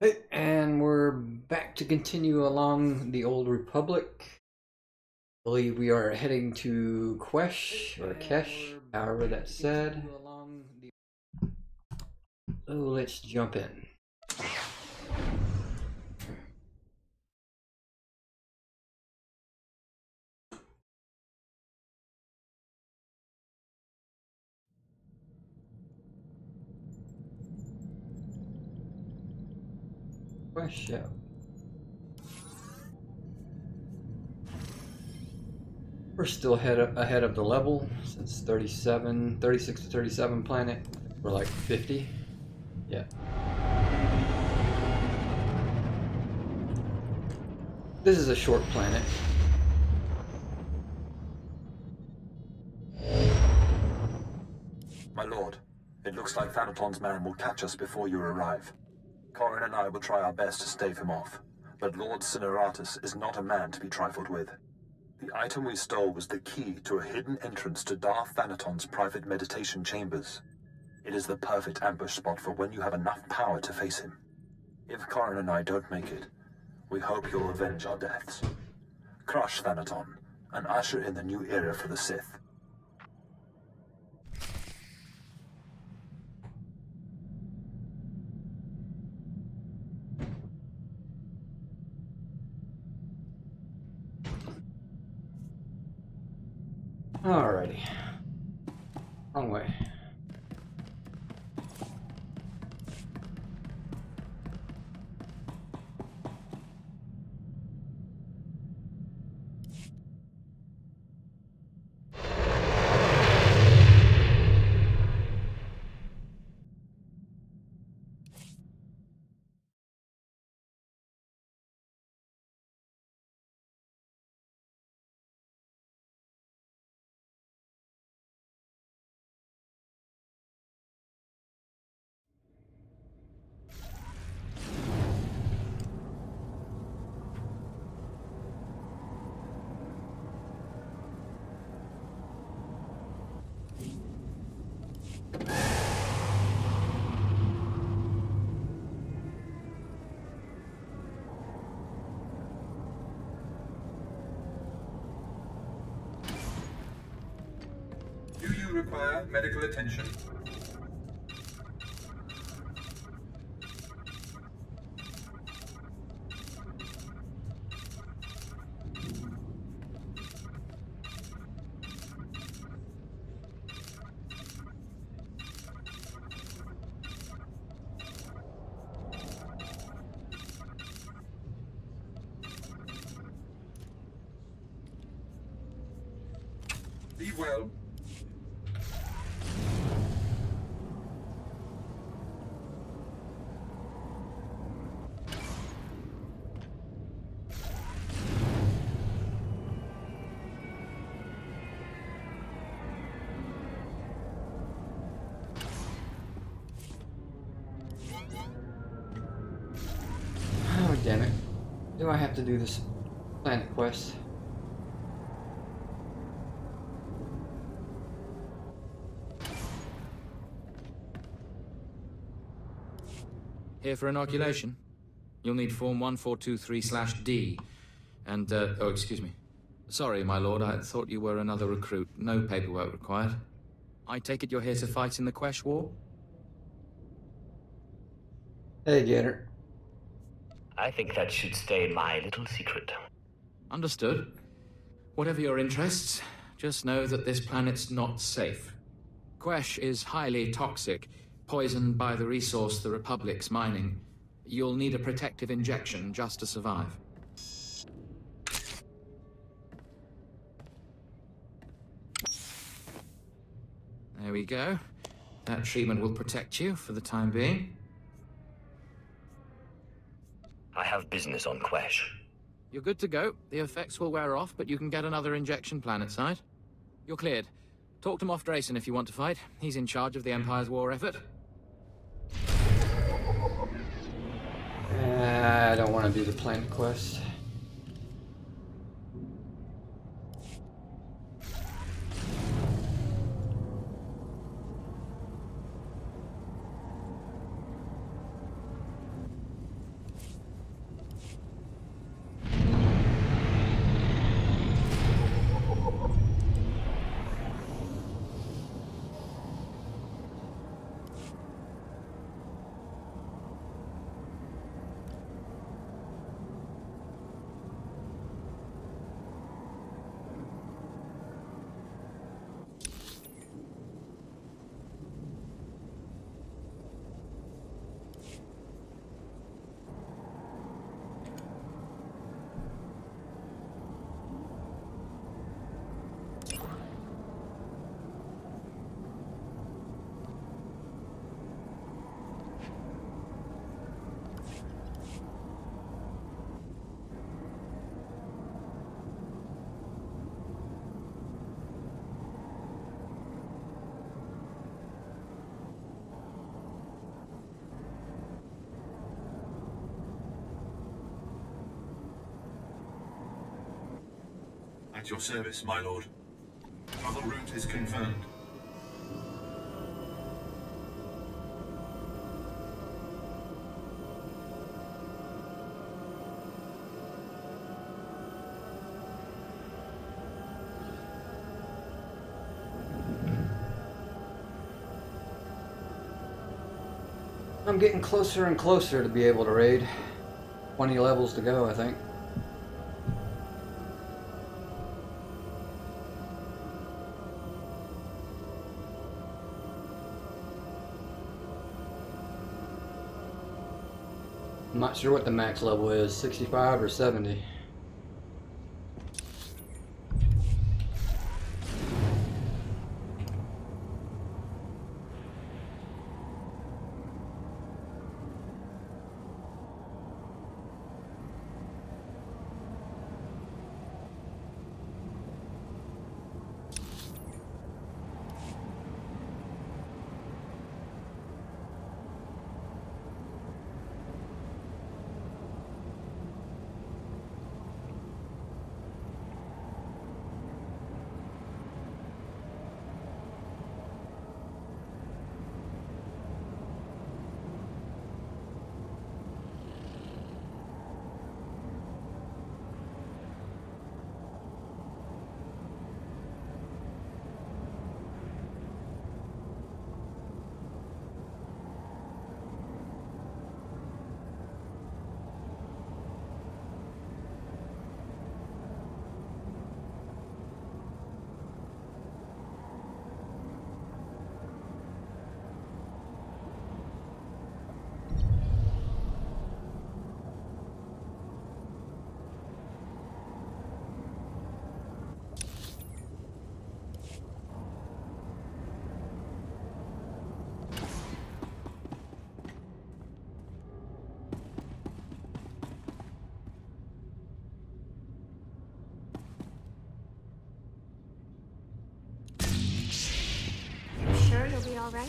Hey, and we're back to continue along the Old Republic. I believe we are heading to Quesh, or Kesh, however that's said. So let's jump in. Quesh out. We're still ahead of the level since 36 to 37 planet. We're like 50. Yeah. This is a short planet. My lord, it looks like Thanaton's man will catch us before you arrive. Corin and I will try our best to stave him off, but Lord Cineratus is not a man to be trifled with. The item we stole was the key to a hidden entrance to Darth Thanaton's private meditation chambers. It is the perfect ambush spot for when you have enough power to face him. If Corin and I don't make it, we hope you'll avenge our deaths. Crush Thanaton, and usher in the new era for the Sith. Alrighty. Wrong way. Do you require medical attention? Be well. Oh, damn it. Do I have to do this planet quest? Here for inoculation? You'll need Form 1423/D. And, oh, excuse me. Sorry, my lord, I thought you were another recruit. No paperwork required. I take it you're here to fight in the Quesh War? Hey, Gator. I think that should stay my little secret. Understood. Whatever your interests, just know that this planet's not safe. Quesh is highly toxic, poisoned by the resource the Republic's mining. You'll need a protective injection just to survive. There we go. That treatment will protect you for the time being. I have business on Quesh. You're good to go. The effects will wear off, but you can get another injection planetside. You're cleared. Talk to Moff Drayson if you want to fight. He's in charge of the Empire's war effort. I don't want to do the planet quest. At your service, my lord. Travel route is confirmed. I'm getting closer and closer to be able to raid. 20 levels to go, I think. I'm not sure what the max level is, 65 or 70. Sure you'll be all right?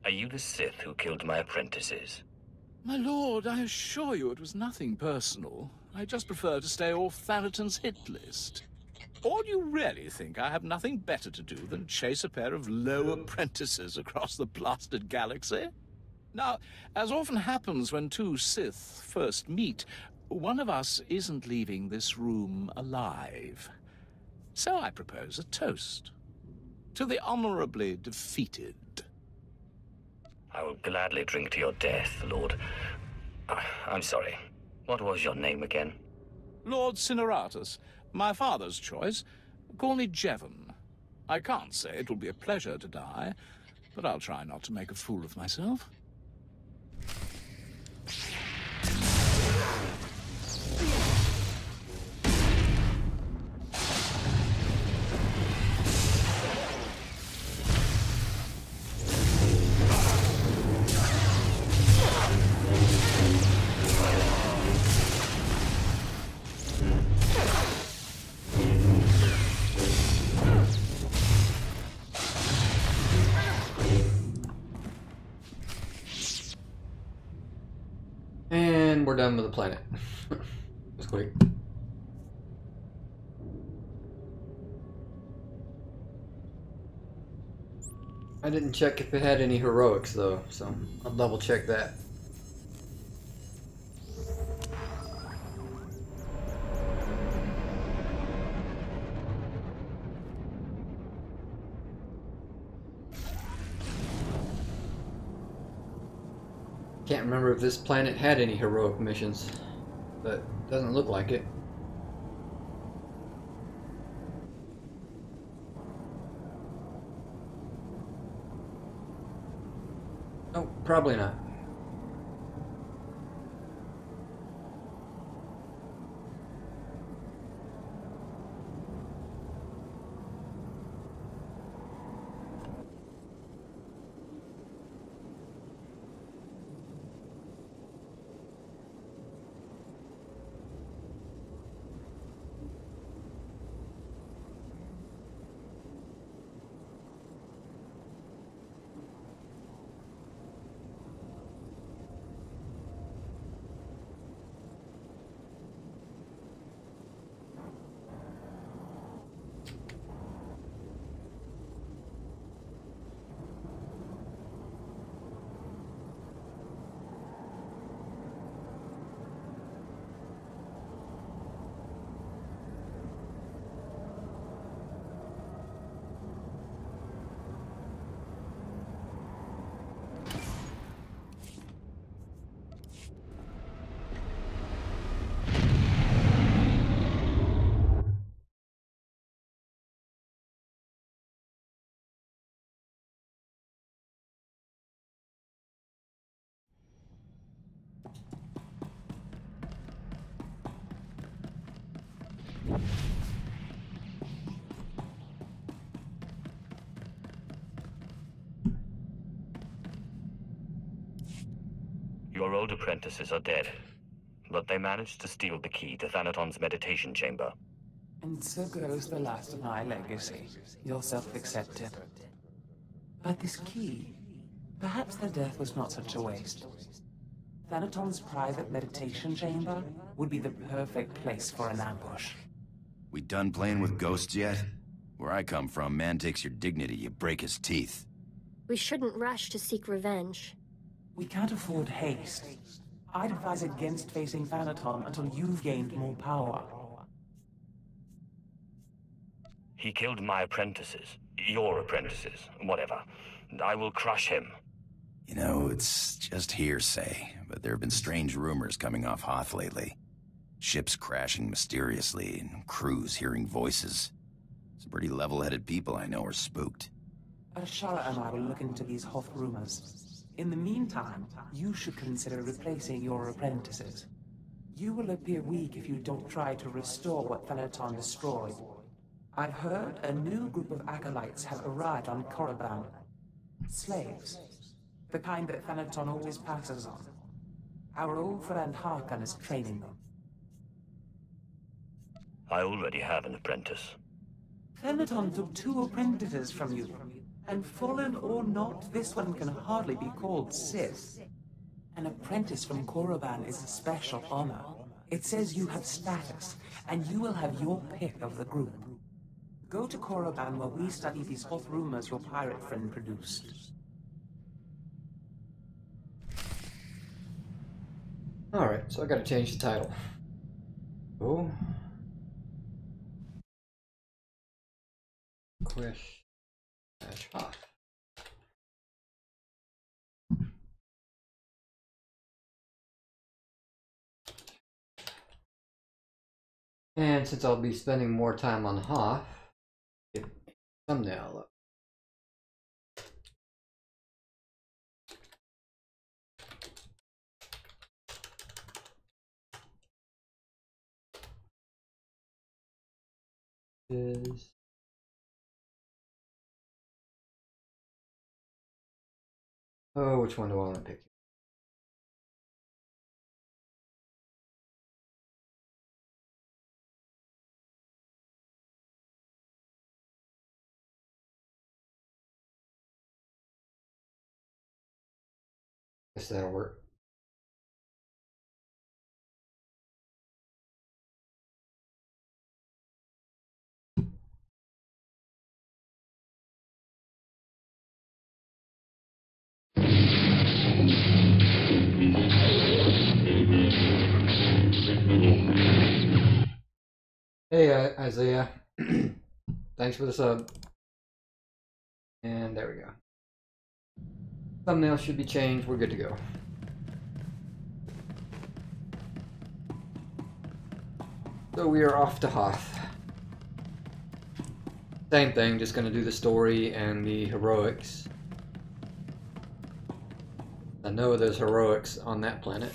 Are you the Sith who killed my apprentices? My lord, I assure you it was nothing personal. I just prefer to stay off Thanaton's hit list. Or do you really think I have nothing better to do than chase a pair of low apprentices across the blasted galaxy? Now, as often happens when two Sith first meet, one of us isn't leaving this room alive. So I propose a toast. To the honorably defeated. I will gladly drink to your death, Lord. I'm sorry. What was your name again? Lord Cineratus, my father's choice. Call me Jevon. I can't say it will be a pleasure to die, but I'll try not to make a fool of myself. And we're done with the planet. That's quick. I didn't check if it had any heroics though, so I'll double check that. Can't remember if this planet had any heroic missions, but doesn't look like it. Oh, probably not. Your old apprentices are dead, but they managed to steal the key to Thanaton's meditation chamber. And so goes the last of my legacy, your self-accepted. But this key, perhaps their death was not such a waste. Thanaton's private meditation chamber would be the perfect place for an ambush. We done playing with ghosts yet? Where I come from, man takes your dignity, you break his teeth. We shouldn't rush to seek revenge. We can't afford haste. I'd advise against facing Thanaton until you've gained more power. He killed my apprentices. Your apprentices. Whatever. I will crush him. You know, it's just hearsay, but there have been strange rumors coming off Hoth lately. Ships crashing mysteriously, and crews hearing voices. Some pretty level-headed people I know are spooked. Ashara and I will look into these Hoth rumors. In the meantime, you should consider replacing your apprentices. You will appear weak if you don't try to restore what Thanaton destroyed. I've heard a new group of acolytes have arrived on Korriban. Slaves. The kind that Thanaton always passes on. Our old friend Harkon is training them. I already have an apprentice. Thanaton took 2 apprentices from you. And fallen or not, this one can hardly be called Sith. An apprentice from Korriban is a special honor. It says you have status, and you will have your pick of the group. Go to Korriban while we study these Hoth rumors your pirate friend produced. Alright, so I gotta change the title. Oh. Quesh. Hoth. And since I'll be spending more time on Hoth, get the thumbnail up. Is oh, which one do I want to pick? Guess that'll work. Hey, Isaiah. Thanks for the sub. And there we go. Thumbnail should be changed. We're good to go. So we are off to Hoth. Same thing, just gonna do the story and the heroics. I know there's heroics on that planet.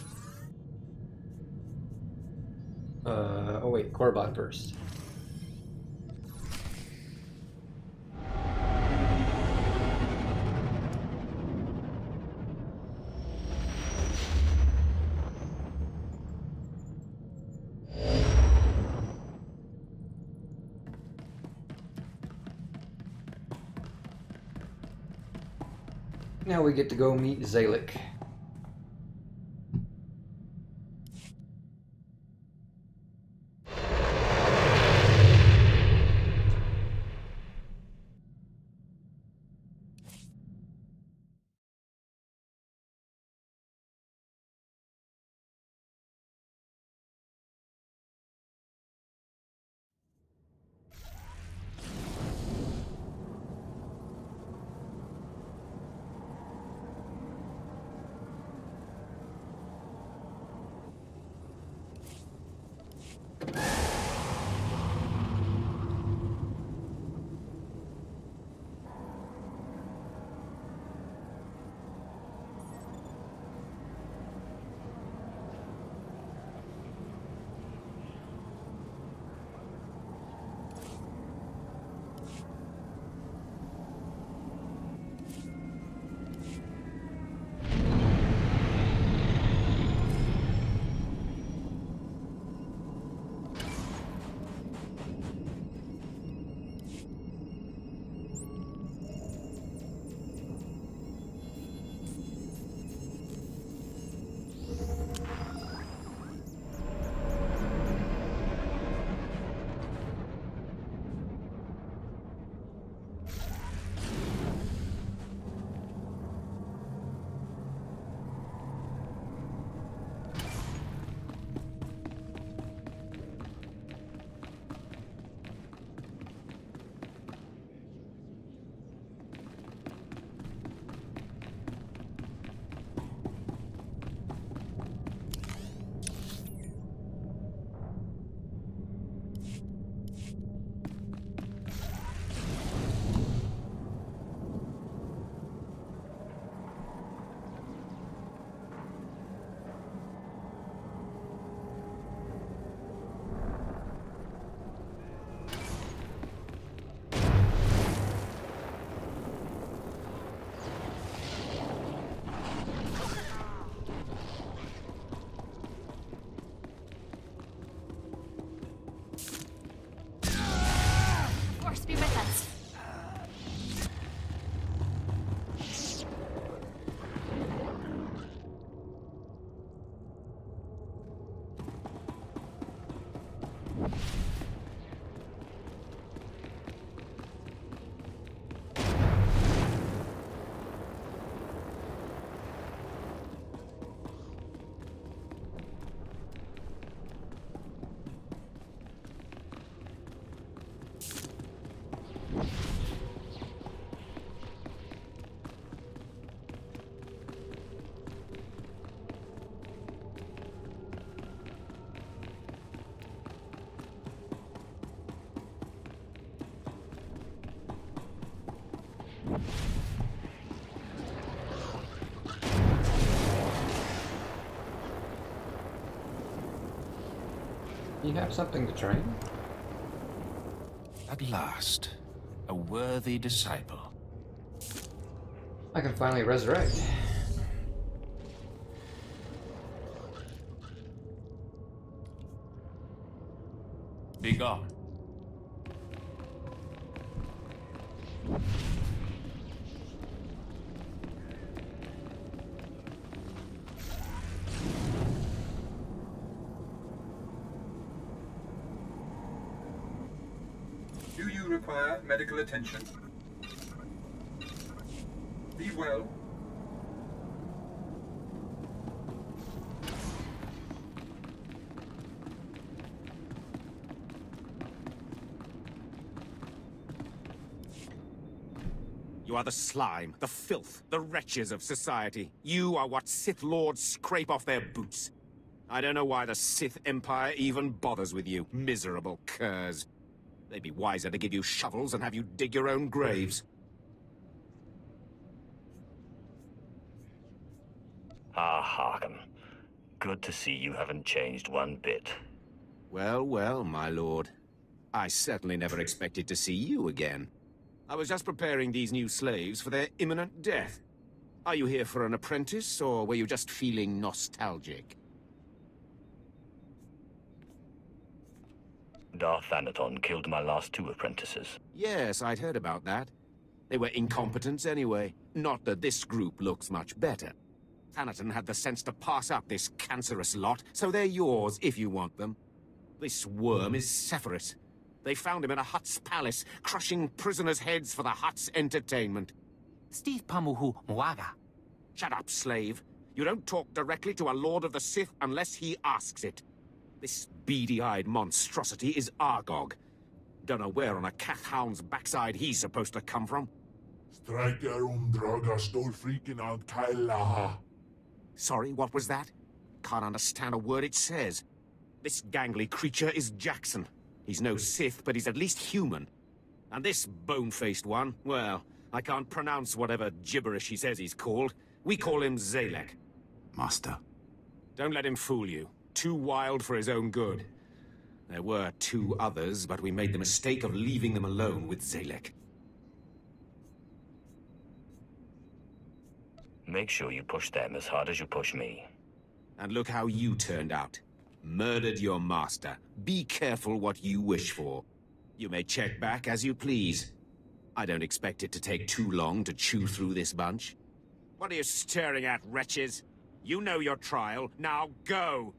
Oh wait, Corbot first. Now we get to go meet Zalek. Force be with us. You have something to train? At last, a worthy disciple. I can finally resurrect. Be gone. Do you require medical attention? Be well. You are the slime, the filth, the wretches of society. You are what Sith Lords scrape off their boots. I don't know why the Sith Empire even bothers with you, miserable curs. They'd be wiser to give you shovels and have you dig your own graves. Ah, Harkham. Good to see you haven't changed one bit. Well, well, my lord. I certainly never expected to see you again. I was just preparing these new slaves for their imminent death. Are you here for an apprentice, or were you just feeling nostalgic? Darth Thanaton killed my last 2 apprentices. Yes, I'd heard about that. They were incompetents anyway. Not that this group looks much better. Thanaton had the sense to pass up this cancerous lot, so they're yours if you want them. This worm is Sephiroth. They found him in a Hutt's palace, crushing prisoners' heads for the Hutt's entertainment. Steve Pamuhu Mwaga. Shut up, slave. You don't talk directly to a Lord of the Sith unless he asks it. This beady-eyed monstrosity is Argog. Don't know where on a cat-hound's backside he's supposed to come from. Sorry, what was that? Can't understand a word it says. This gangly creature is Jackson. He's no Sith, but he's at least human. And this bone-faced one, well, I can't pronounce whatever gibberish he says he's called. We call him Zalek. Master. Don't let him fool you. Too wild for his own good. There were 2 others, but we made the mistake of leaving them alone with Zalek. Make sure you push them as hard as you push me. And look how you turned out. Murdered your master. Be careful what you wish for. You may check back as you please. I don't expect it to take too long to chew through this bunch. What are you staring at, wretches? You know your trial. Now go!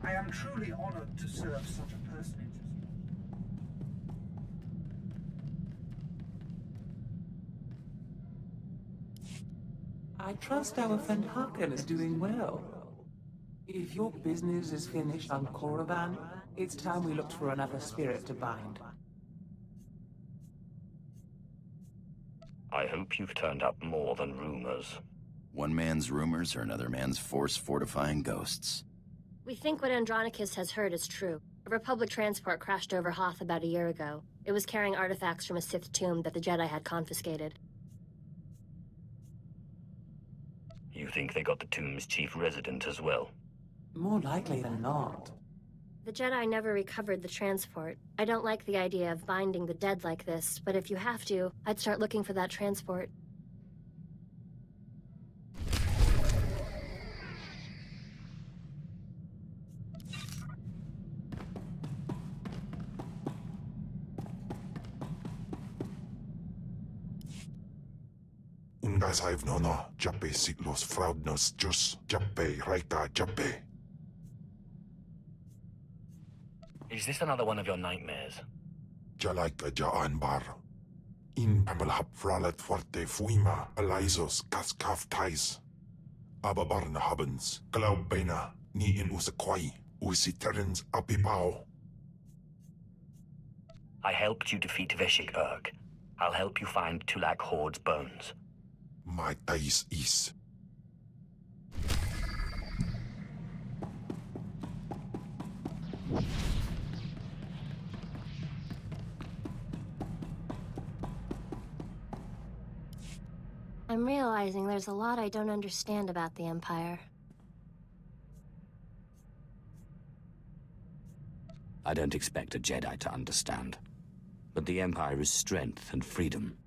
I am truly honored to serve such a personage as you. I trust our friend Harkin is doing well. If your business is finished on Korriban, it's time we looked for another spirit to bind. I hope you've turned up more than rumors. One man's rumors are another man's force-fortifying ghosts. We think what Andronicus has heard is true. A Republic transport crashed over Hoth about a year ago. It was carrying artifacts from a Sith tomb that the Jedi had confiscated. You think they got the tomb's chief resident as well? More likely than not. The Jedi never recovered the transport. I don't like the idea of binding the dead like this, but if you have to, I'd start looking for that transport. I've no Jappe Siglos Fraudnos Jus Jappe Raika Jappe. Is this another one of your nightmares? Jalaika Jaan Bar. In Pamalhap Fralet Forte Fuima Elizos Kaskaf Tais. Ababarna Habens, Glaubena, Ni in Usaquai, Usiterens apipao. I helped you defeat Veshik Urg. I'll help you find Tulak Horde's bones. My tais is. I'm realizing there's a lot I don't understand about the Empire. I don't expect a Jedi to understand. But the Empire is strength and freedom.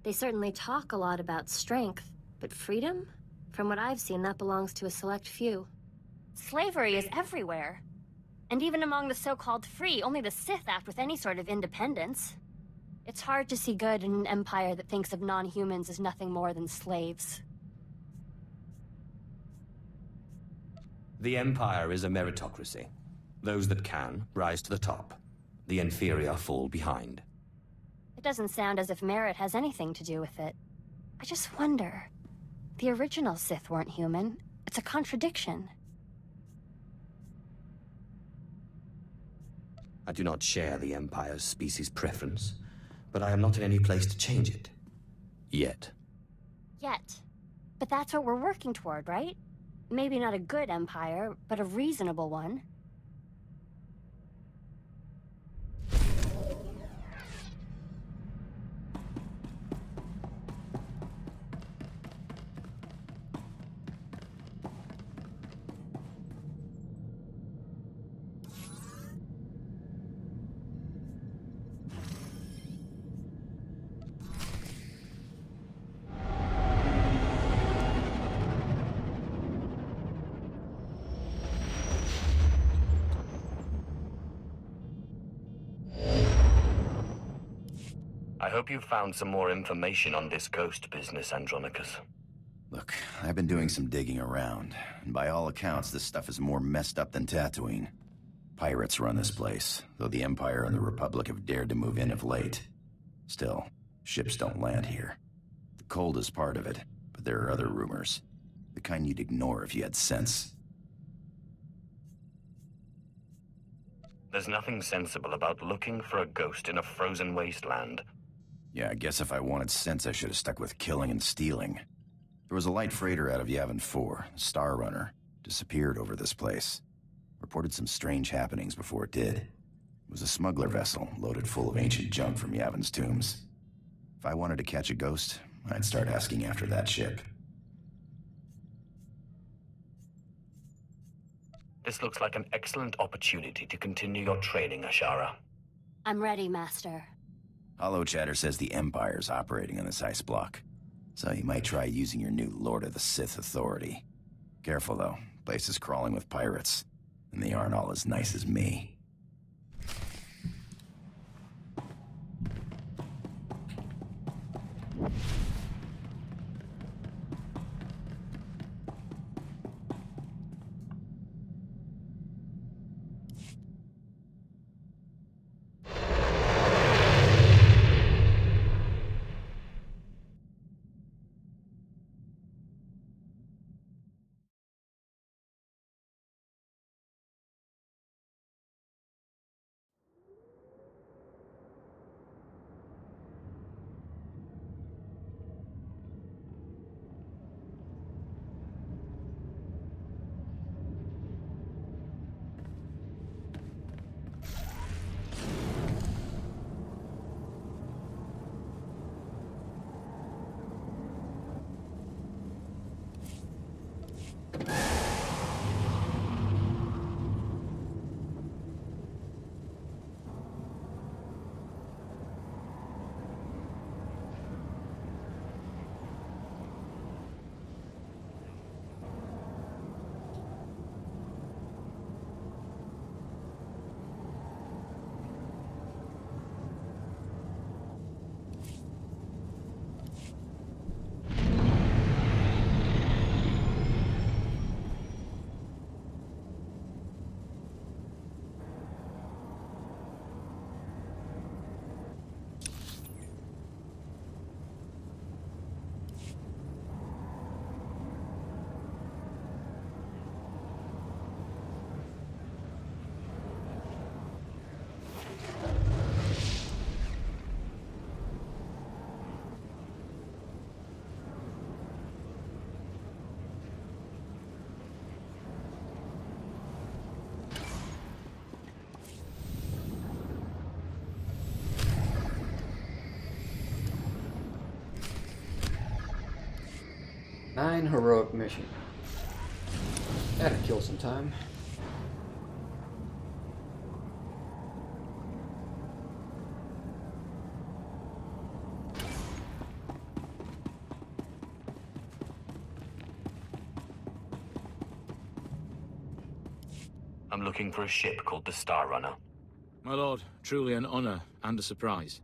They certainly talk a lot about strength, but freedom? From what I've seen, that belongs to a select few. Slavery is everywhere. And even among the so-called free, only the Sith act with any sort of independence. It's hard to see good in an empire that thinks of non-humans as nothing more than slaves. The Empire is a meritocracy. Those that can rise to the top. The inferior fall behind. It doesn't sound as if merit has anything to do with it. I just wonder. The original Sith weren't human. It's a contradiction. I do not share the Empire's species preference, but I am not in any place to change it. Yet. Yet. But that's what we're working toward, right? Maybe not a good empire, but a reasonable one. I hope you've found some more information on this ghost business, Andronicus. Look, I've been doing some digging around, and by all accounts, this stuff is more messed up than Tatooine. Pirates run this place, though the Empire and the Republic have dared to move in of late. Still, ships don't land here. The cold is part of it, but there are other rumors. The kind you'd ignore if you had sense. There's nothing sensible about looking for a ghost in a frozen wasteland. Yeah, I guess if I wanted sense, I should have stuck with killing and stealing. There was a light freighter out of Yavin 4, the Star Runner, disappeared over this place. Reported some strange happenings before it did. It was a smuggler vessel loaded full of ancient junk from Yavin's tombs. If I wanted to catch a ghost, I'd start asking after that ship. This looks like an excellent opportunity to continue your training, Ashara. I'm ready, Master. Hollow Chatter says the Empire's operating on this ice block, so you might try using your new Lord of the Sith authority. Careful, though. Place is crawling with pirates, and they aren't all as nice as me. 9 heroic mission. That'd kill some time. I'm looking for a ship called the Star Runner. My lord, truly an honor and a surprise.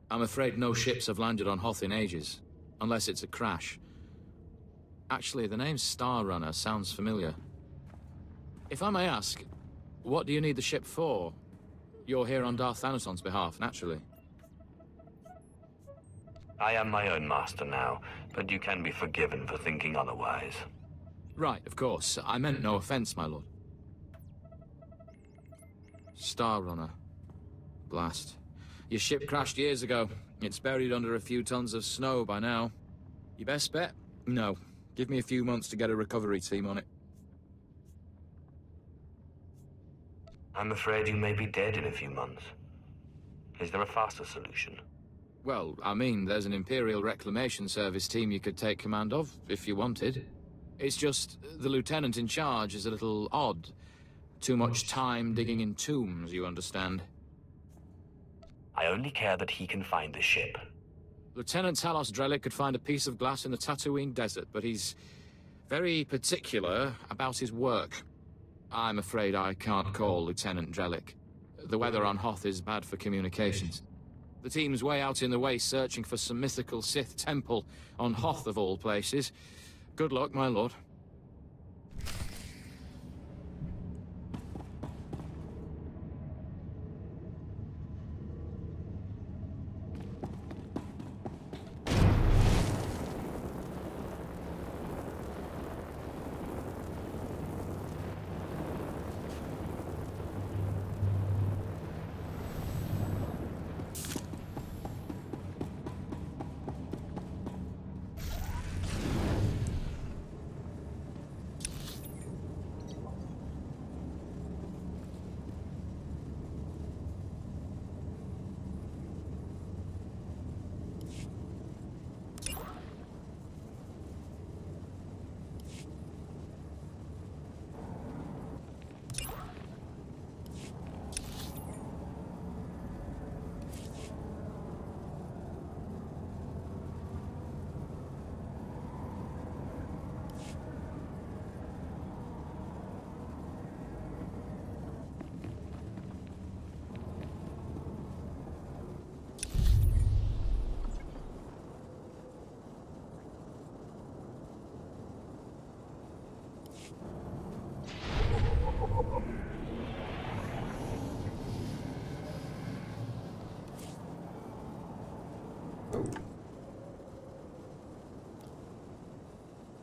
I'm afraid no ships have landed on Hoth in ages, unless it's a crash. Actually, the name Star Runner sounds familiar. If I may ask, what do you need the ship for? You're here on Darth Thanaton's behalf, naturally. I am my own master now, but you can be forgiven for thinking otherwise. Right, of course. I meant no offense, my lord. Star Runner. Blast. Your ship crashed years ago. It's buried under a few tons of snow by now. Your best bet? No. Give me a few months to get a recovery team on it. I'm afraid you may be dead in a few months. Is there a faster solution? Well, I mean, there's an Imperial Reclamation Service team you could take command of, if you wanted. It's just, the lieutenant in charge is a little odd. Too much time digging in tombs, you understand. I only care that he can find the ship. Lieutenant Talos Drellick could find a piece of glass in the Tatooine desert, but he's very particular about his work. I'm afraid I can't call Lieutenant Drellick. The weather on Hoth is bad for communications. The team's way out in the way searching for some mythical Sith temple on Hoth of all places. Good luck, my lord.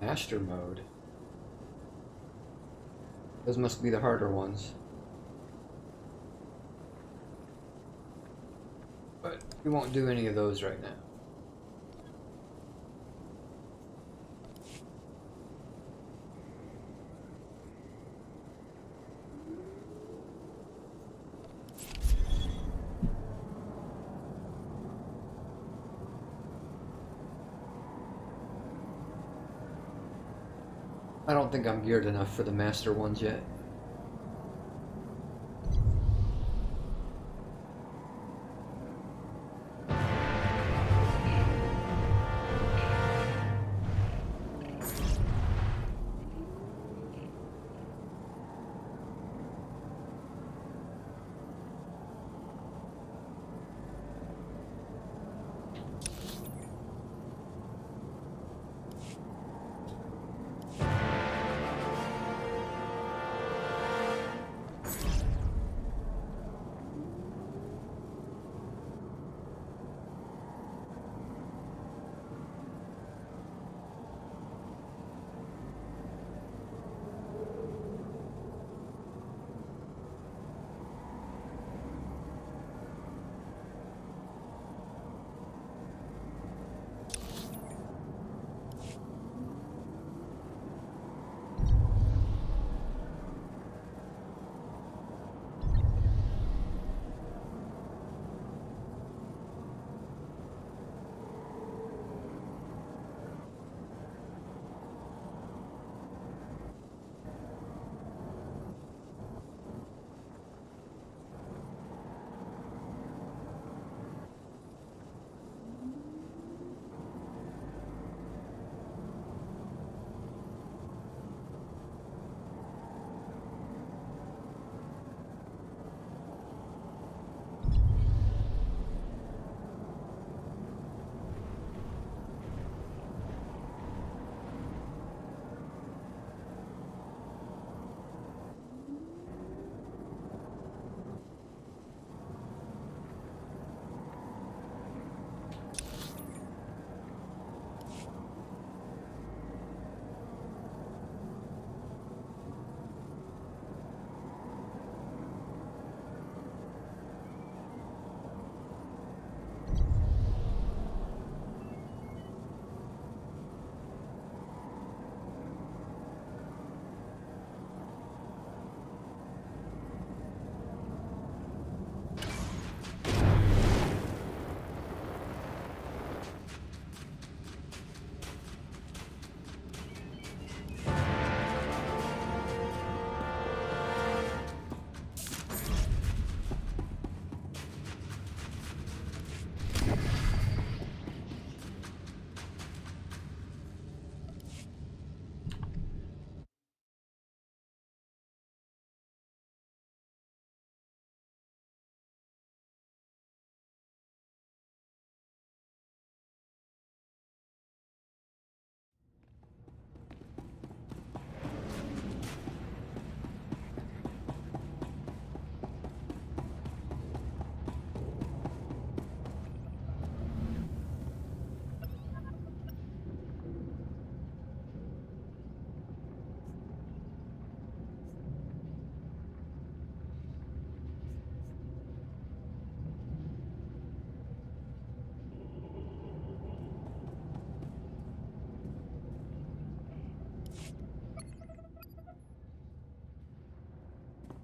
Master mode. Those must be the harder ones. But we won't do any of those right now. I don't think I'm geared enough for the master ones yet.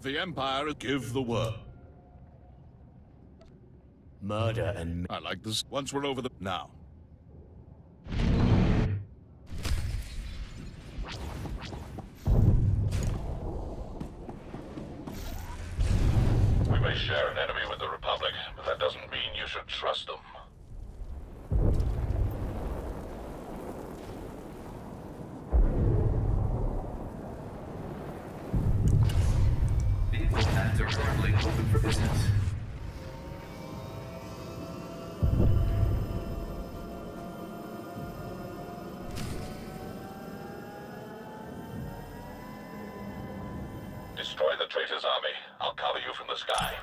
The Empire give the word. Murder and... I like this. Once we're over the... Now. We may share an enemy with the Republic, but that doesn't mean you should trust them. Vehicle pads are currently open for business. Destroy the traitor's army. I'll cover you from the sky.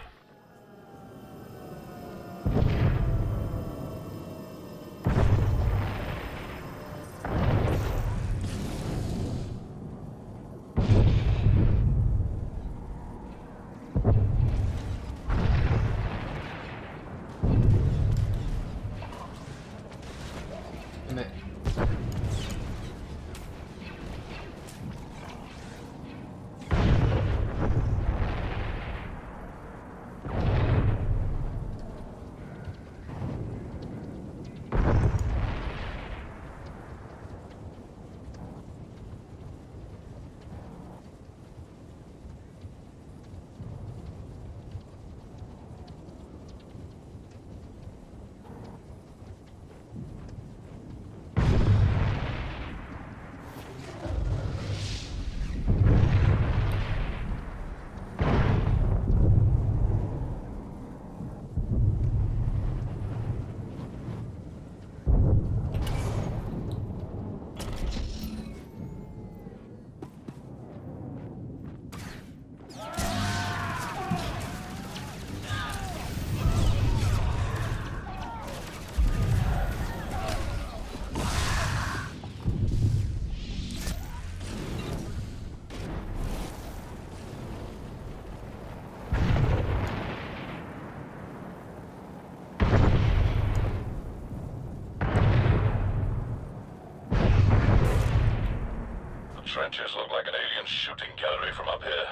Trenches look like an alien shooting gallery from up here.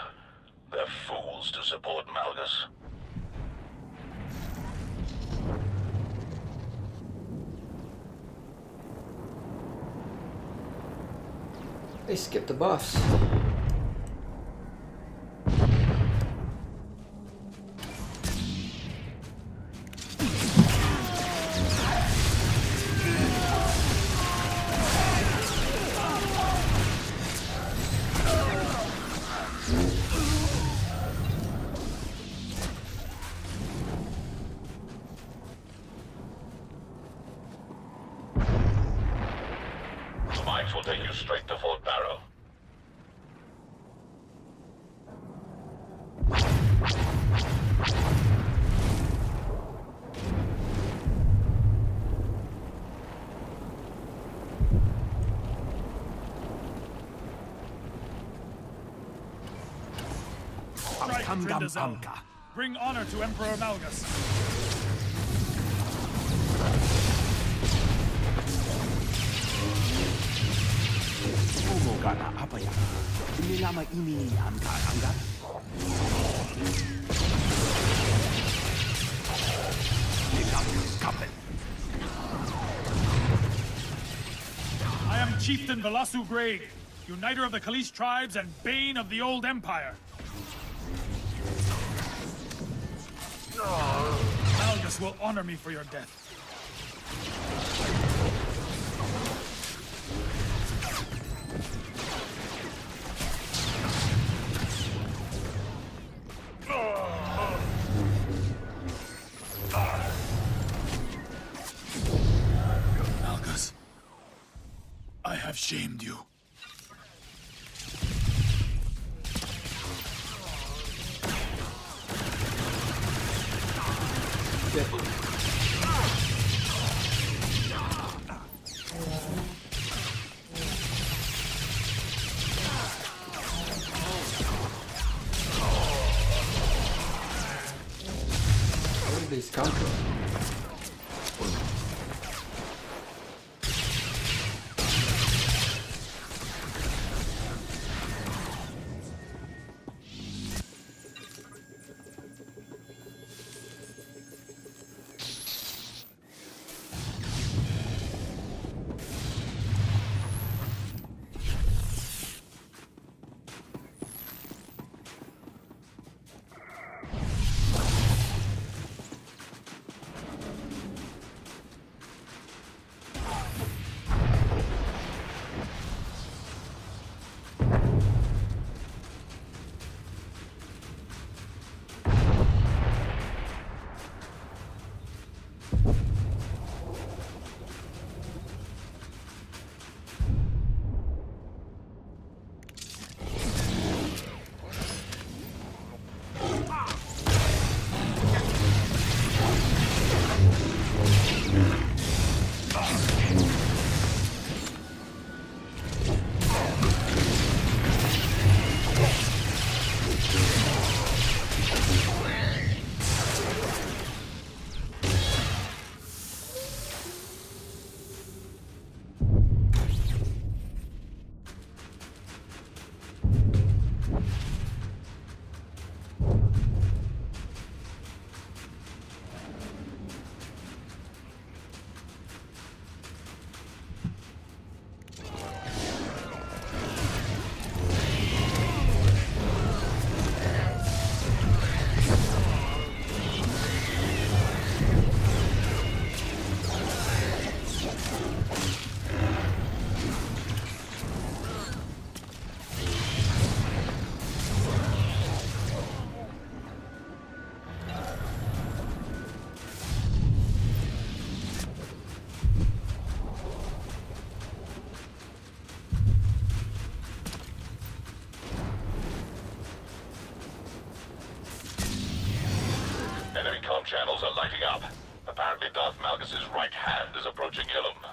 They're fools to support Malgus. They skipped the buffs. Will take you straight to Fort Barrow. Bring honor to Emperor Malgus. Apa ya? Ini lama ini angkat. I am Chieftain Velasu Grade, uniter of the Khalees tribes and bane of the old empire. Malgus will honor me for your death. Malgus, I have shamed you. Where did these come from? channels are lighting up. Apparently Darth Malgus' right hand is approaching Ilum.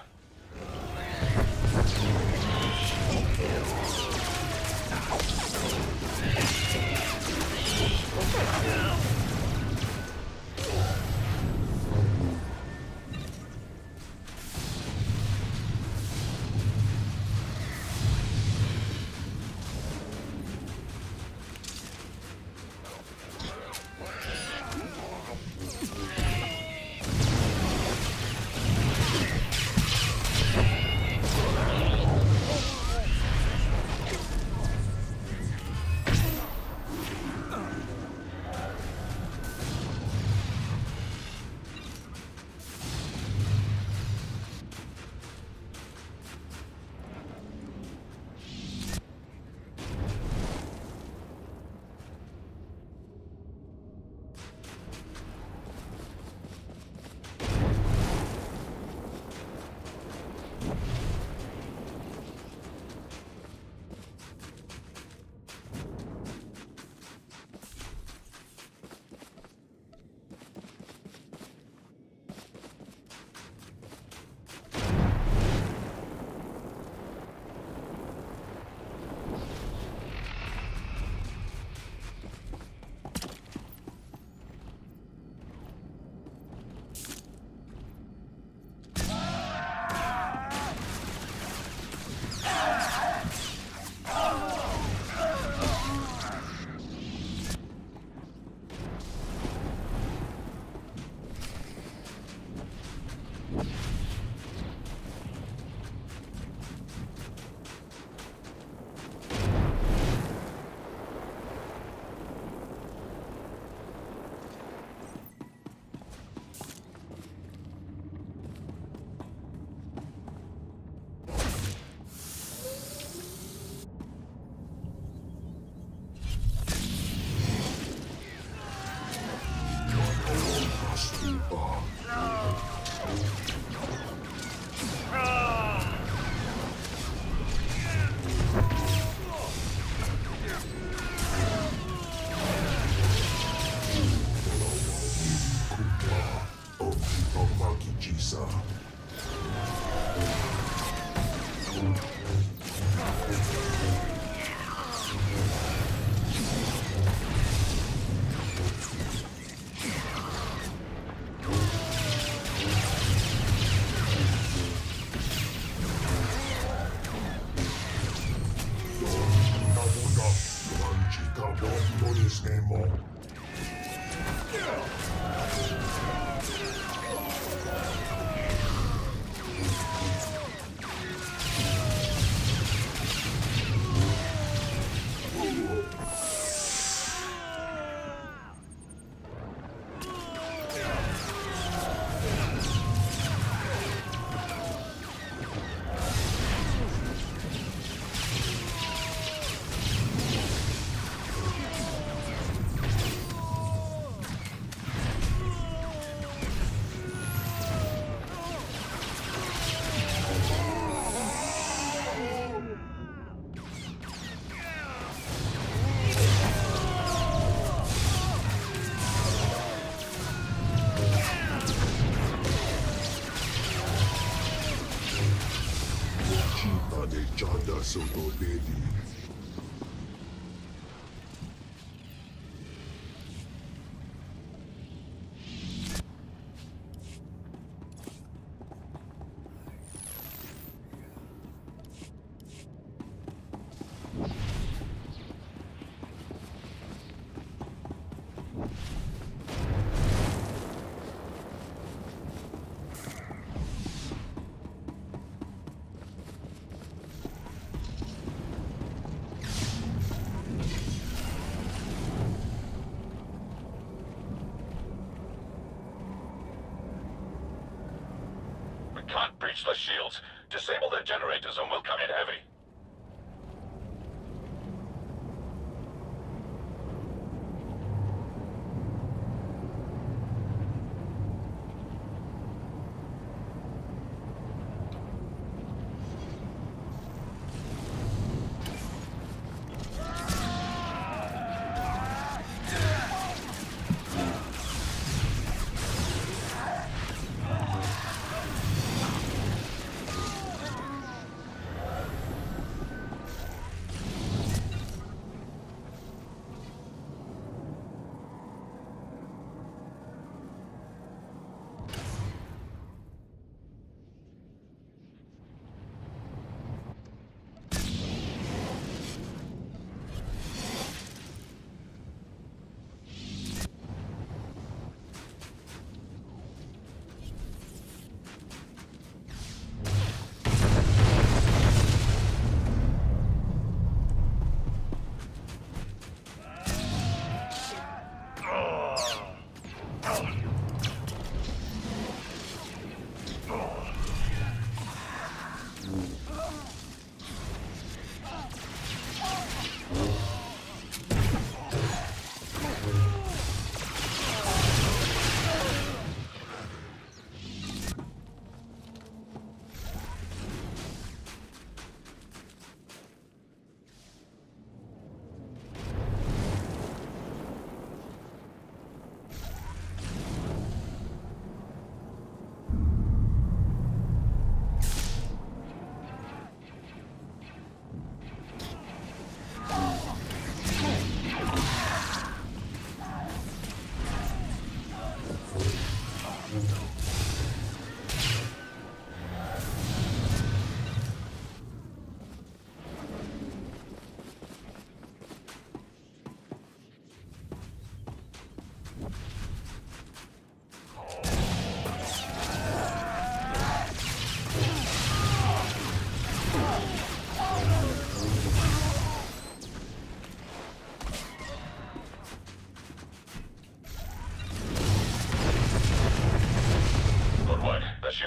Can't breach the shields. Disable their generators and we'll come in heavy.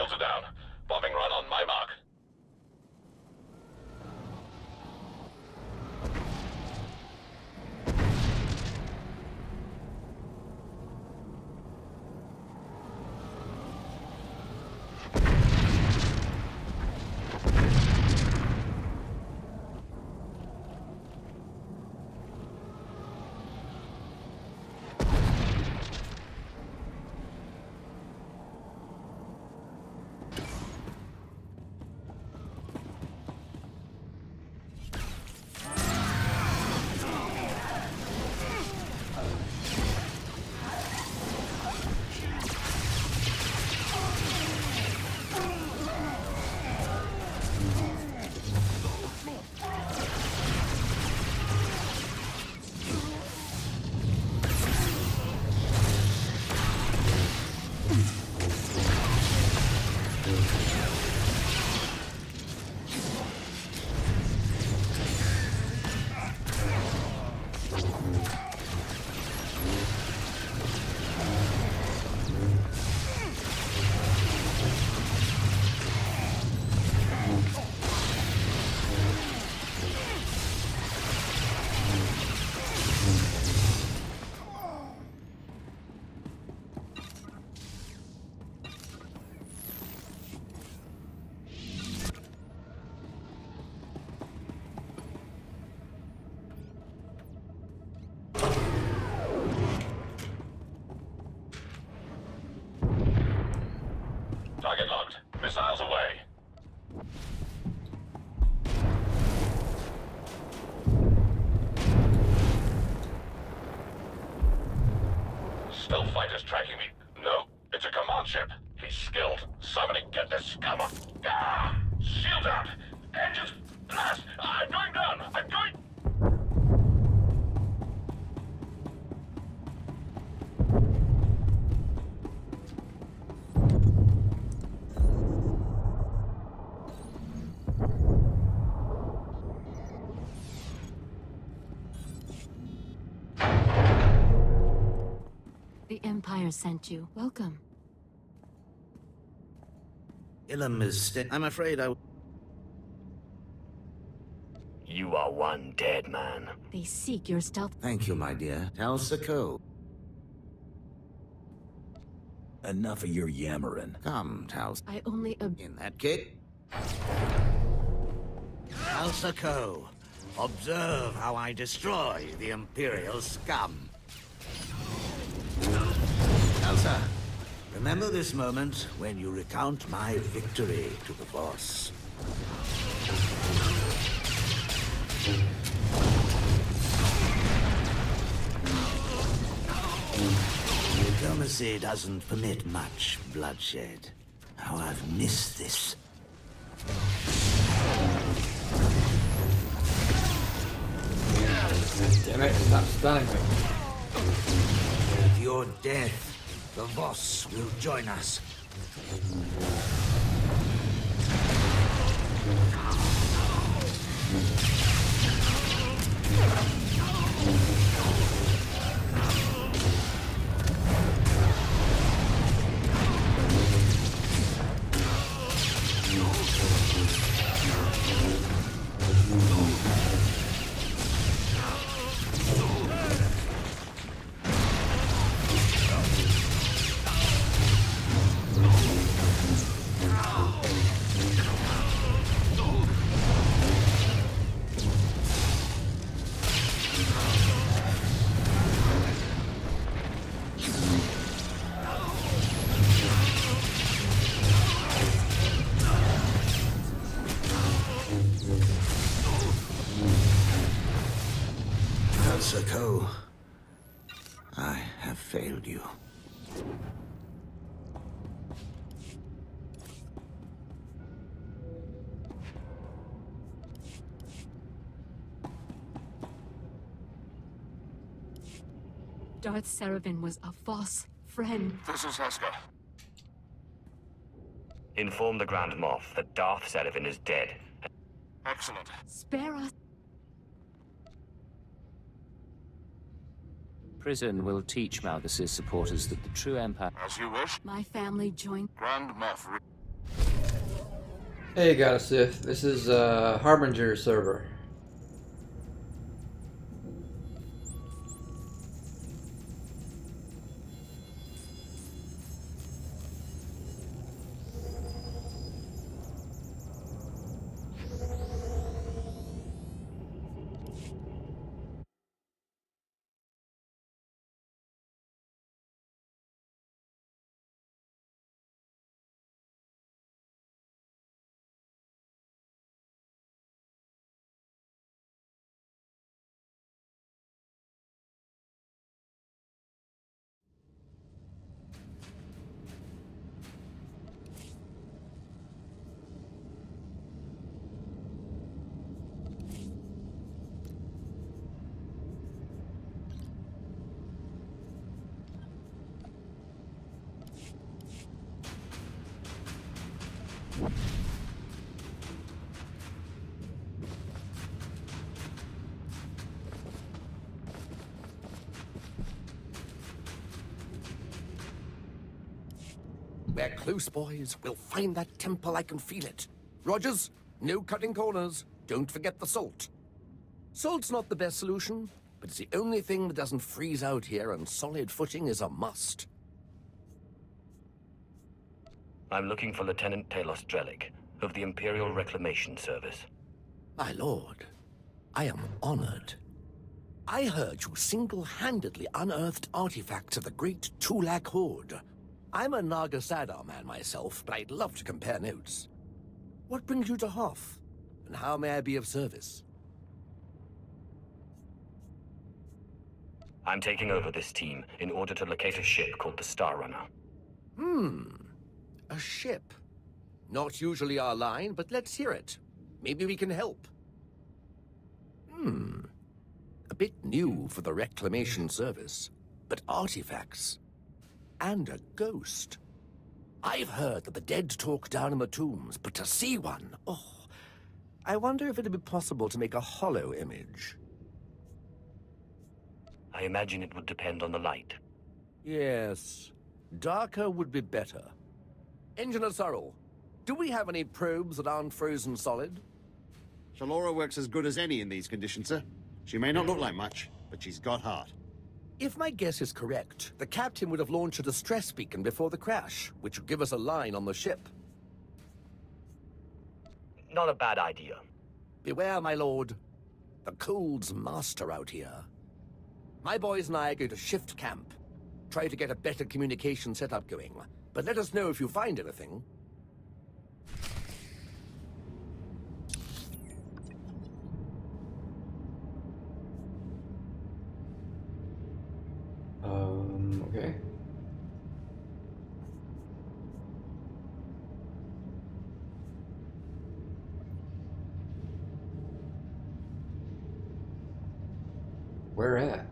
shields are down. Bombing run on my mark. Target locked. Missiles away. Stealth fighter's tracking me. No, it's a command ship. He's skilled. Somebody get this scum up. Ah! Shield out. Engines blast. I'm going down. I'm going... The Empire sent you. Welcome. Ilum is I'm afraid I... You are one dead man. They seek your stealth. Thank you, my dear. Tell Sako. Enough of your yammering. Come, Tal. I only... In that case... Tal Sako, observe how I destroy the Imperial scum. Elsa, remember this moment when you recount my victory to the boss. Diplomacy doesn't permit much bloodshed. How I've missed this. Damn it, stop stunning me. With your death, the boss will join us. Sako, I have failed you. Darth Seraphim was a false friend. This is Heska. Inform the Grand Moff that Darth Seraphim is dead. Excellent. Spare us. Prison will teach Malthus's supporters that the true Empire... As you wish. My family joined... Grand Moff... Hey, got a Sith. This is Harbinger server. We're close, boys. We'll find that temple. I can feel it. Rogers, no cutting corners. Don't forget the salt. Salt's not the best solution, but it's the only thing that doesn't freeze out here, and solid footing is a must. I'm looking for Lieutenant Talos Drellick of the Imperial Reclamation Service. My lord, I am honored. I heard you single-handedly unearthed artifacts of the great Tulak Horde. I'm a Naga Sadar man myself, but I'd love to compare notes. What brings you to Hoth, and how may I be of service? I'm taking over this team in order to locate a ship called the Star Runner. A ship. Not usually our line, but let's hear it. Maybe we can help. A bit new for the Reclamation Service, but artifacts. And a ghost. I've heard that the dead talk down in the tombs, but to see one, oh, I wonder if it'd be possible to make a hollow image. I imagine it would depend on the light. Yes, darker would be better. Engineer Sorrel, do we have any probes that aren't frozen solid? Shalora works as good as any in these conditions, sir. She may not look like much, but she's got heart. If my guess is correct, the captain would have launched a distress beacon before the crash, which would give us a line on the ship. Not a bad idea. Beware, my lord. The cold's master out here. My boys and I are going to shift camp. Try to get a better communication setup going. But let us know if you find anything. Okay. Where at?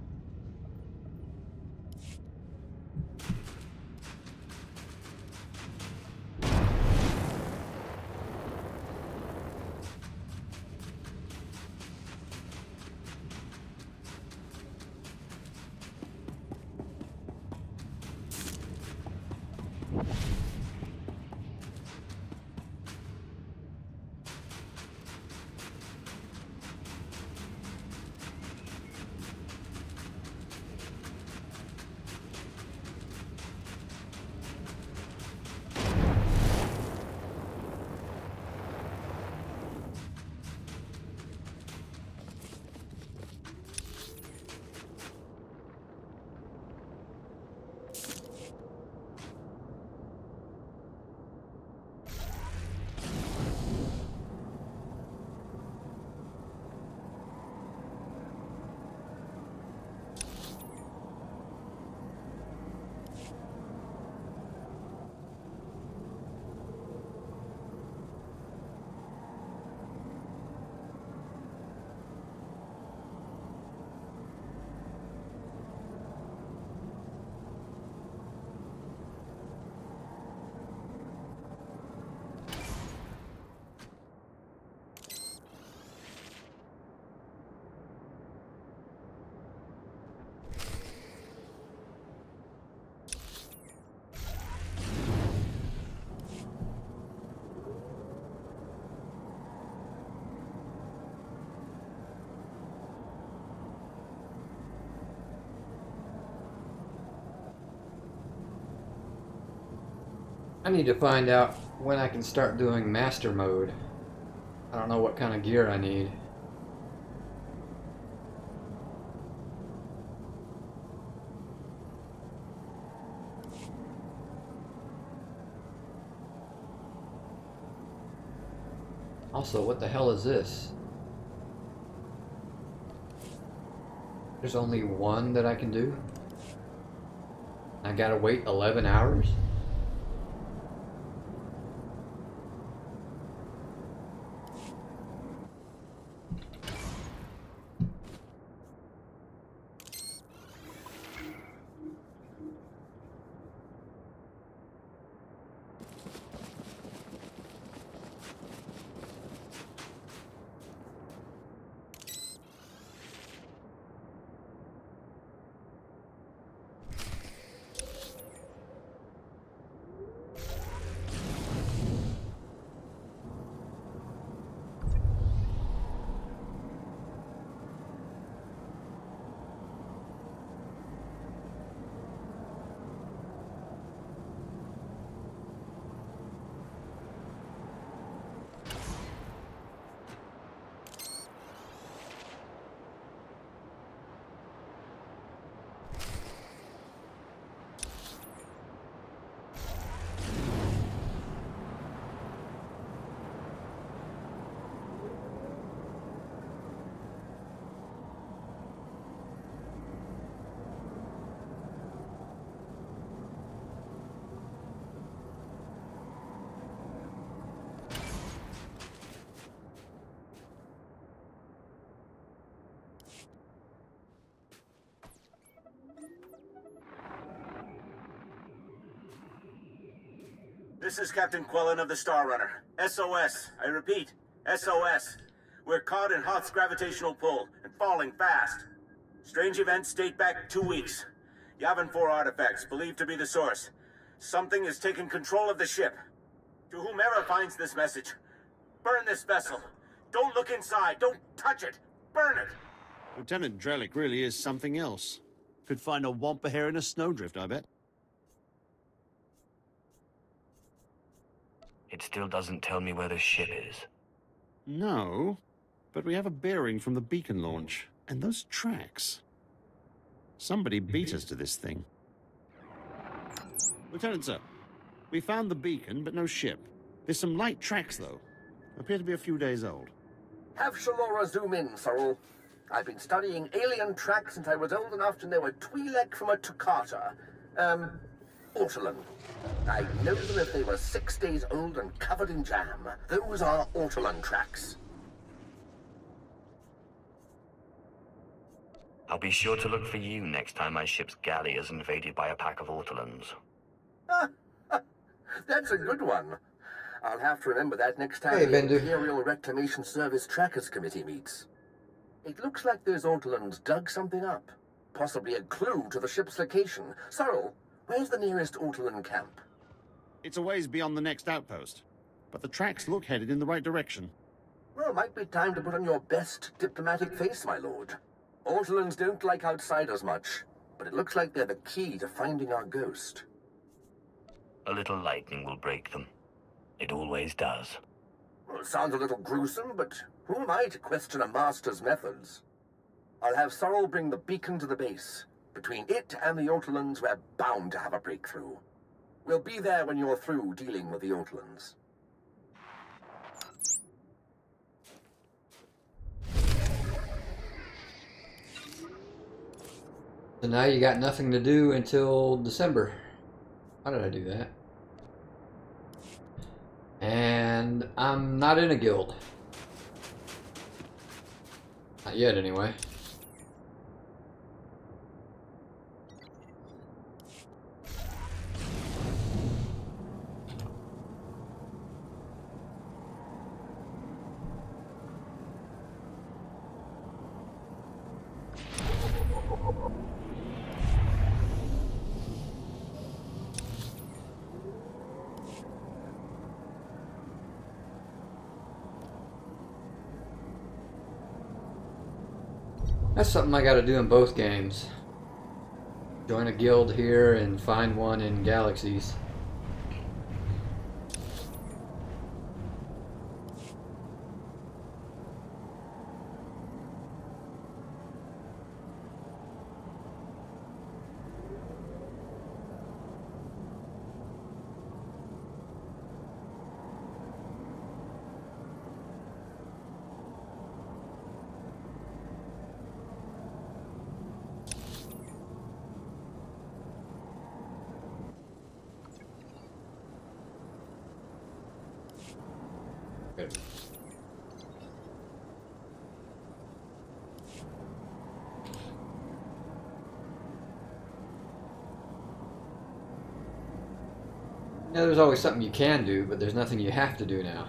I need to find out when I can start doing master mode. I don't know what kind of gear I need. Also, what the hell is this? There's only one that I can do? I gotta wait 11 hours? This is Captain Quellen of the Star Runner. SOS. I repeat, SOS. We're caught in Hoth's gravitational pull and falling fast. Strange events date back 2 weeks. Yavin 4 artifacts believed to be the source. Something has taken control of the ship. To whomever finds this message, burn this vessel. Don't look inside. Don't touch it. Burn it. Lieutenant Drellick really is something else. Could find a wampa hair in a snowdrift, I bet. It still doesn't tell me where the ship is. No, but we have a bearing from the beacon launch. And those tracks. Somebody beat us to this thing. Lieutenant, sir. We found the beacon, but no ship. There's some light tracks, though. Appear to be a few days old. Have Shalora zoom in, Sorrel. I've been studying alien tracks since I was old enough to know a Twi'lek from a Toccata. Ortolan. I'd know them if they were 6 days old and covered in jam. Those are Ortolan tracks. I'll be sure to look for you next time my ship's galley is invaded by a pack of Ortolans. That's a good one. I'll have to remember that next time Hey, the Bender. Imperial Reclamation Service Trackers Committee meets. It looks like those Ortolans dug something up. Possibly a clue to the ship's location. Sorrel, where's the nearest Ortolan camp? It's a ways beyond the next outpost. But the tracks look headed in the right direction. Well, might be time to put on your best diplomatic face, my lord. Ortolans don't like outsiders much, but it looks like they're the key to finding our ghost. A little lightning will break them. It always does. Well, it sounds a little gruesome, but who am I to question a master's methods? I'll have Sorrel bring the beacon to the base. Between it and the Ortolans, we're bound to have a breakthrough. We'll be there when you're through dealing with the Ortolans. So now you got nothing to do until December. How did I do that? And I'm not in a guild. Not yet, anyway. That's something I gotta do in both games. Join a guild here and find one in Galaxies. Good. Yeah, there's always something you can do, but there's nothing you have to do now.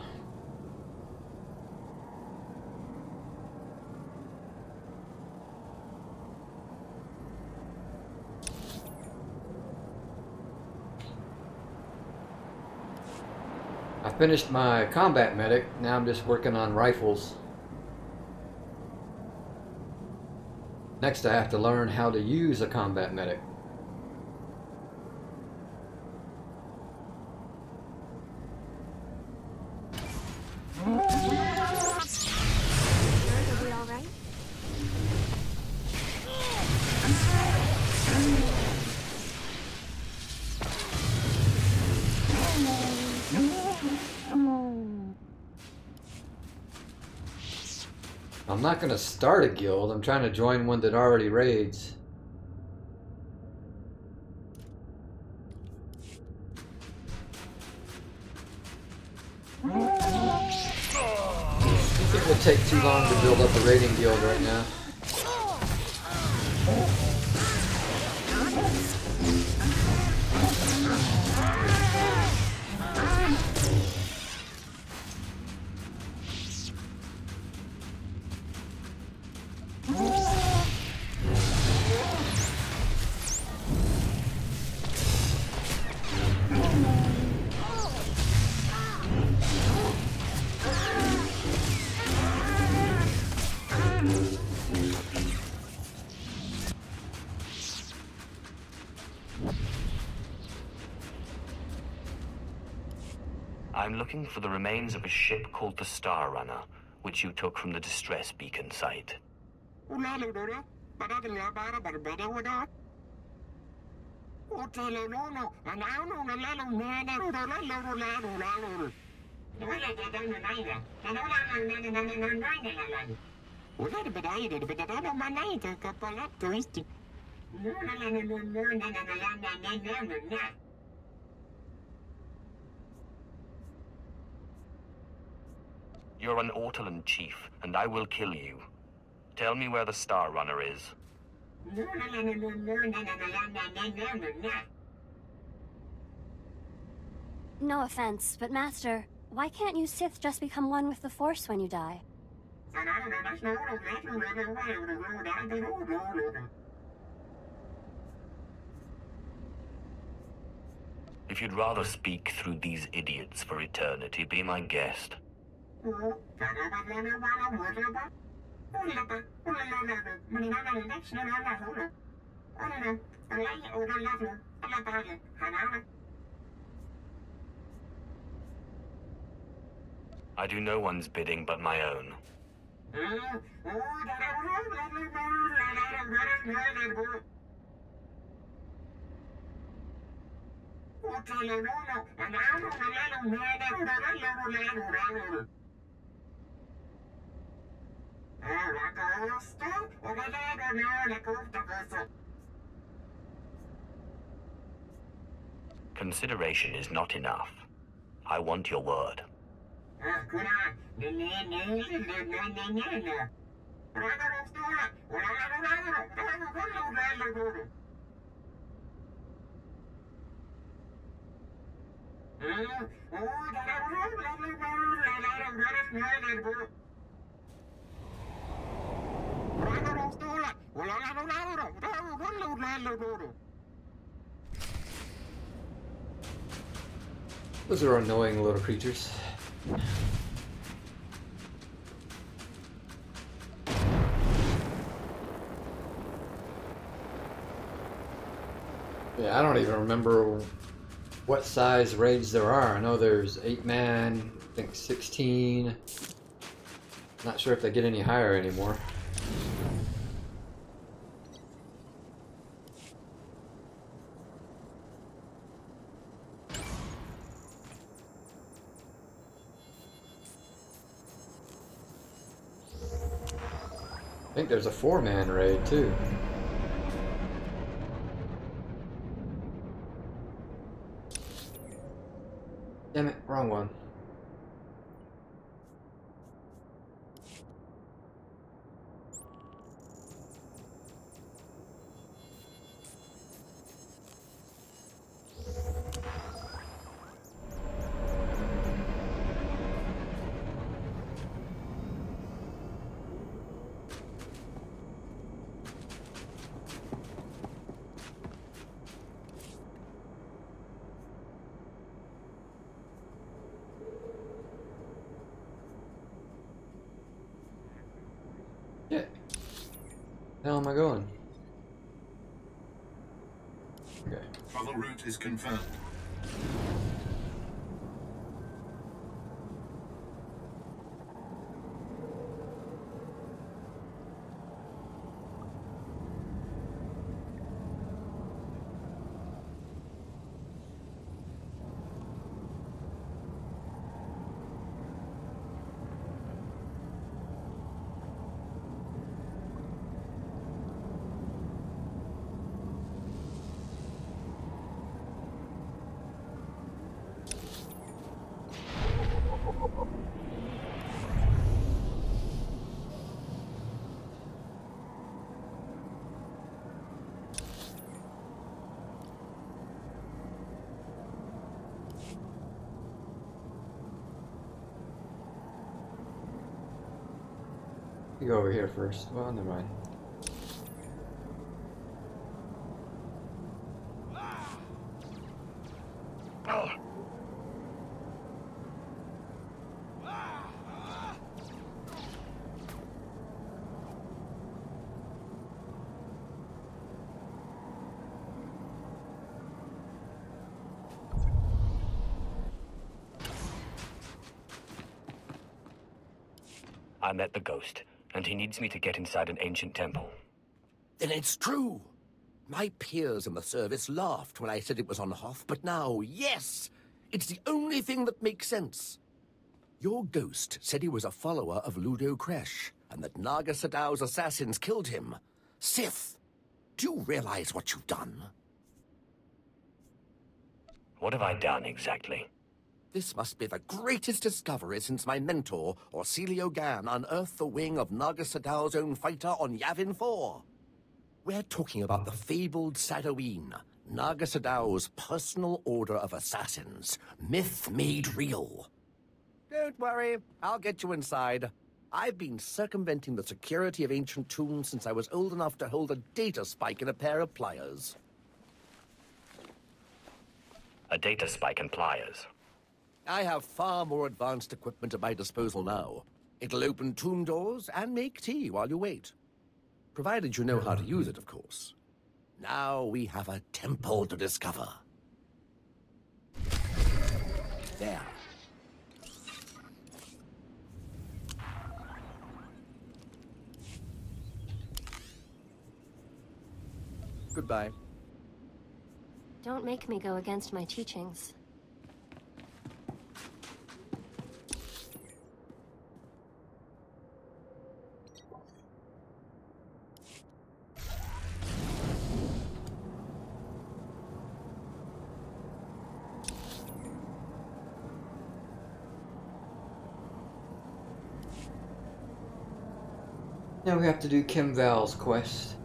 I finished my combat medic, now I'm just working on rifles. Next I have to learn how to use a combat medic. I'm not going to start a guild, I'm trying to join one that already raids. It would take too long to build up a raiding guild right now. I'm looking for the remains of a ship called the Star Runner, which you took from the distress beacon site. You're an Ortolan chief, and I will kill you. Tell me where the Star Runner is. No offense, but Master, why can't you Sith just become one with the Force when you die? If you'd rather speak through these idiots for eternity, be my guest. I do no one's bidding but my own. Consideration is not enough. I want your word. Those are annoying little creatures. Yeah, I don't even remember what size raids there are. I know there's 8-man, I think 16. Not sure if they get any higher anymore. I think there's a 4-man raid too. Damn it, wrong one. Okay. How am I going? Okay. Travel route is confirmed. You go over here first. Well, never mind. I met the ghost, and he needs me to get inside an ancient temple. Then it's true. My peers in the service laughed when I said it was on Hoth, but now, yes! It's the only thing that makes sense. Your ghost said he was a follower of Ludo Quesh, and that Naga Sadow's assassins killed him. Sith, do you realize what you've done? What have I done exactly? This must be the greatest discovery since my mentor, Orsilio Gan, unearthed the wing of Naga Sadow's own fighter on Yavin 4. We're talking about the fabled Sadoween, Naga Sadow's personal order of assassins, myth made real. Don't worry, I'll get you inside. I've been circumventing the security of ancient tombs since I was old enough to hold a data spike in a pair of pliers. A data spike and pliers. I have far more advanced equipment at my disposal now. It'll open tomb doors and make tea while you wait. Provided you know how to use it, of course. Now we have a temple to discover. There. Goodbye. Don't make me go against my teachings. Now we have to do Kim Val's quest.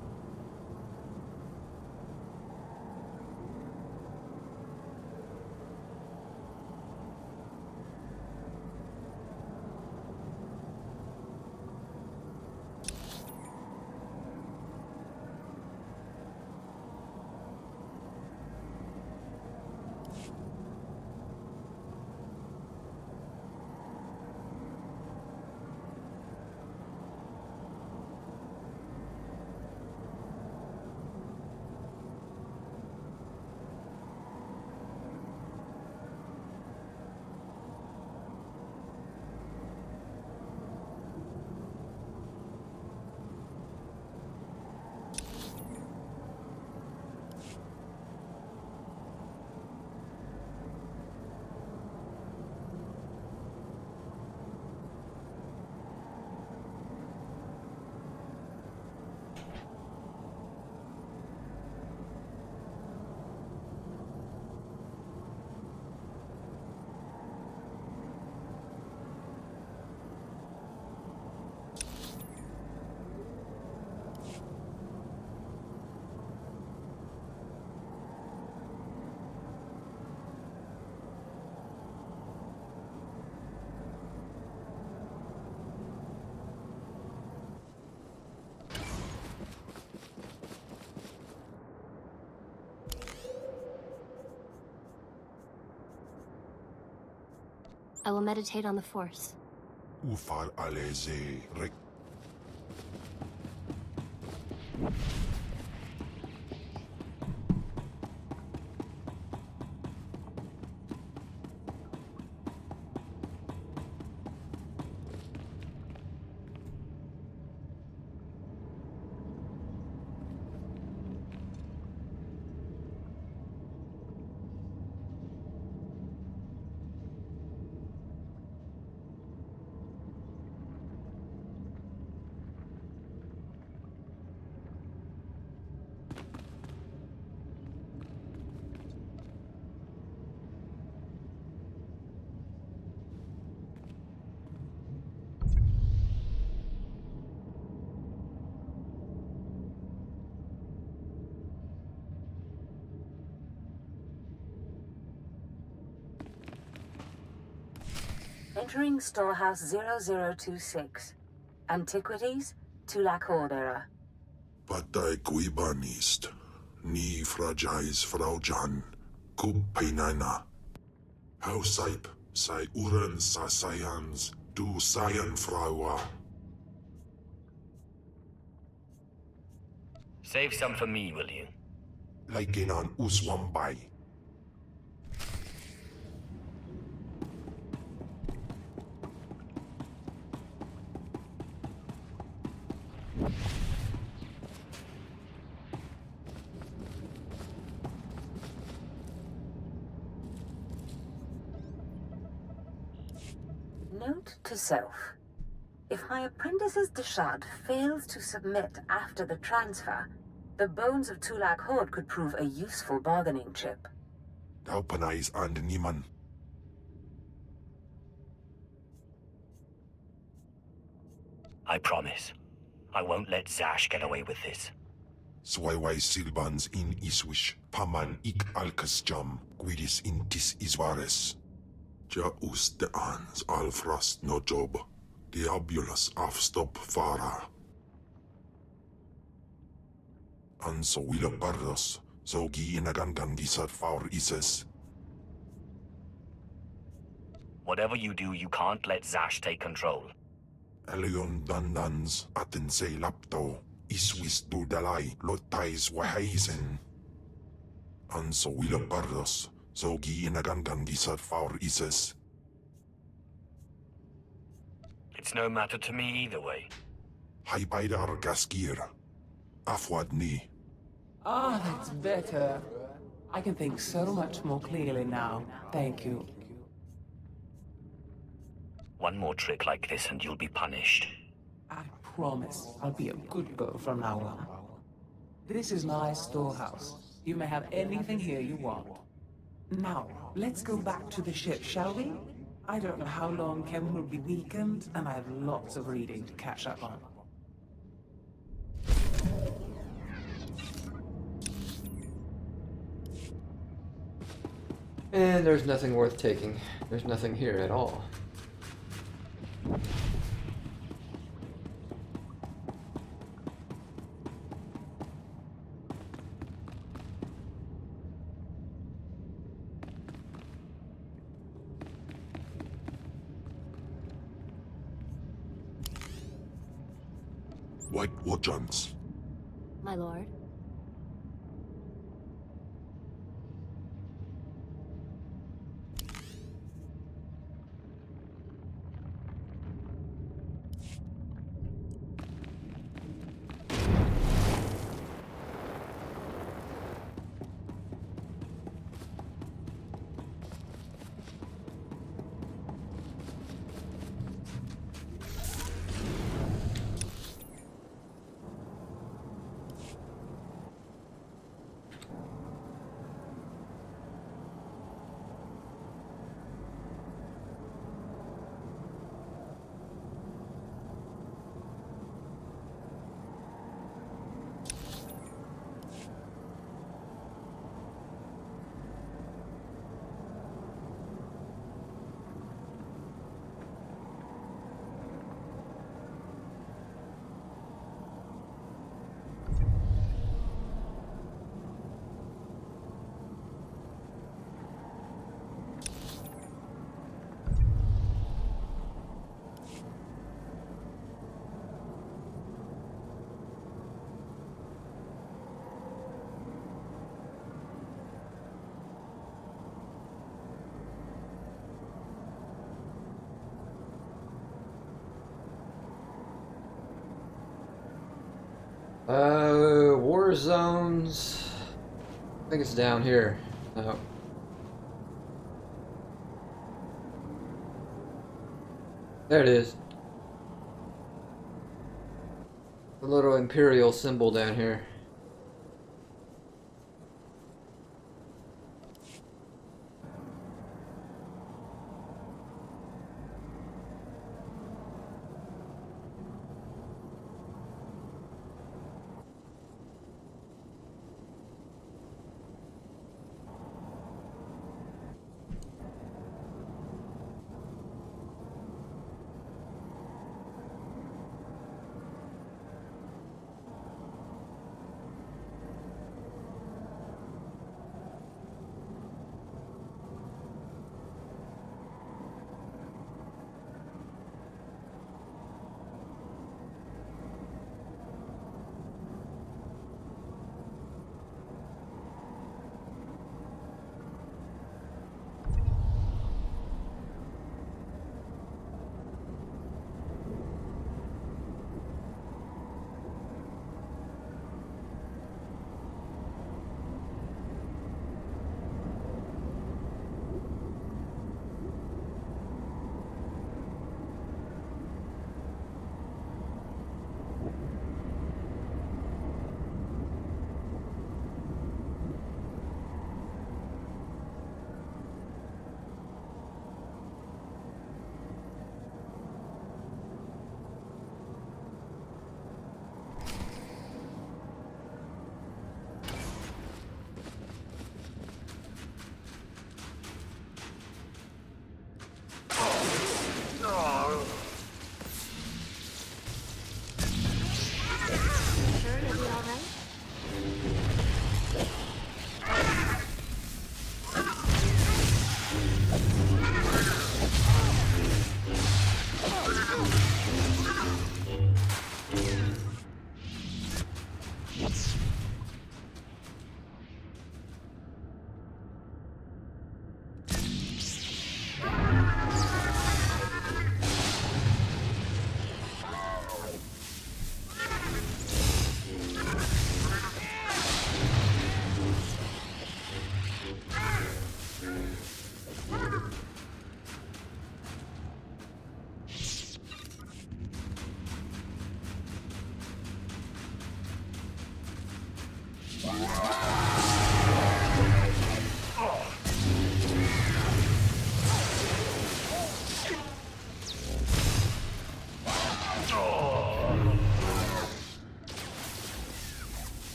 I will meditate on the Force. Ufal aleze rek. Entering Storehouse 0026. Antiquities, Tulak Horde era. Patay kuibanist. Ni fragais fraujan. Kupainana. Hausaip, sai uren sa sayans, du sayan fraua. Save some for me, will you? Like in an uswambai. Note to self. If my apprentice's Deshad fails to submit after the transfer, the bones of Tulak Horde could prove a useful bargaining chip. Daupanais and Niman. I promise. I won't let Zash get away with this. Swaiwai silbans in iswish, paman ik alkas jam, guidis intis isvares. Ja us de ans alfrast no job, diabulus afstop fara. Anso willa bardos, so gi inagangan gisat faur ises. Whatever you do, you can't let Zash take control. Elion dandans atense lapto, iswis du dalai lotais waheisen. Anso willa bardos, so gi inagangan gisat faur ises. It's no matter to me either way. Hai baidar gaskir. Afwad ni. Ah, that's better. I can think so much more clearly now. Thank you. One more trick like this and you'll be punished. I promise I'll be a good girl from now on. This is my storehouse. You may have anything here you want. Now, let's go back to the ship, shall we? I don't know how long Kem will be weakened, and I have lots of reading to catch up on. And there's nothing worth taking. There's nothing here at all. White Wojans. My lord. power zones. I think it's down here. No. There it is. The little Imperial symbol down here.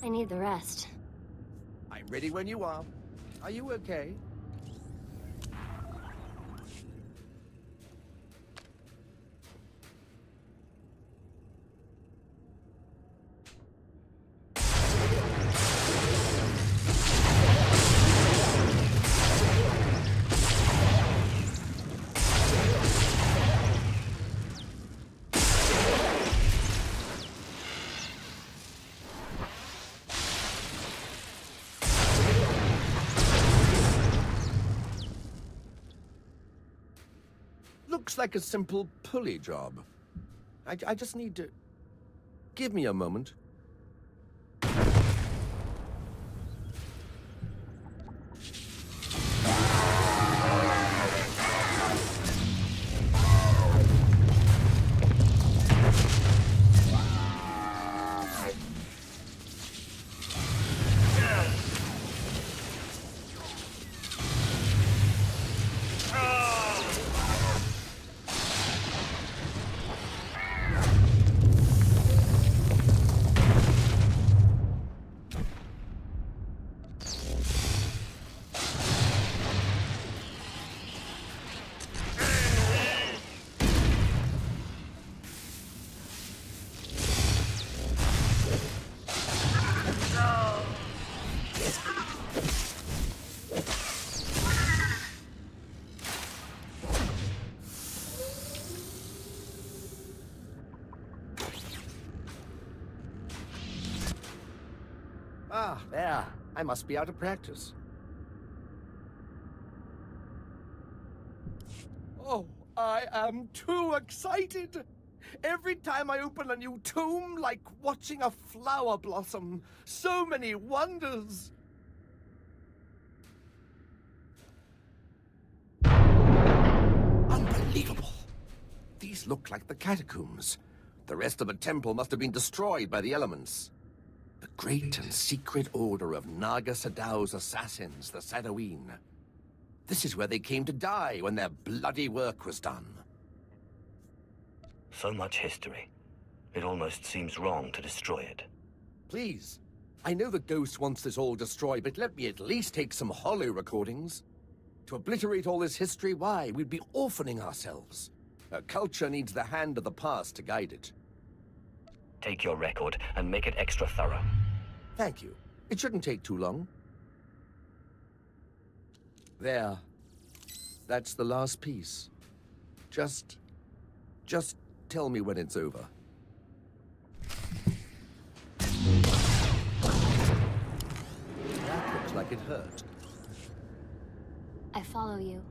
I need the rest. I'm ready when you are. Are you okay? Looks like a simple pulley job. I just need to... Give me a moment. Ah, there. I must be out of practice. Oh, I am too excited. Every time I open a new tomb, like watching a flower blossom. So many wonders. Unbelievable. These look like the catacombs. The rest of the temple must have been destroyed by the elements. The great and secret order of Naga Sadow's assassins, the Sadoween. This is where they came to die when their bloody work was done. So much history. It almost seems wrong to destroy it. Please. I know the ghost wants this all destroyed, but let me at least take some holo recordings. To obliterate all this history, why? We'd be orphaning ourselves. A culture needs the hand of the past to guide it. Take your record and make it extra thorough. Thank you. It shouldn't take too long. There. That's the last piece. Just tell me when it's over. That looks like it hurt. I follow you.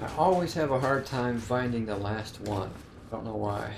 I always have a hard time finding the last one. Don't know why.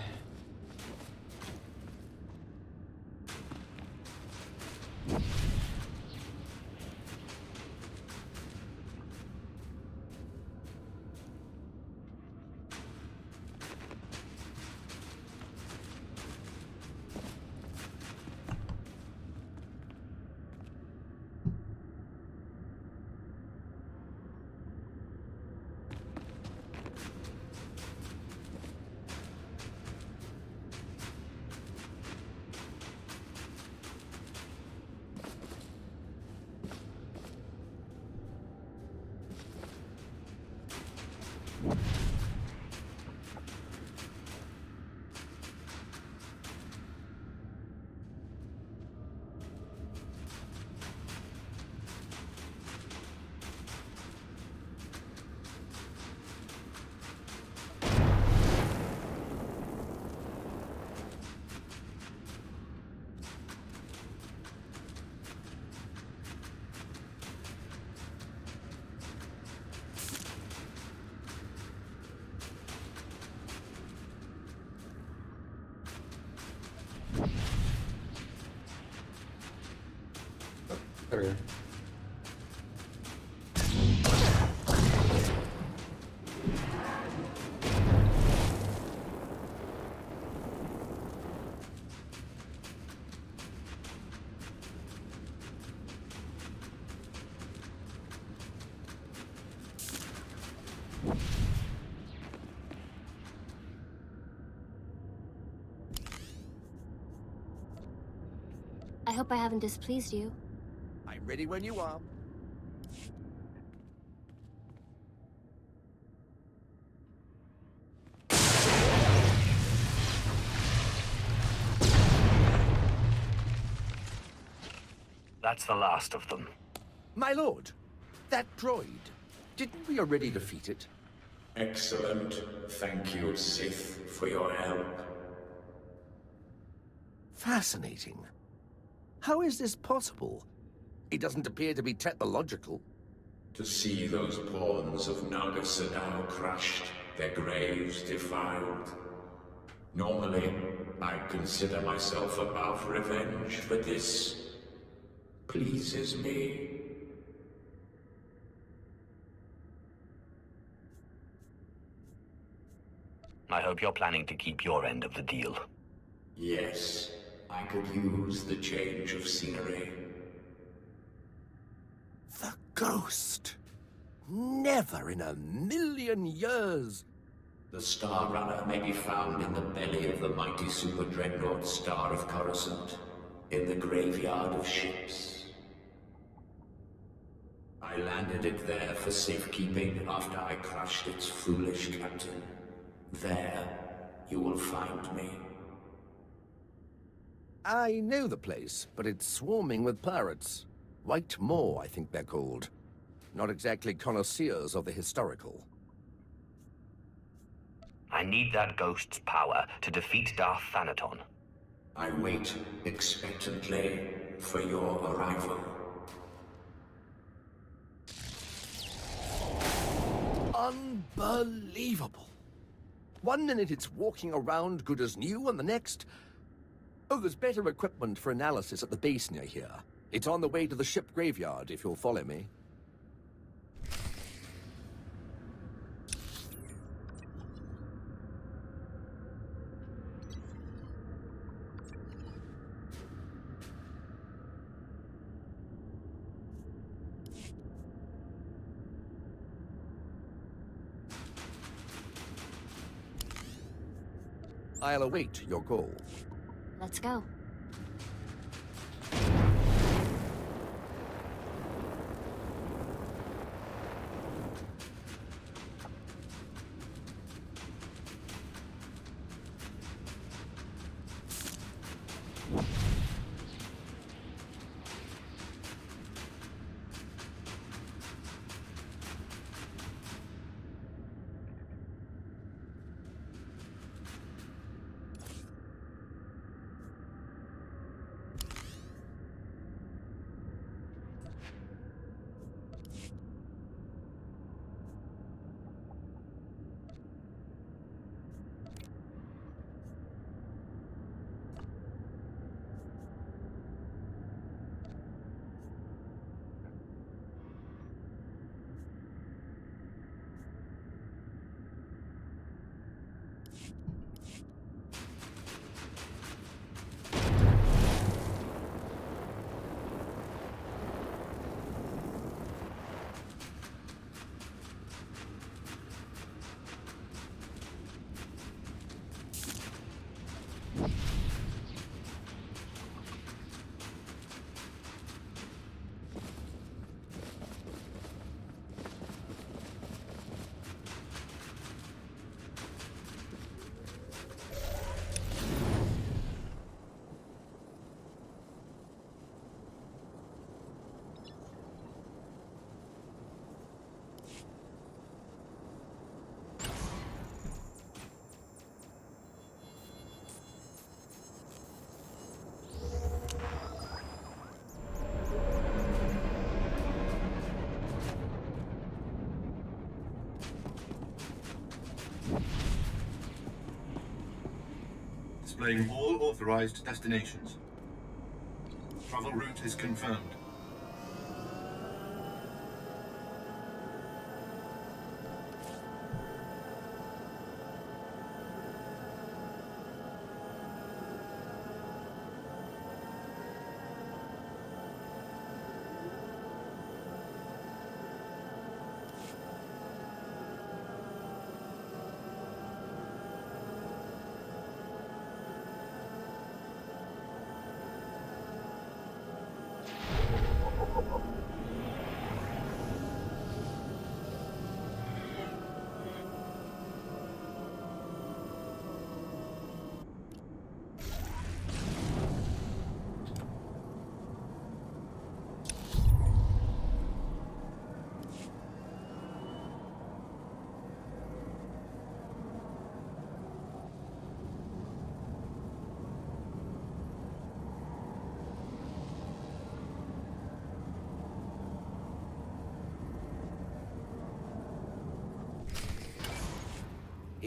I hope I haven't displeased you. I'm ready when you are. That's the last of them. My lord, that droid, didn't we already defeat it? Excellent. Thank you, Sith, for your help. Fascinating. How is this possible? It doesn't appear to be technological. To see those pawns of Naga Sadao crushed, their graves defiled. Normally, I'd consider myself above revenge, but this pleases me. I hope you're planning to keep your end of the deal. Yes, I could use the change of scenery. The ghost! Never in a million years! The Star Runner may be found in the belly of the mighty super dreadnought Star of Coruscant, in the graveyard of ships. I landed it there for safekeeping after I crushed its foolish captain. There, you will find me. I know the place, but it's swarming with pirates. White Moor, I think they're called. Not exactly connoisseurs of the historical. I need that ghost's power to defeat Darth Thanaton. I wait expectantly for your arrival. Unbelievable! One minute it's walking around good as new, and the next... Oh, there's better equipment for analysis at the base near here. It's on the way to the ship graveyard, if you'll follow me. I'll await your call. Let's go. Displaying all authorized destinations. Travel route is confirmed.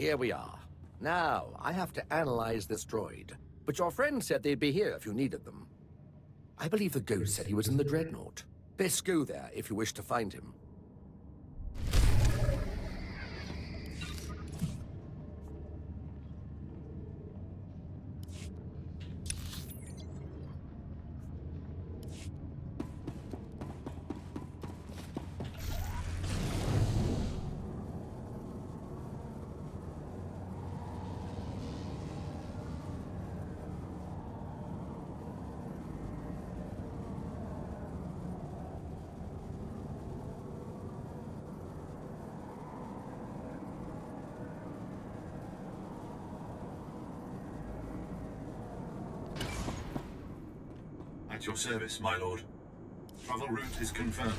Here we are. Now, I have to analyze this droid. But your friend said they'd be here if you needed them. I believe the ghost said he was in the Dreadnought. Best go there if you wish to find him. At your service, my lord. Travel route is confirmed.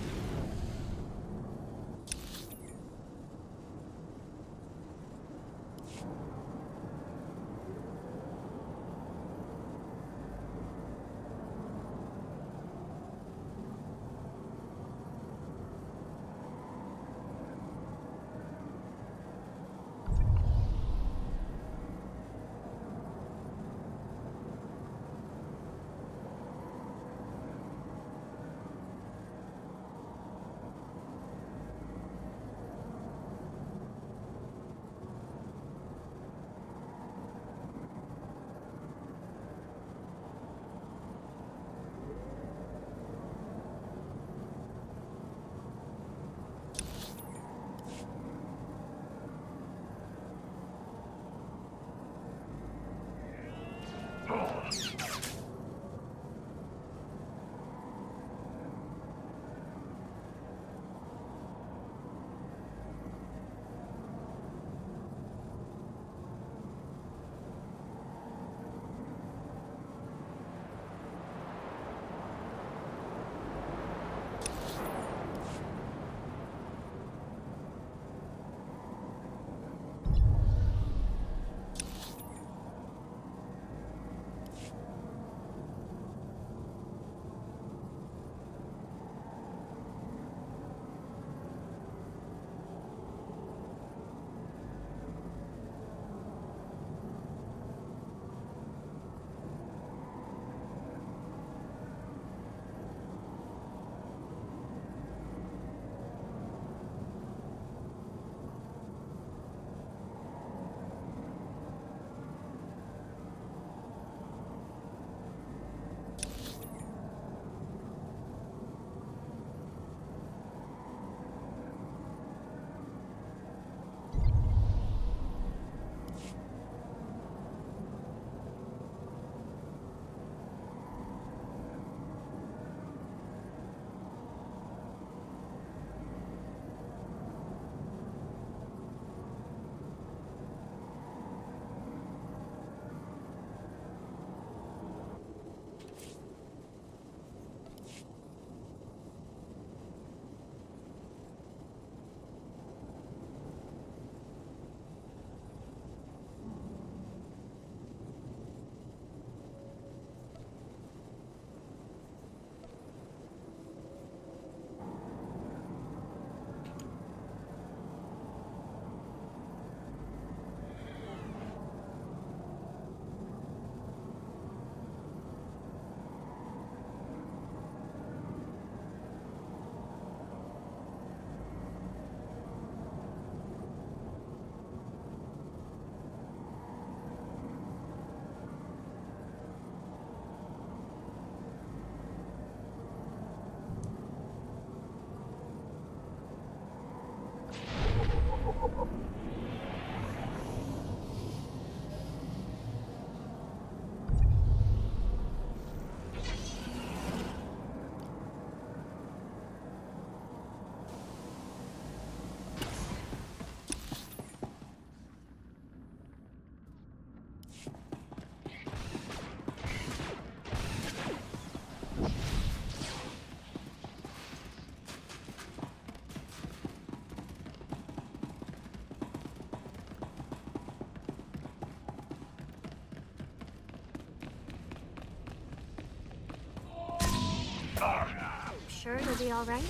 Sure it'll be all right?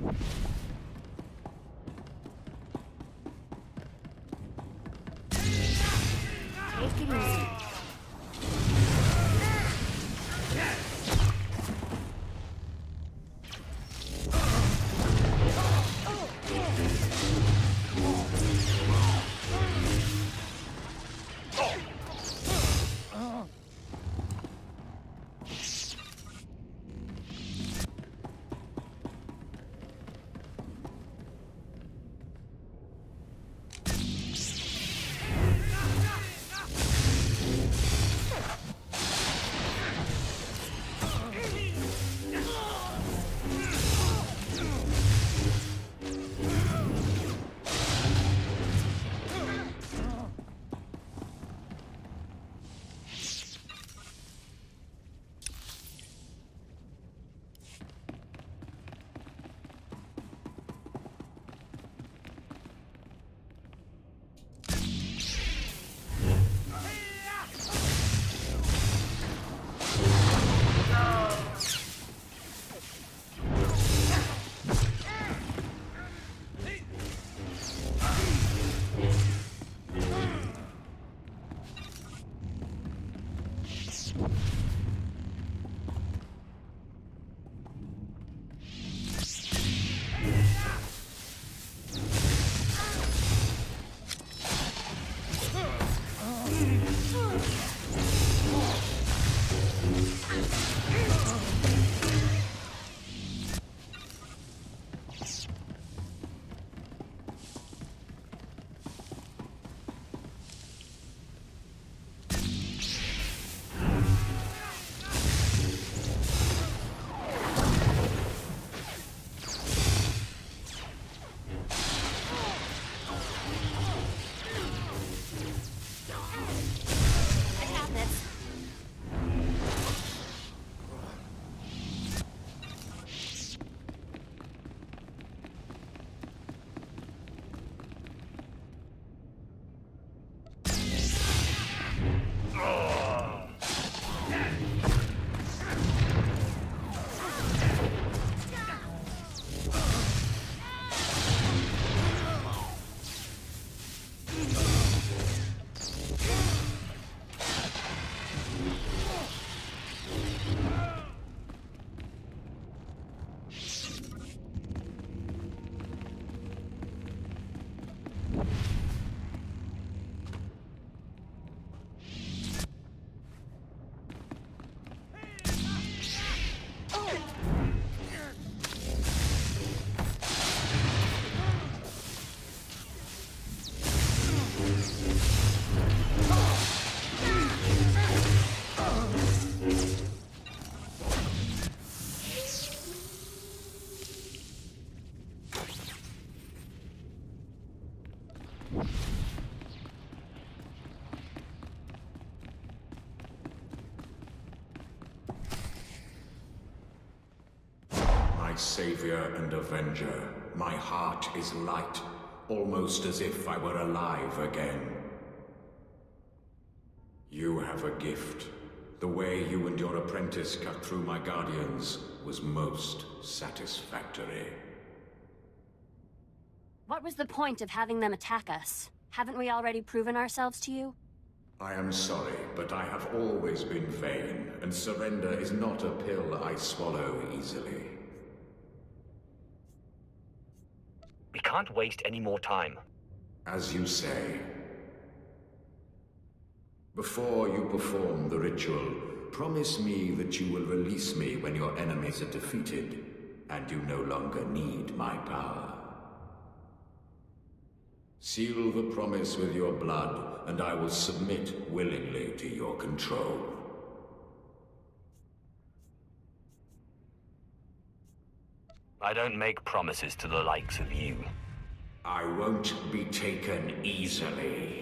Take it easy. My savior and avenger, my heart is light, almost as if I were alive again. You have a gift. The way you and your apprentice cut through my guardians was most satisfactory. What was the point of having them attack us? Haven't we already proven ourselves to you? I am sorry, but I have always been vain, and surrender is not a pill I swallow easily. We can't waste any more time. As you say. Before you perform the ritual, promise me that you will release me when your enemies are defeated, and you no longer need my power. Seal the promise with your blood, and I will submit willingly to your control. I don't make promises to the likes of you. I won't be taken easily.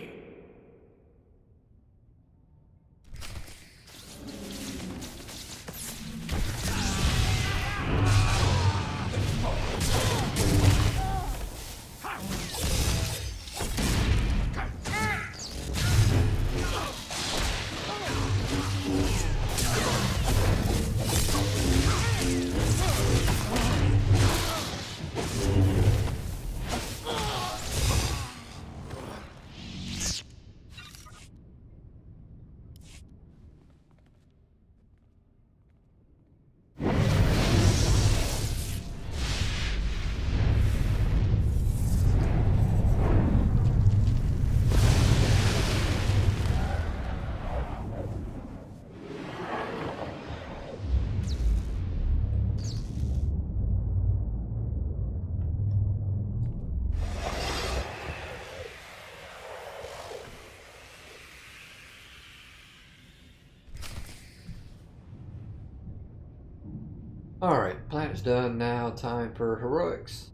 Alright, planet's done now. Time for heroics.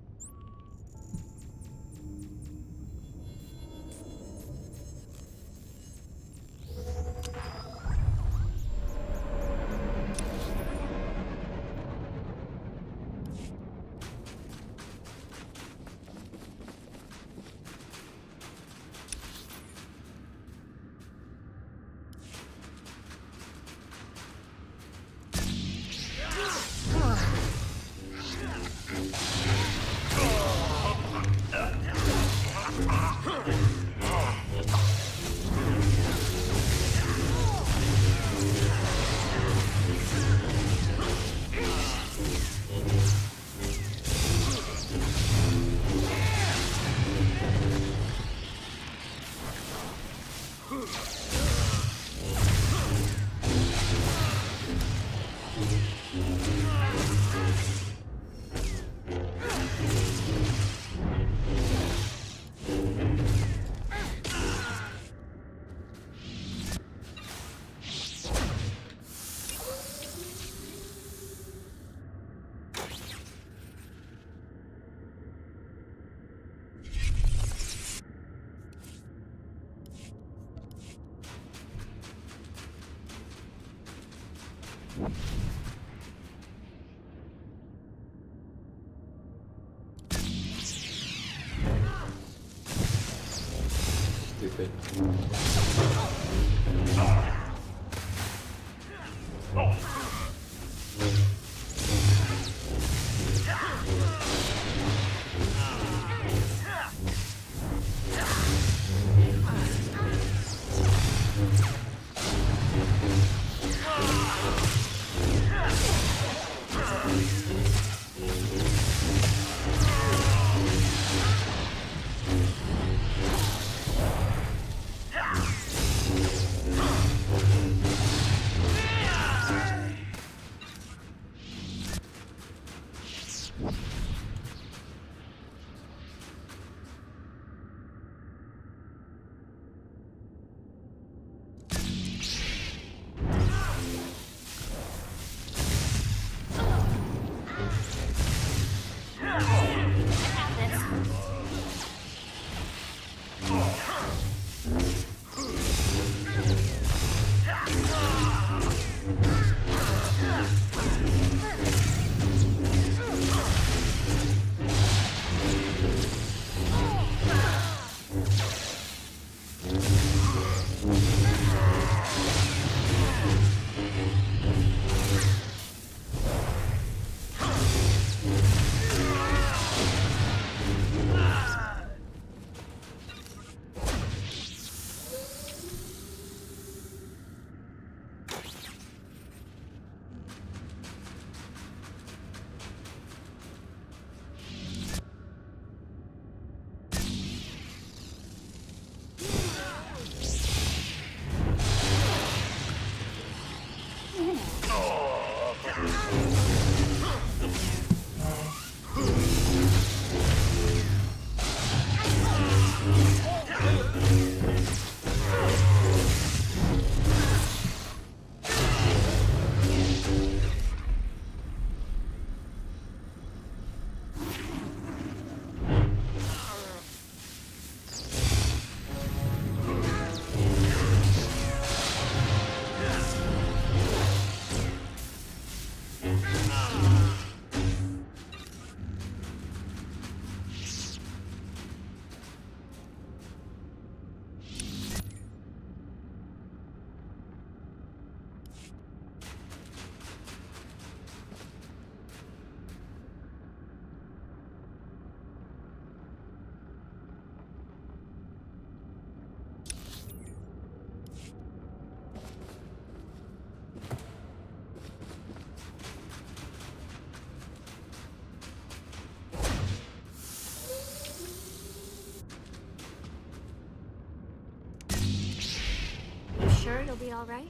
Stupid. Sure you'll be all right?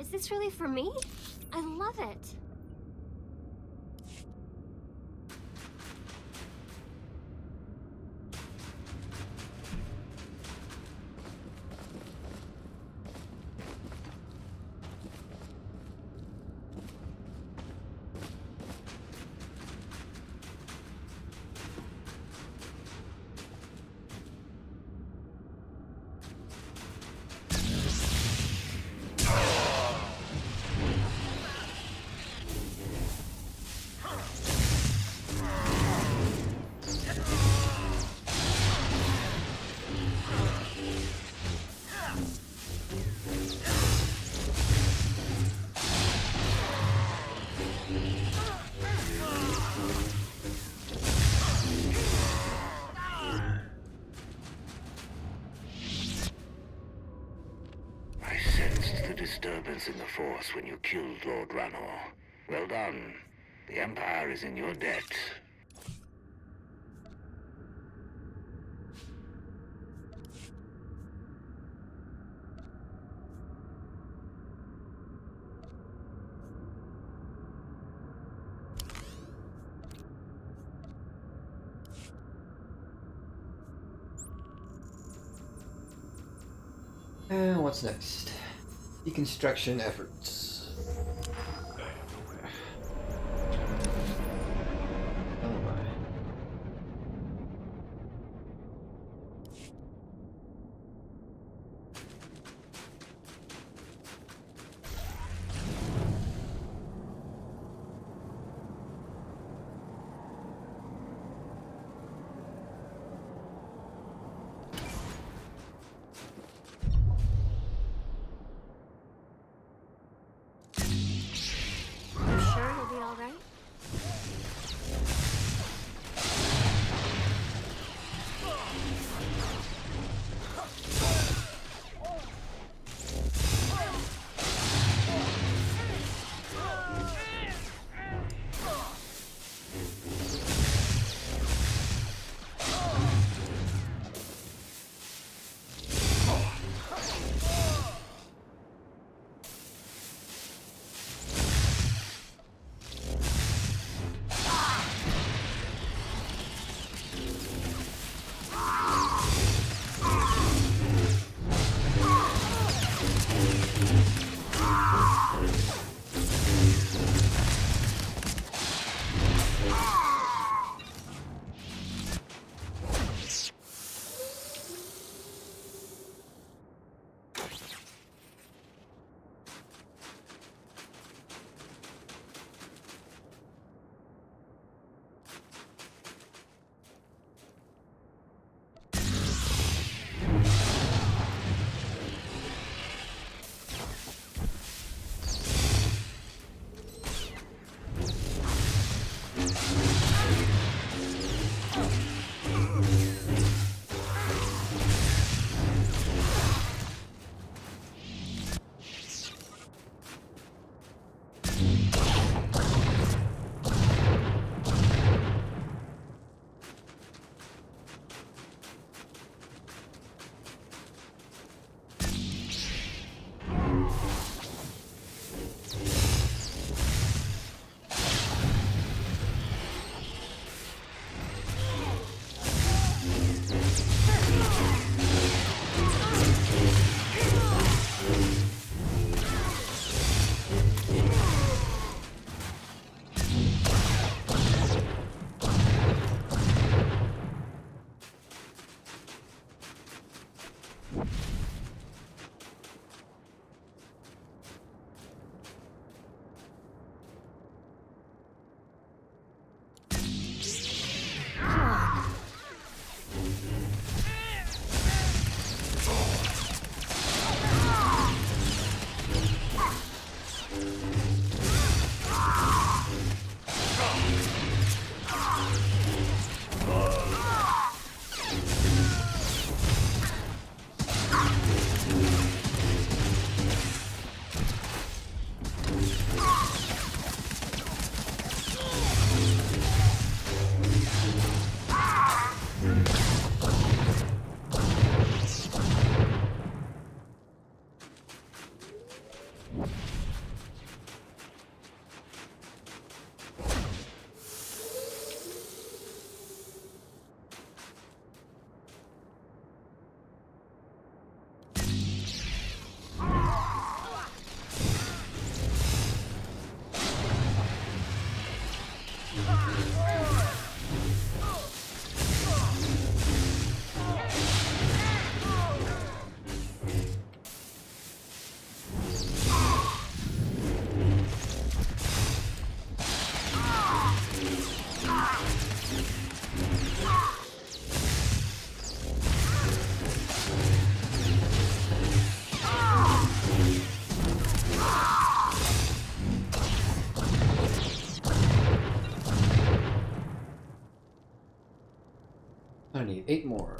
Is this really for me? I love it. disturbance in the Force when you killed Lord Ranor. Well done. The Empire is in your debt. And what's next? Deconstruction efforts. Oh my. You sure you'll be all right? I need 8 more.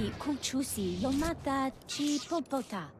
Ni kuchusi yomata chi popota.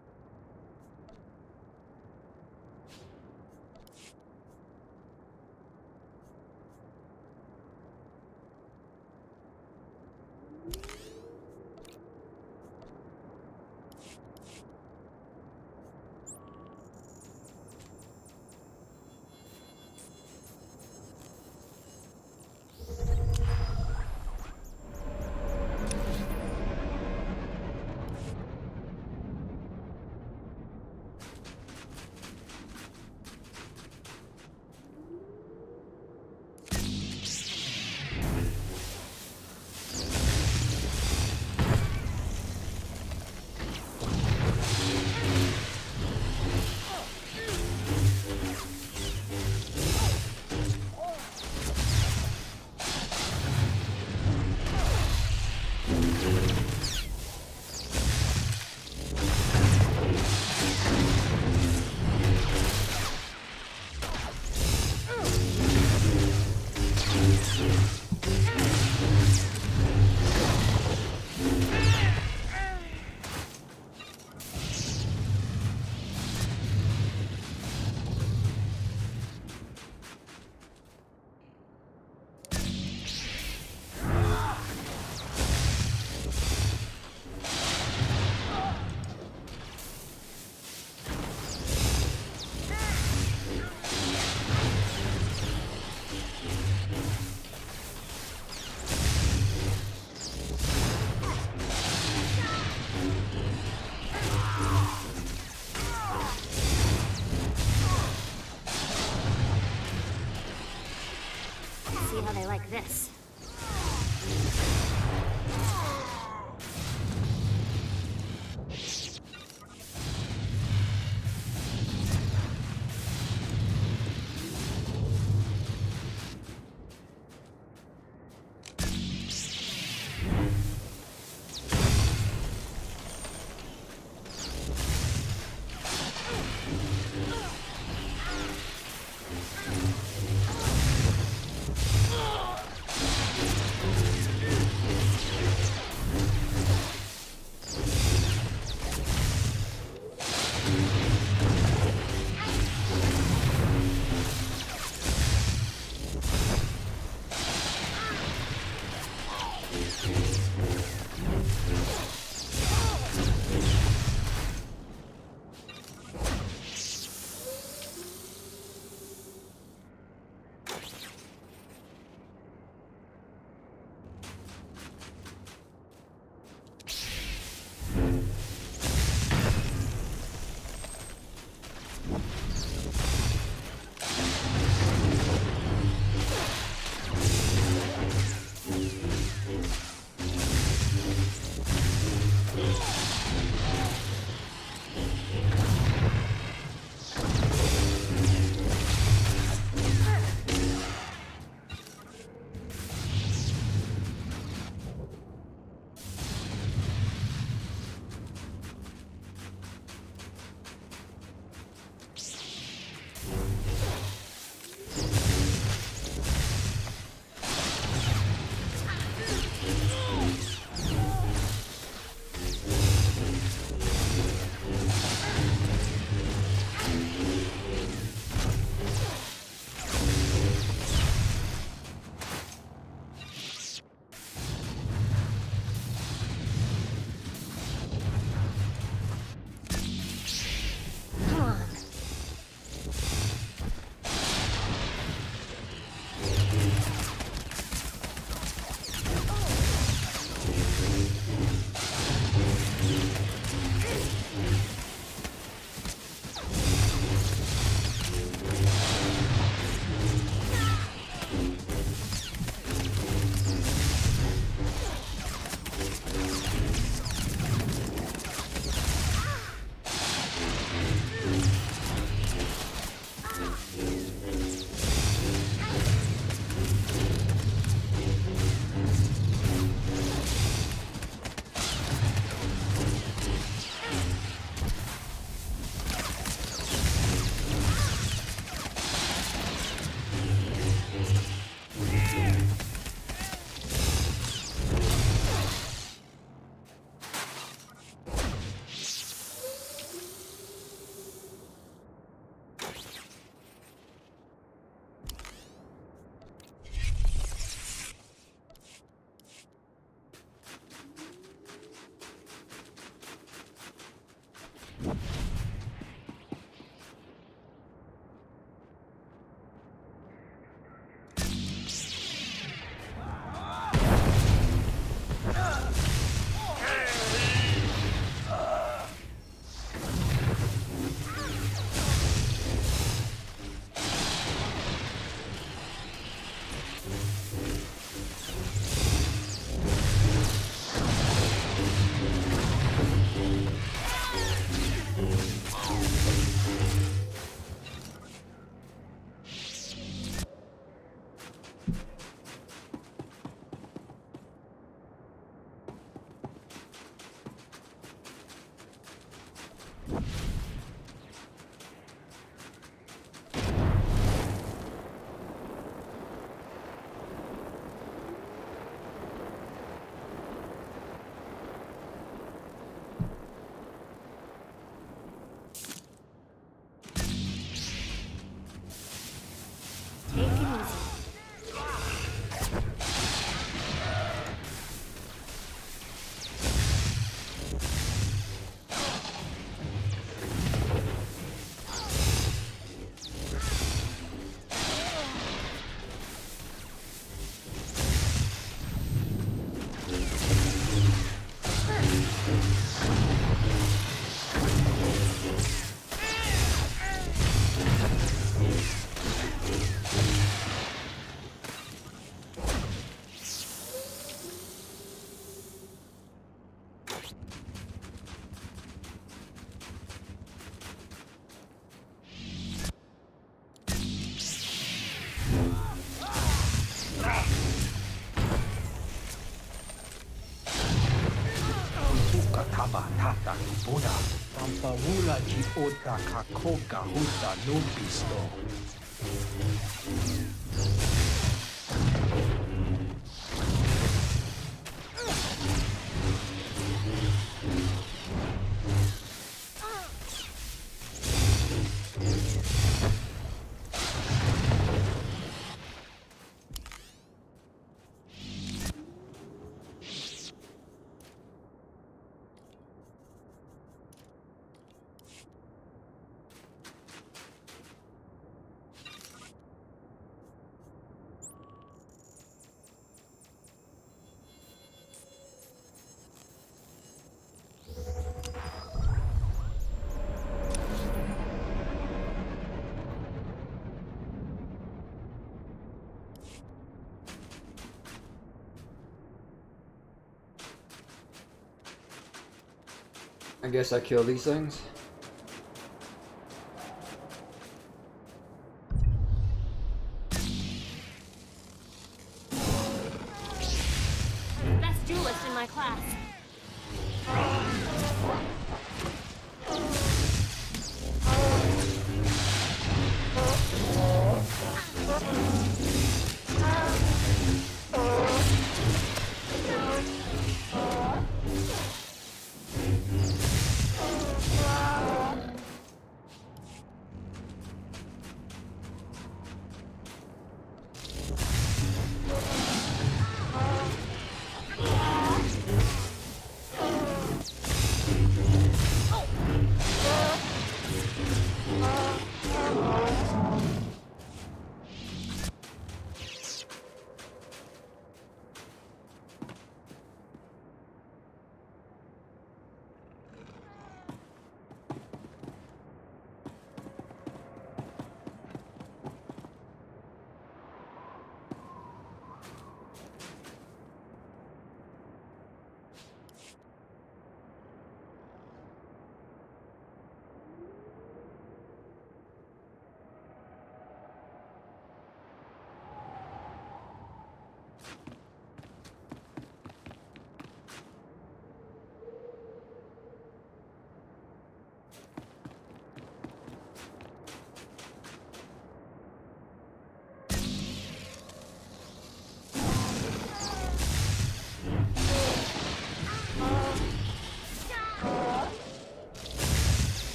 See how they like this. Pawula ji ota kakoka huta no pisto. I guess I kill these things. Best duelist in my class.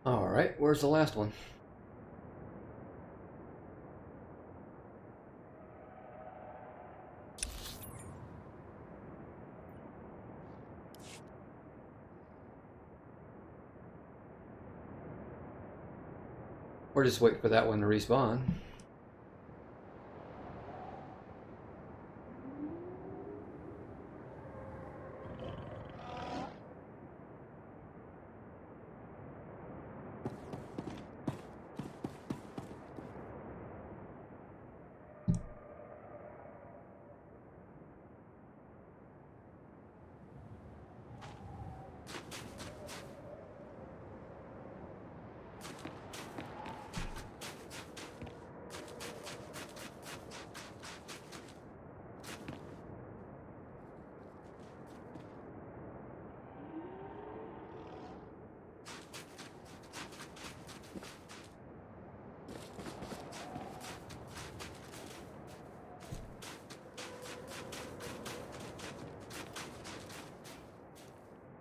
Alright, where's the last one? Or just wait for that one to respawn.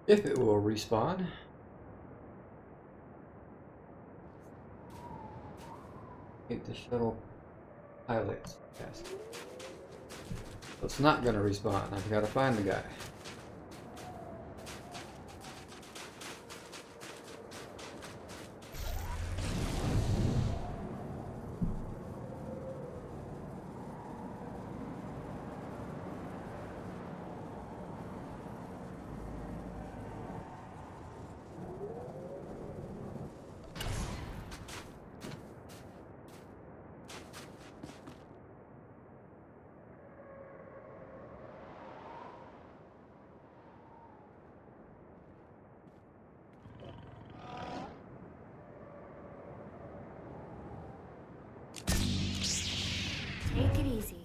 If it will respawn. Hit the shuttle pilot's test. So it's not gonna respawn. I've got to find the guy. Take it easy.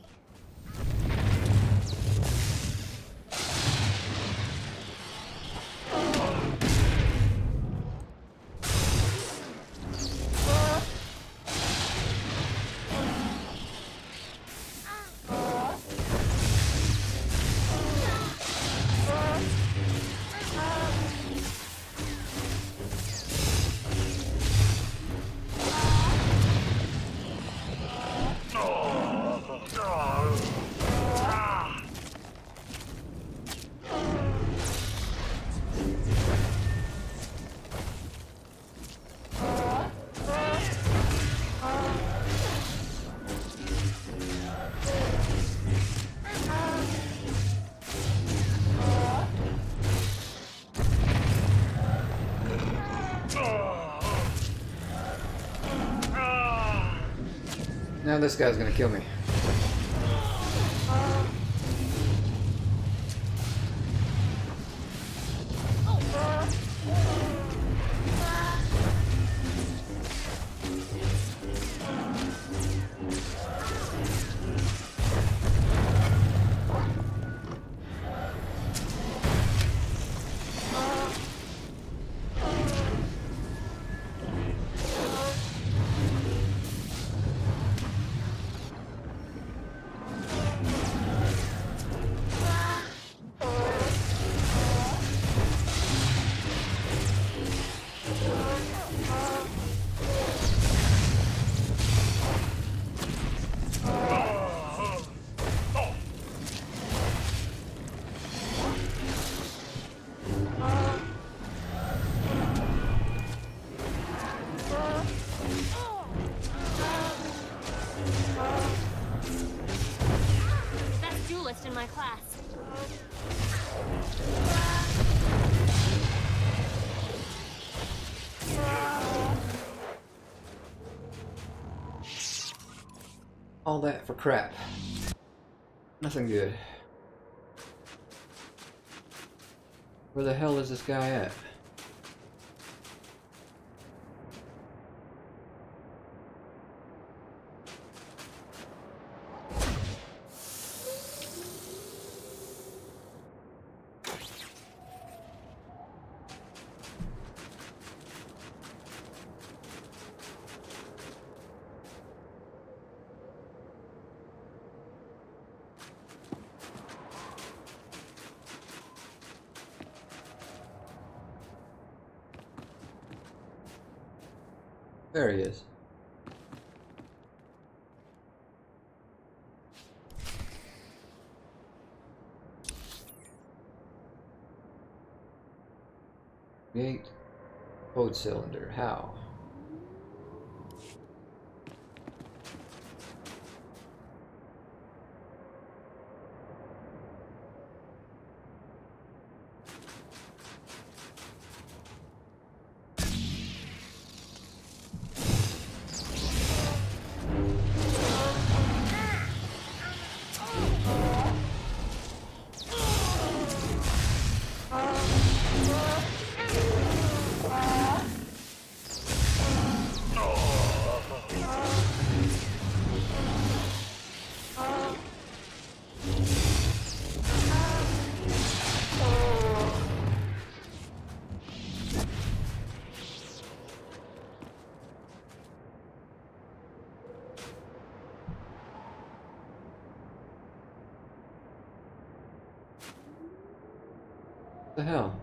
Now this guy's gonna kill me. In my class. All that for crap. Nothing good. Where the hell is this guy at? There he is. Create code cylinder. How? The hell?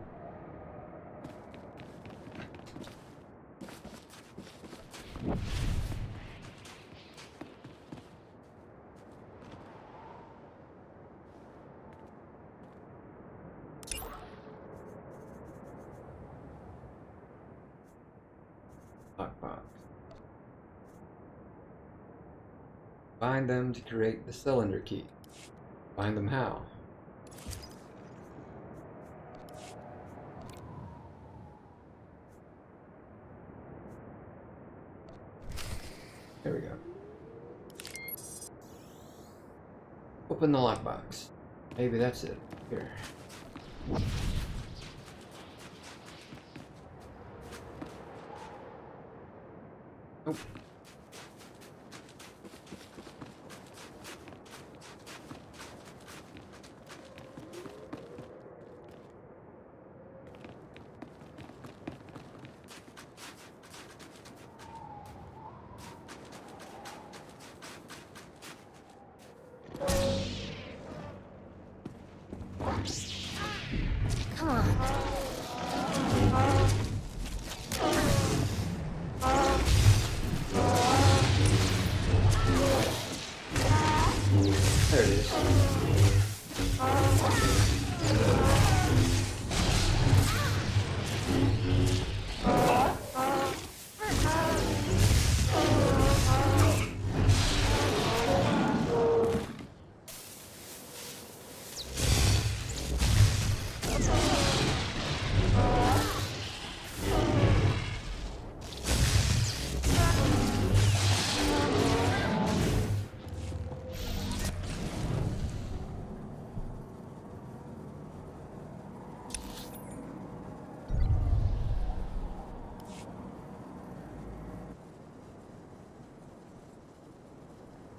Lockbox. Find them to create the cylinder key. Find them how? There we go. Open the lockbox. Maybe that's it. Here. Nope. Come on. There it is.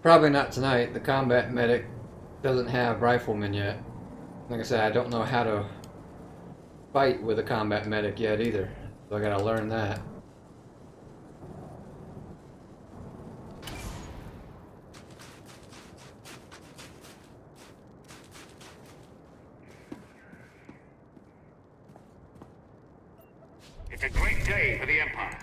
Probably not tonight. The combat medic doesn't have riflemen yet. Like I said, I don't know how to fight with a combat medic yet either. So I gotta learn that. It's a great day for the Empire.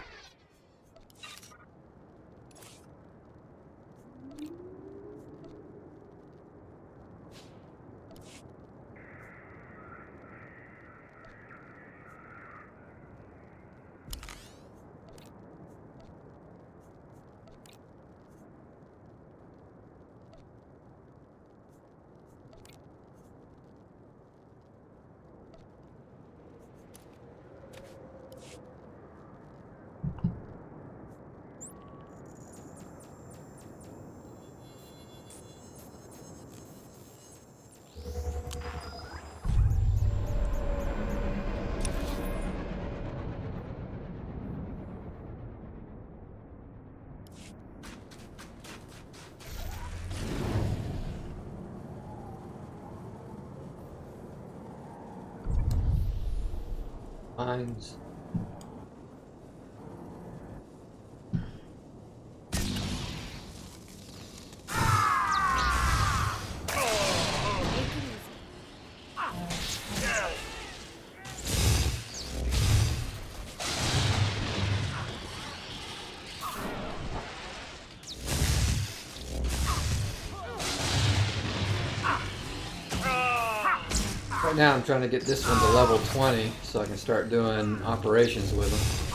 Mines. Right now I'm trying to get this one to level 20 so I can start doing operations with them.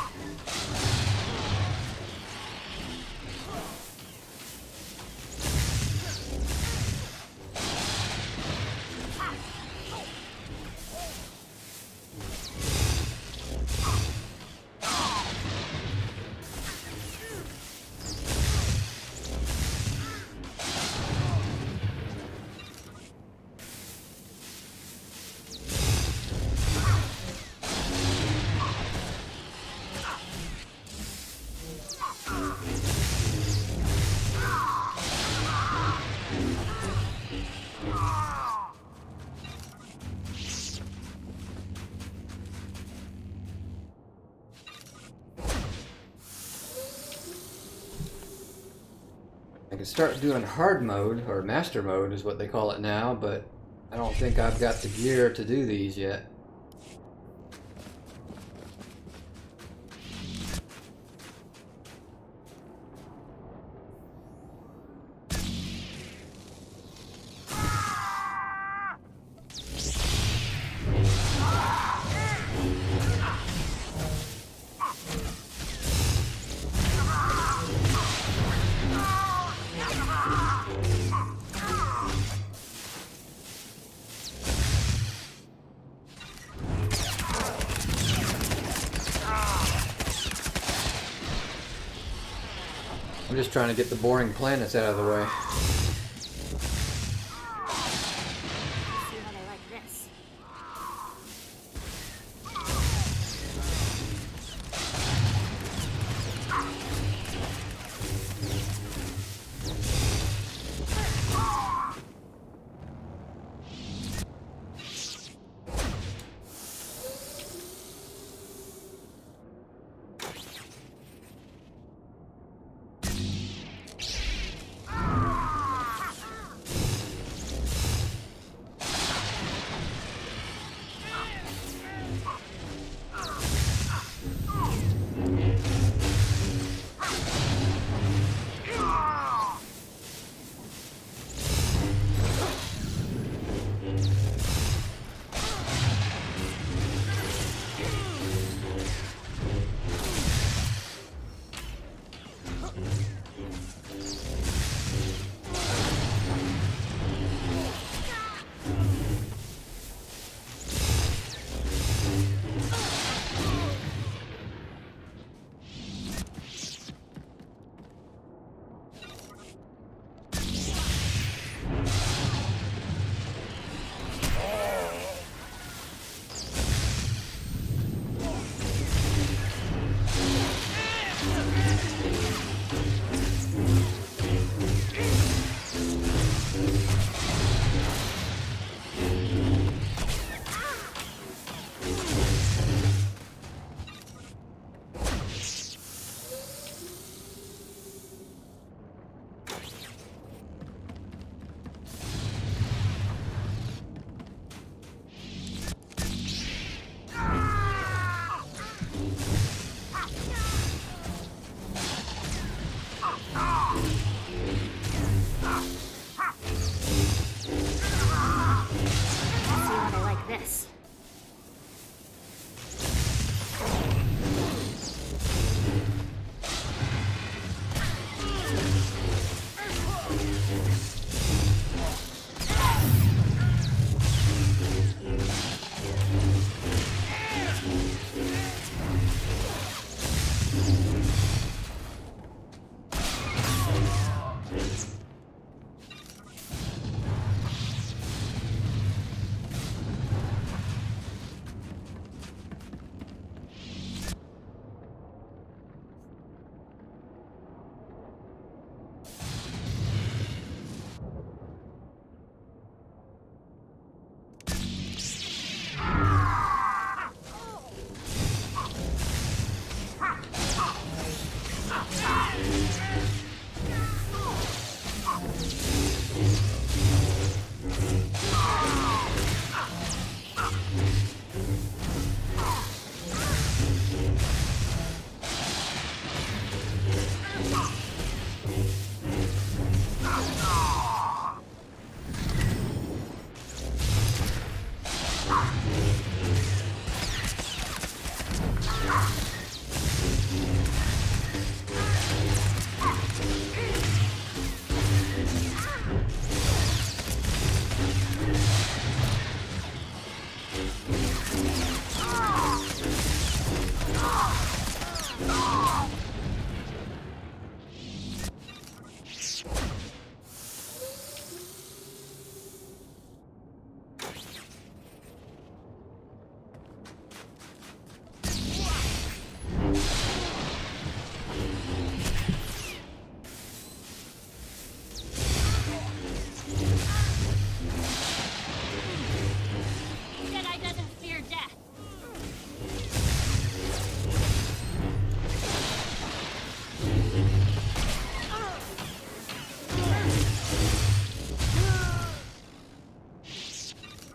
I can start doing hard mode, or master mode is what they call it now, but I don't think I've got the gear to do these yet. I'm just trying to get the boring planets out of the way. See how they like this.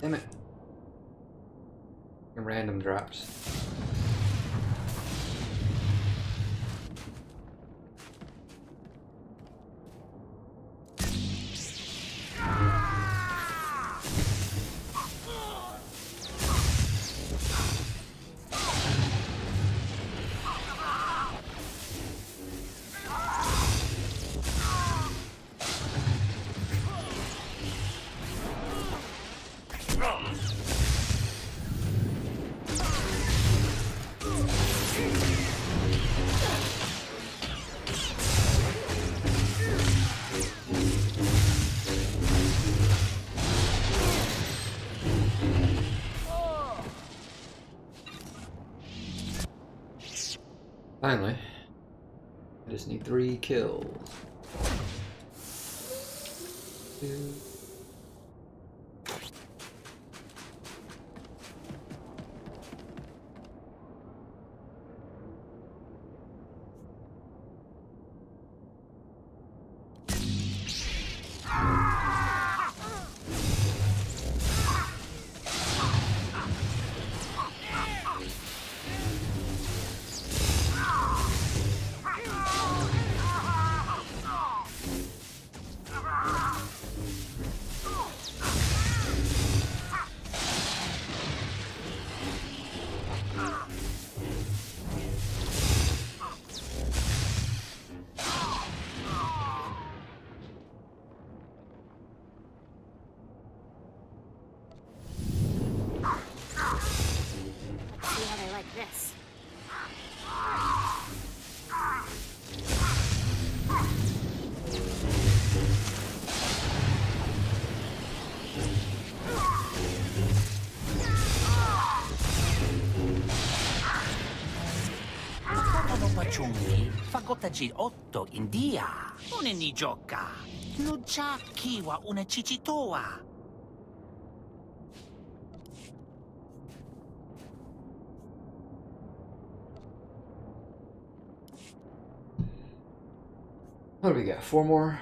Damn it. And random drops. Finally. I just need 3 kills. 2. Chungi, fagottaci 8 in dia. Non è ni gioca. No già kiwa una cicitoa. What do we got? 4 more?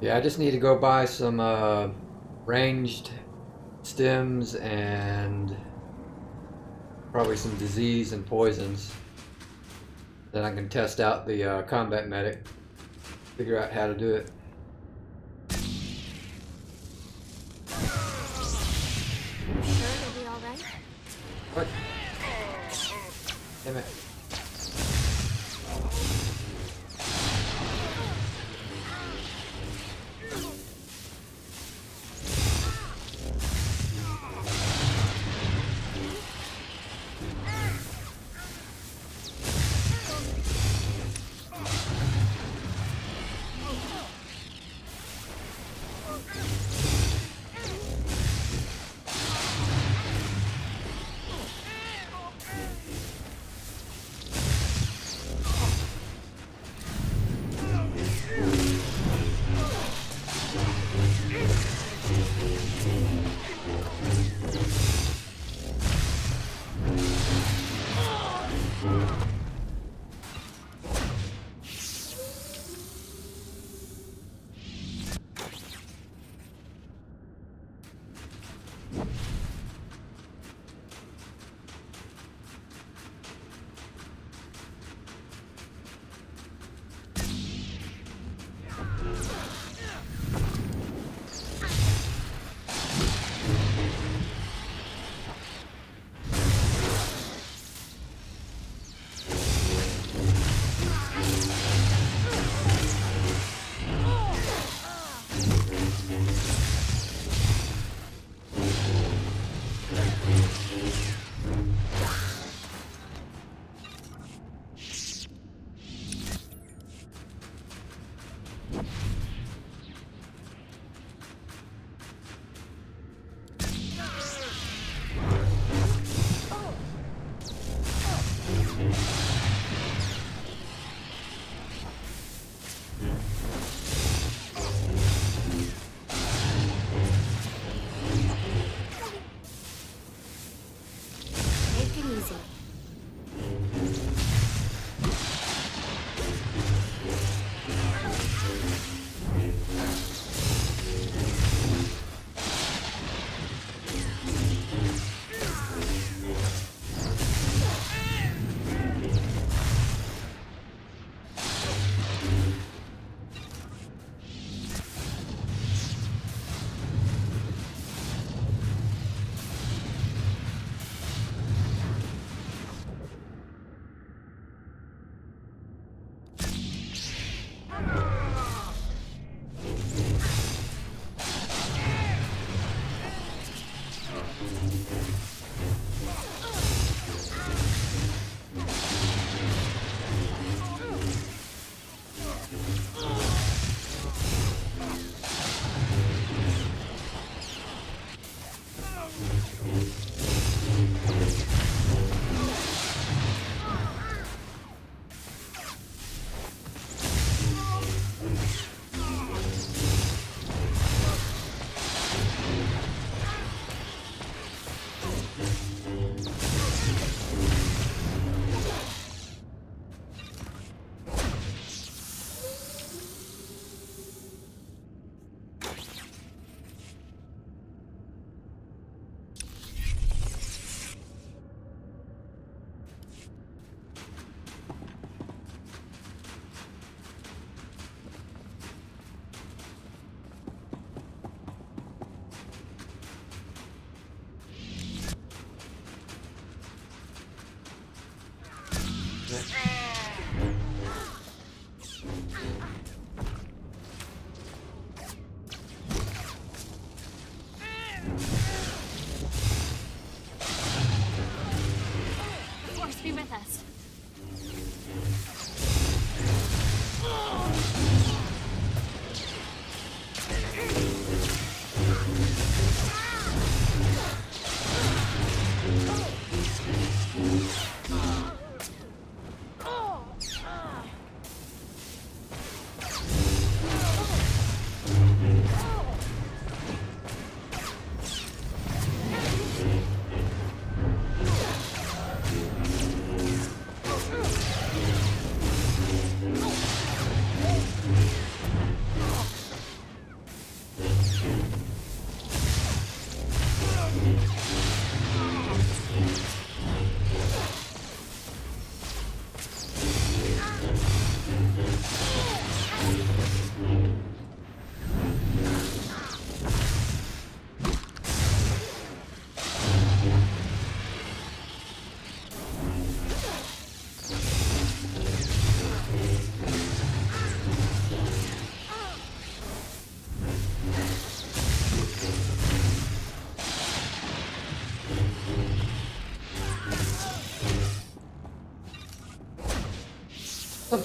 Yeah, I just need to go buy some ranged stems and probably some disease and poisons. Then I can test out the combat medic, figure out how to do it. Sure it'll be alright? What? Damn it.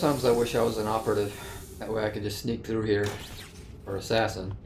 Sometimes I wish I was an operative. That way I could just sneak through here. Or assassin.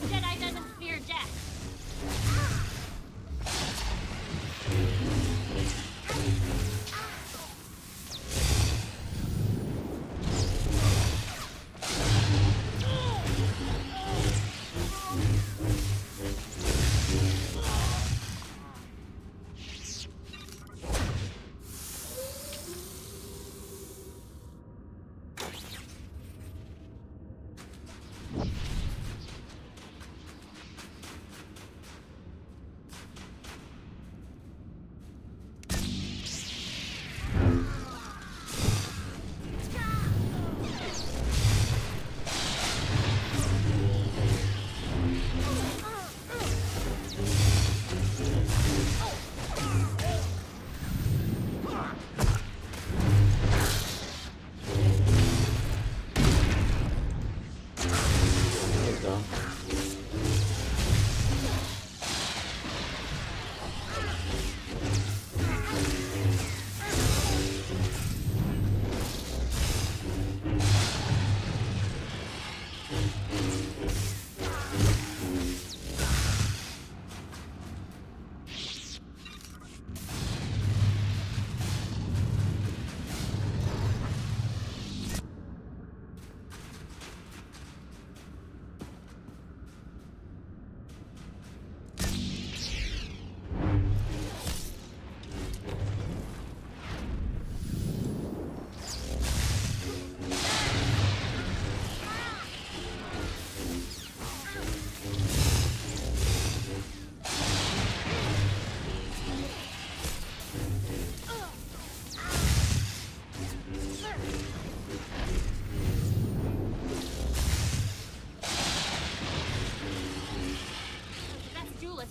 Jedi doesn't fear death.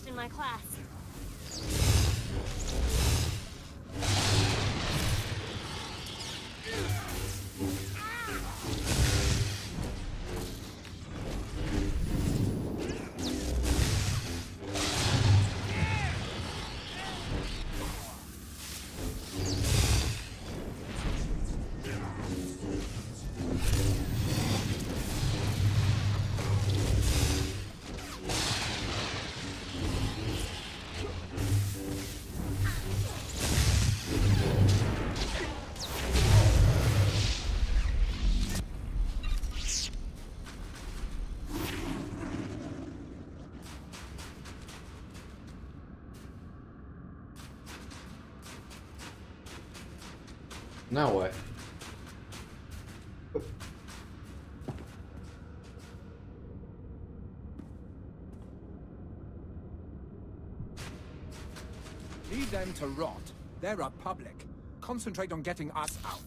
In my class. Now what? Leave them to rot. They're a public. Concentrate on getting us out.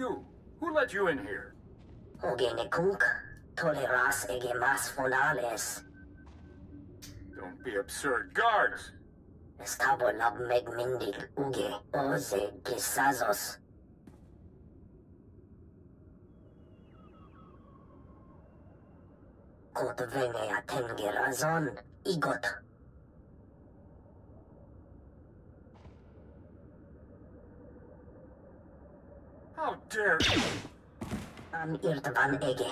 you? Who let you in here? Ogenekunk, toleras ege mas fonales. Don't be absurd. Guards! Estabo lab megmindig uge oze gisazos. Kot vene atenge razon, igot. How dare you! Am irtvan ege.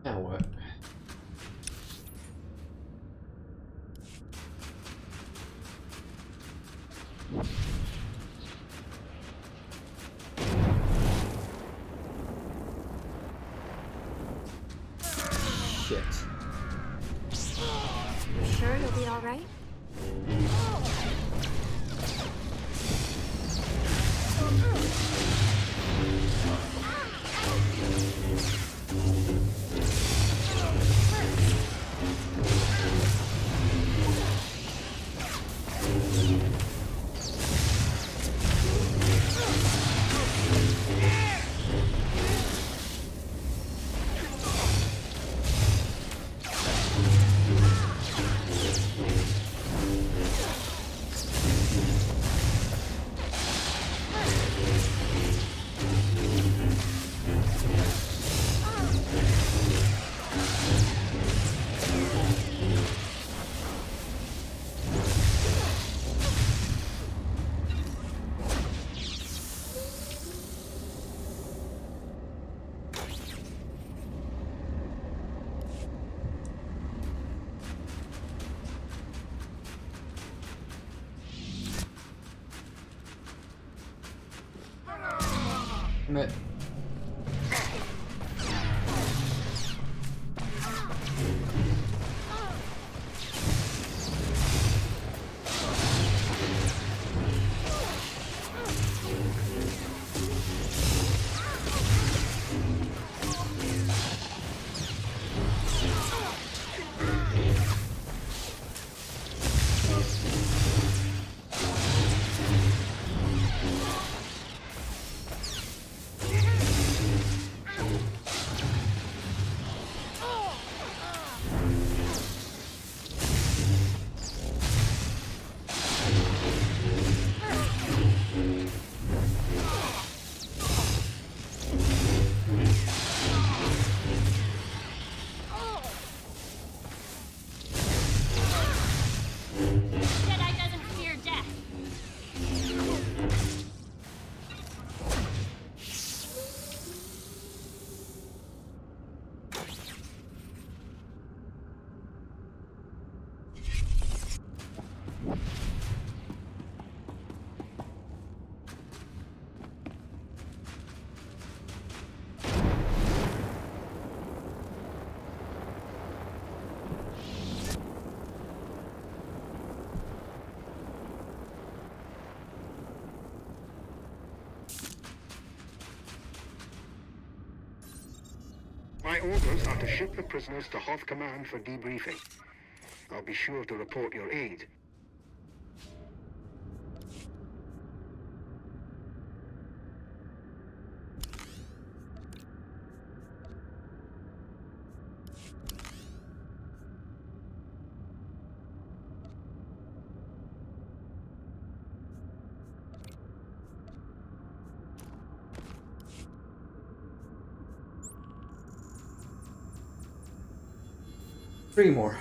Now what? Shit. You sure you'll be all right? Commit. Jedi doesn't fear death. My orders are to ship the prisoners to Hoth Command for debriefing. I'll be sure to report your aid. Three more.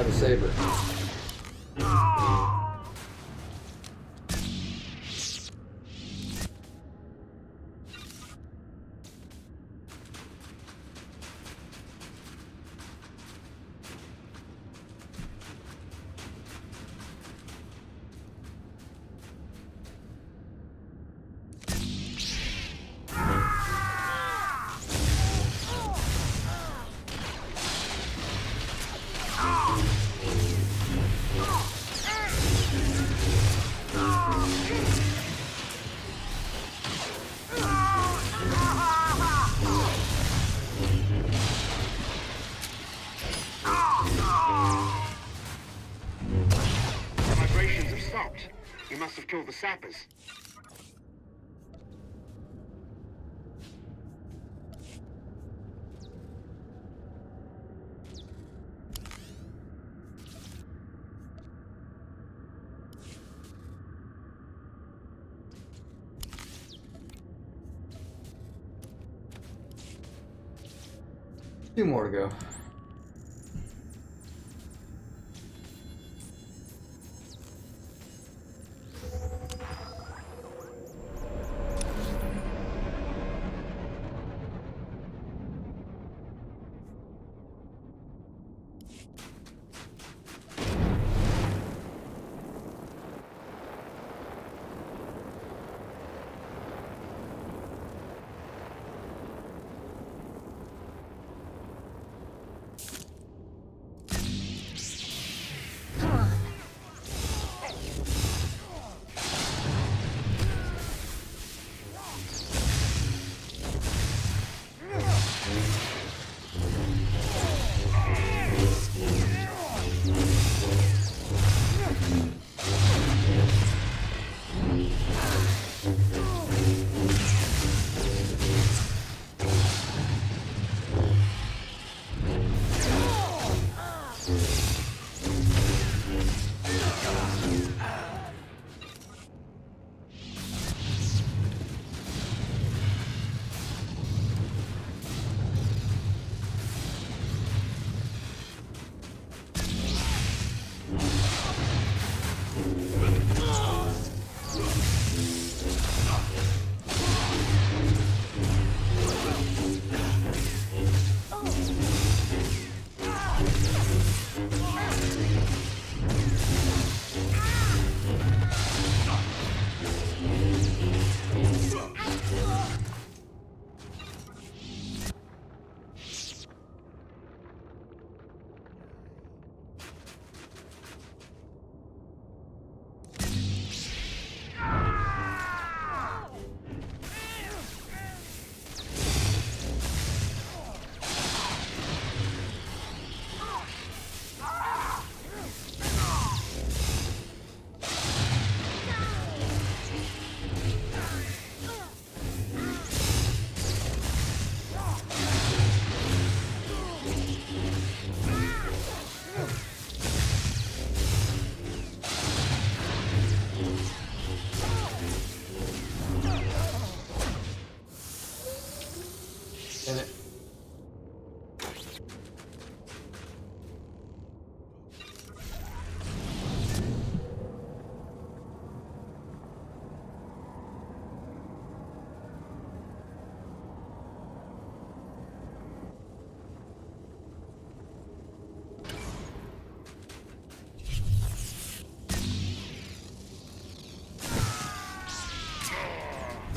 have a saber. You must have killed the sappers. 2 more to go.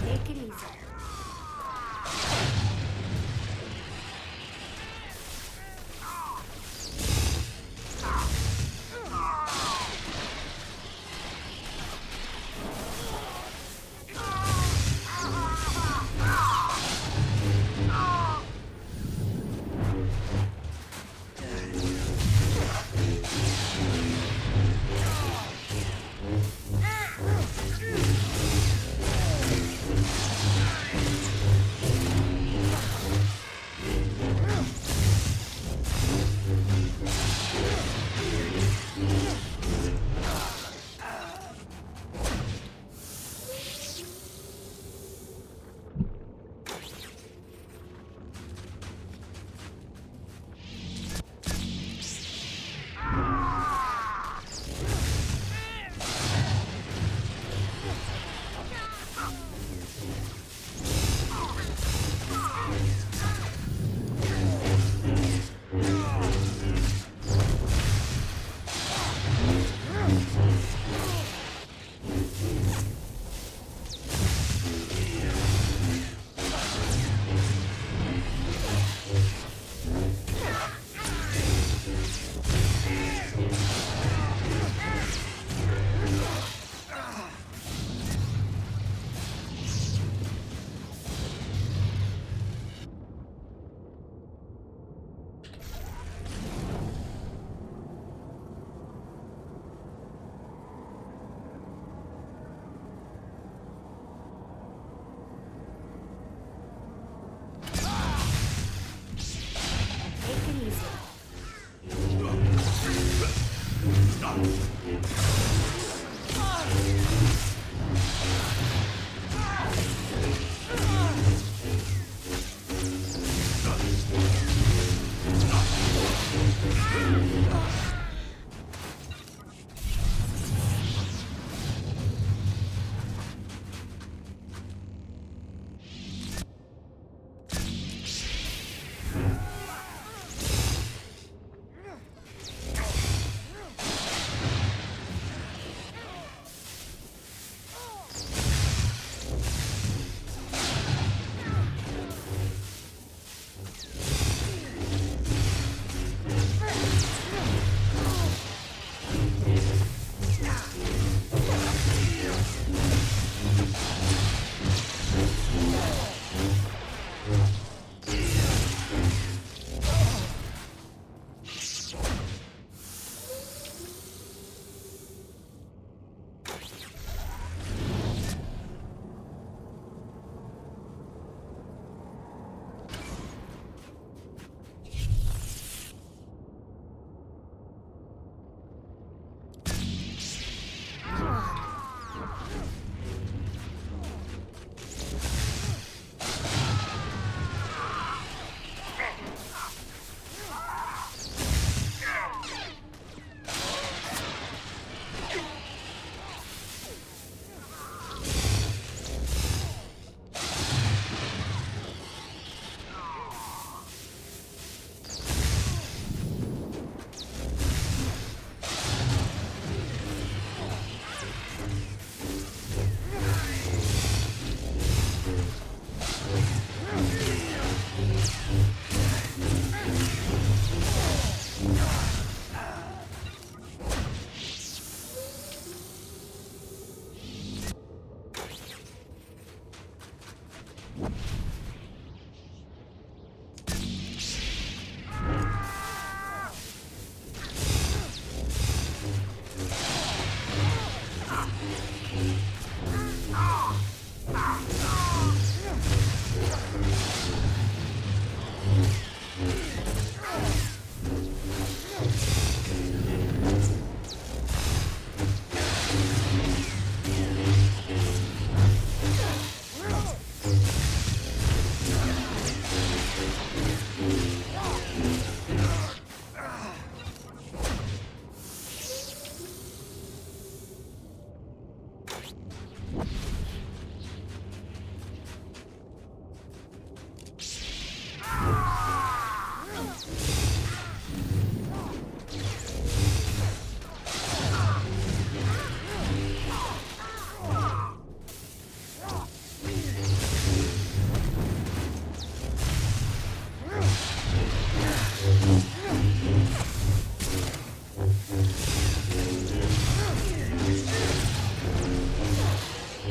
Take it easy.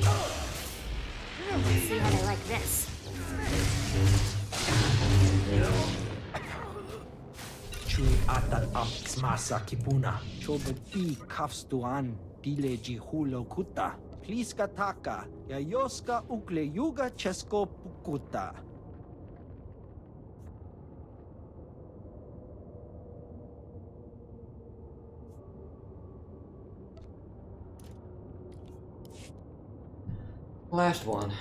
Let's see how they like this. Chu atan amps masa kipuna. Chobati kafstuan dileji hulo kuta. Pliska taka. Yayoska ukle yuga chesko pukuta. Last one.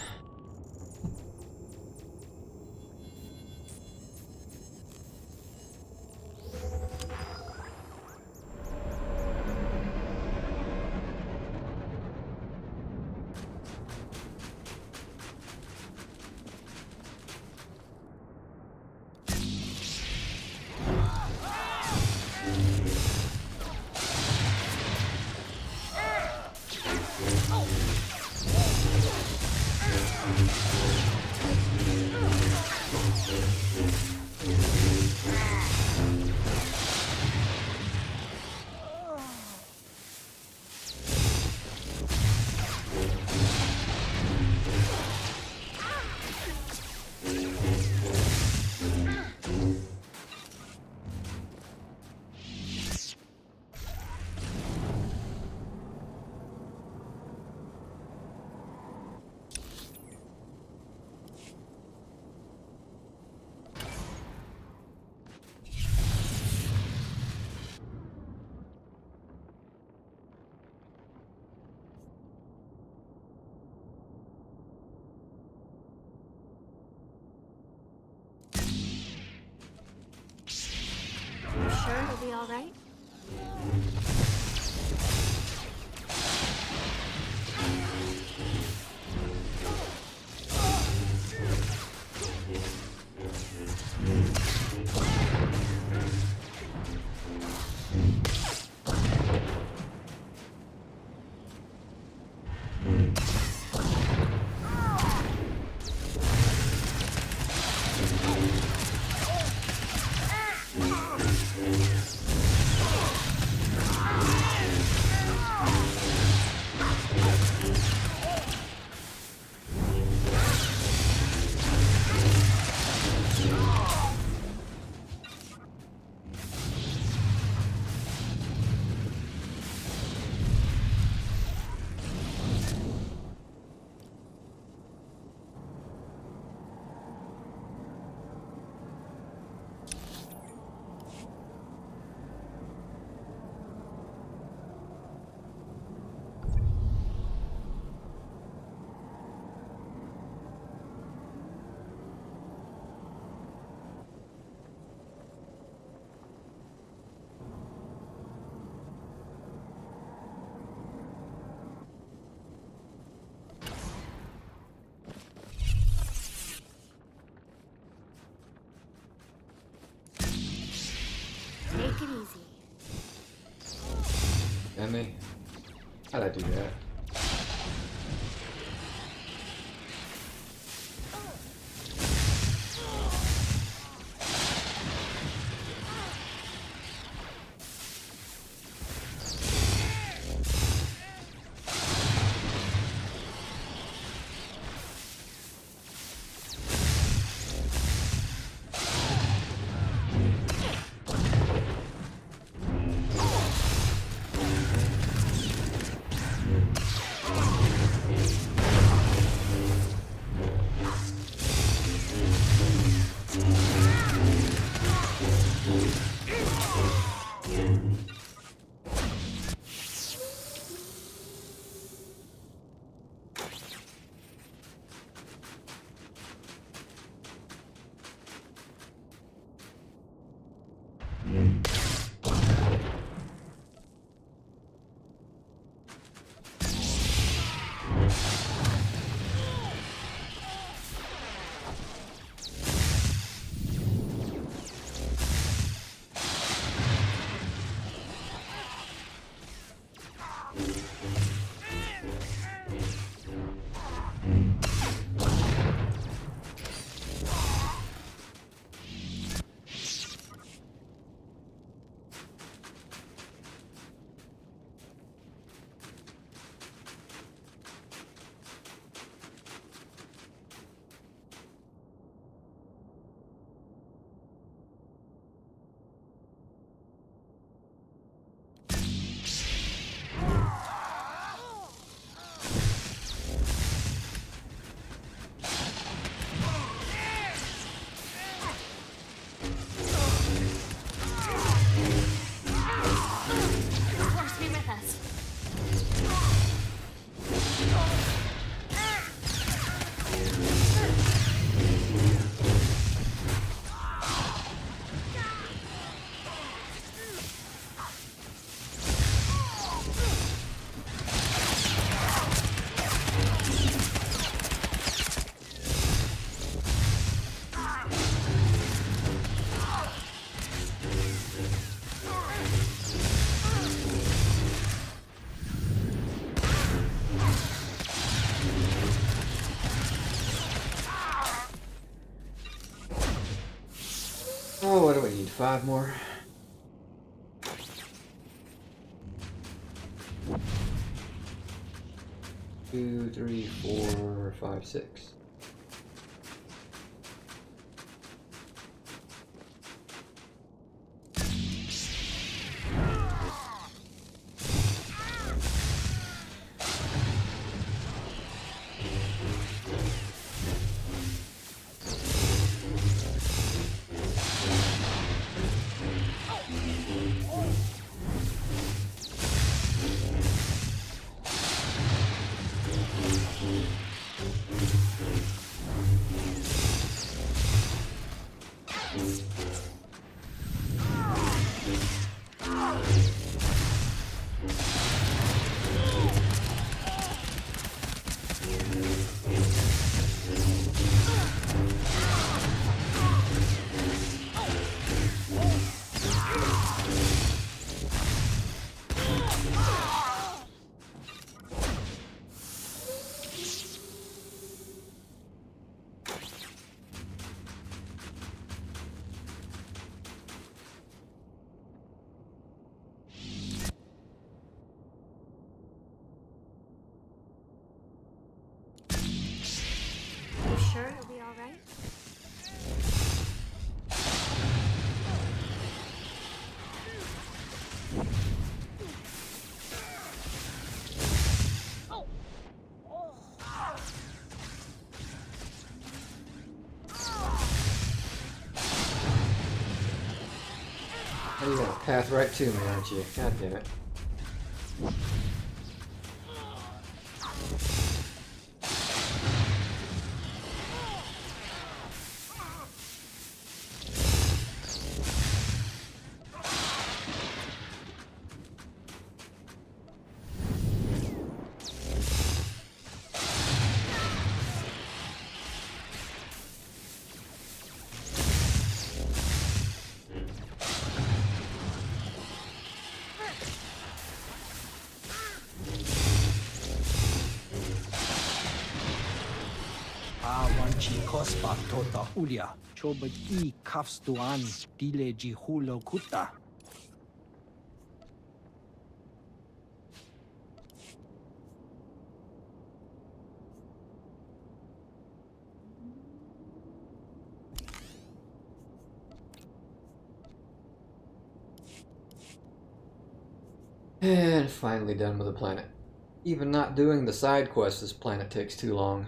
Sure it'll be all right? Take it easy. Emmy? How'd I do that? 5 more. Two, 3, 4, 5, 6. Sure it'll be all right? Oh, you're gonna path right to me, aren't you? God damn it. Kospa tota ulia, chobet I kafstuan dile jihulo kuta. And finally done with the planet. Even not doing the side quests, this planet takes too long.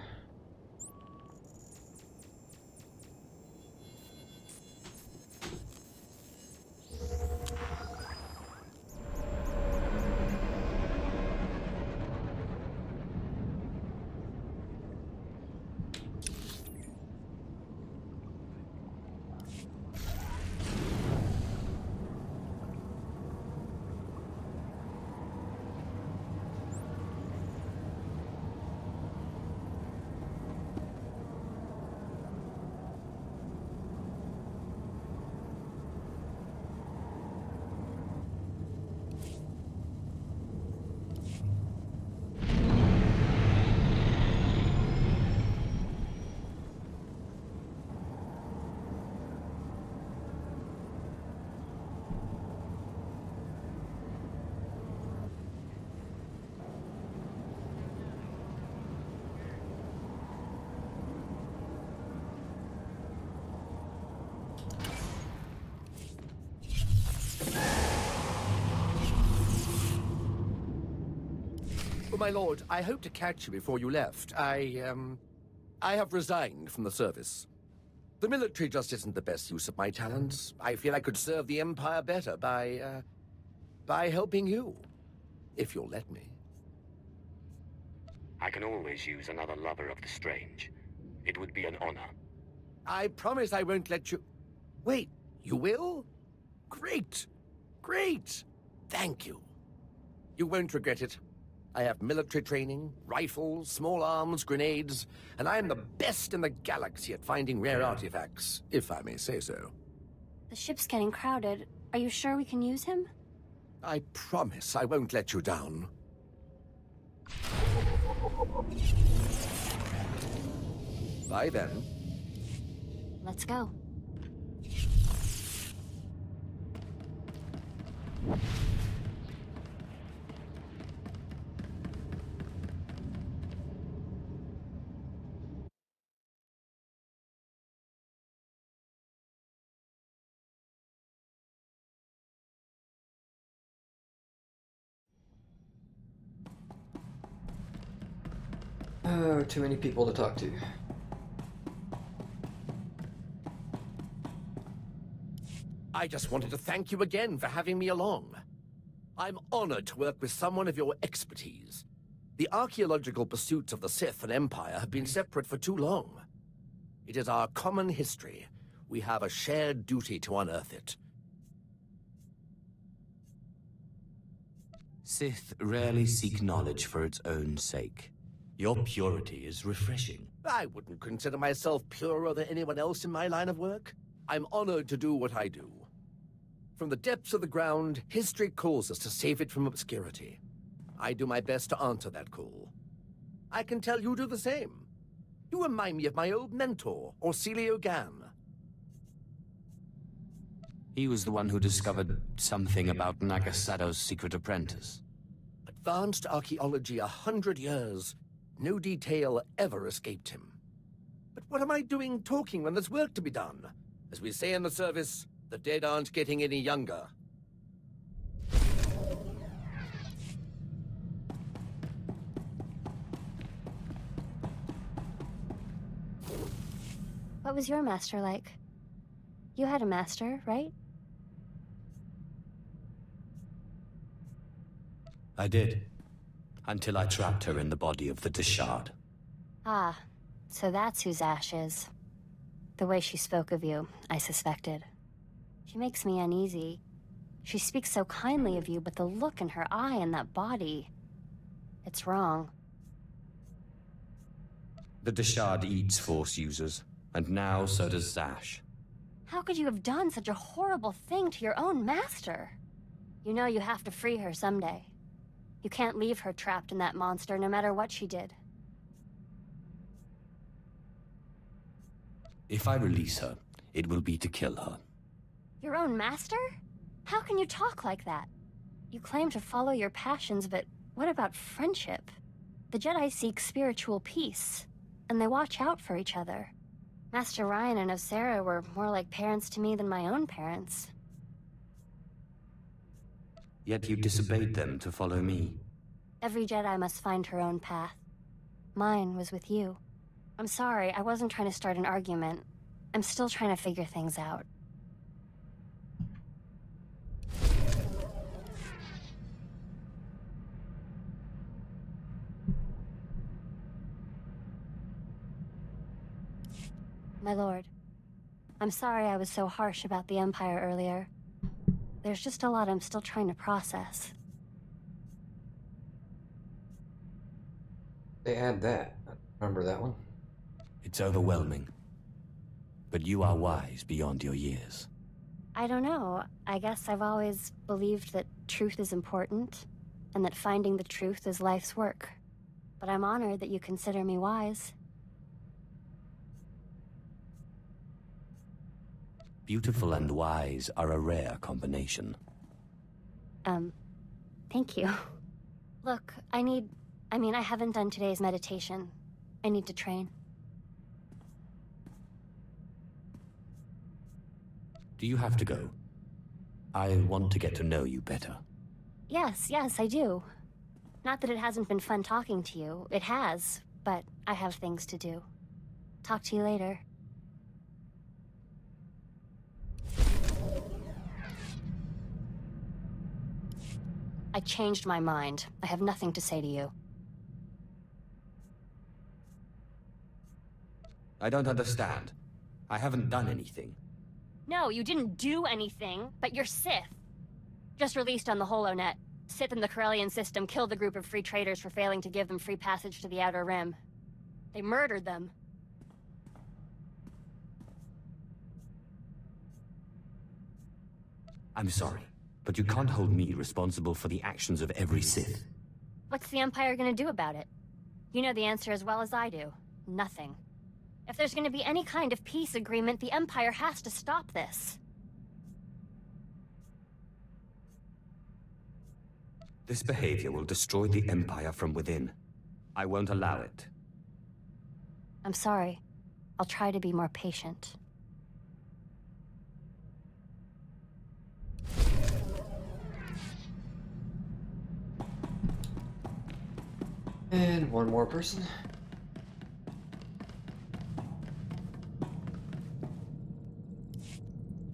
Oh, my lord, I hoped to catch you before you left. I have resigned from the service. The military just isn't the best use of my talents. I feel I could serve the Empire better by helping you. If you'll let me. I can always use another lover of the strange. It would be an honor. I promise I won't let you... Wait, you will? Great! Great! Thank you. You won't regret it. I have military training, rifles, small arms, grenades, and I am the best in the galaxy at finding rare artifacts, if I may say so. The ship's getting crowded. Are you sure we can use him? I promise I won't let you down. Bye then. Let's go. Oh, too many people to talk to. I just wanted to thank you again for having me along. I'm honored to work with someone of your expertise. The archaeological pursuits of the Sith and Empire have been separate for too long. It is our common history. We have a shared duty to unearth it. Sith rarely seek knowledge for its own sake. Your purity is refreshing. I wouldn't consider myself purer than anyone else in my line of work. I'm honored to do what I do. From the depths of the ground, history calls us to save it from obscurity. I do my best to answer that call. I can tell you do the same. You remind me of my old mentor, Orsilio Gan. He was the one who discovered something about Nagasado's secret apprentice. Advanced archaeology 100 years. No detail ever escaped him. But what am I doing talking when there's work to be done? As we say in the service, the dead aren't getting any younger. What was your master like? You had a master, right? I did. Until I trapped her in the body of the Dishard. Ah, so that's whose Ash is. The way she spoke of you, I suspected. She makes me uneasy. She speaks so kindly of you, but the look in her eye and that body... it's wrong. The Dishard eats Force users, and now so does Zash. How could you have done such a horrible thing to your own master? You know you have to free her someday. You can't leave her trapped in that monster, no matter what she did. If I release her, it will be to kill her. Your own master? How can you talk like that? You claim to follow your passions, but what about friendship? The Jedi seek spiritual peace, and they watch out for each other. Master Ryan and Osera were more like parents to me than my own parents. Yet you disobeyed them to follow me. Every Jedi must find her own path. Mine was with you. I'm sorry, I wasn't trying to start an argument. I'm still trying to figure things out. My lord, I'm sorry I was so harsh about the Empire earlier. There's just a lot I'm still trying to process. They add that. Remember that one? It's overwhelming. But you are wise beyond your years. I don't know. I guess I've always believed that truth is important, and that finding the truth is life's work. But I'm honored that you consider me wise. Beautiful and wise are a rare combination. Thank you. Look, I haven't done today's meditation. I need to train. Do you have to go? I want to get to know you better. Yes, I do. Not that it hasn't been fun talking to you. It has, but I have things to do. Talk to you later. I changed my mind. I have nothing to say to you. I don't understand. I haven't done anything. No, you didn't do anything, but you're Sith. Just released on the HoloNet. Sith in the Corellian system killed a group of free traders for failing to give them free passage to the Outer Rim. They murdered them. I'm sorry, but you can't hold me responsible for the actions of every Sith. What's the Empire gonna do about it? You know the answer as well as I do. Nothing. If there's gonna be any kind of peace agreement, the Empire has to stop this. This behavior will destroy the Empire from within. I won't allow it. I'm sorry. I'll try to be more patient. And one more person.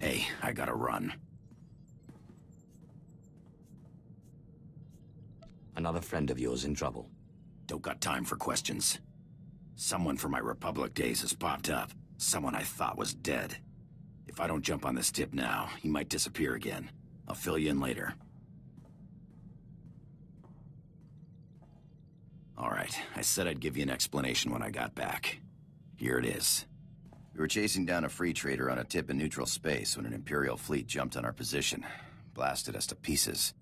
Hey, I gotta run. Another friend of yours in trouble. Don't got time for questions. Someone from my Republic days has popped up. Someone I thought was dead. If I don't jump on this tip now, he might disappear again. I'll fill you in later. Alright, I said I'd give you an explanation when I got back. Here it is. We were chasing down a free trader on a tip in neutral space when an Imperial fleet jumped on our position. Blasted us to pieces.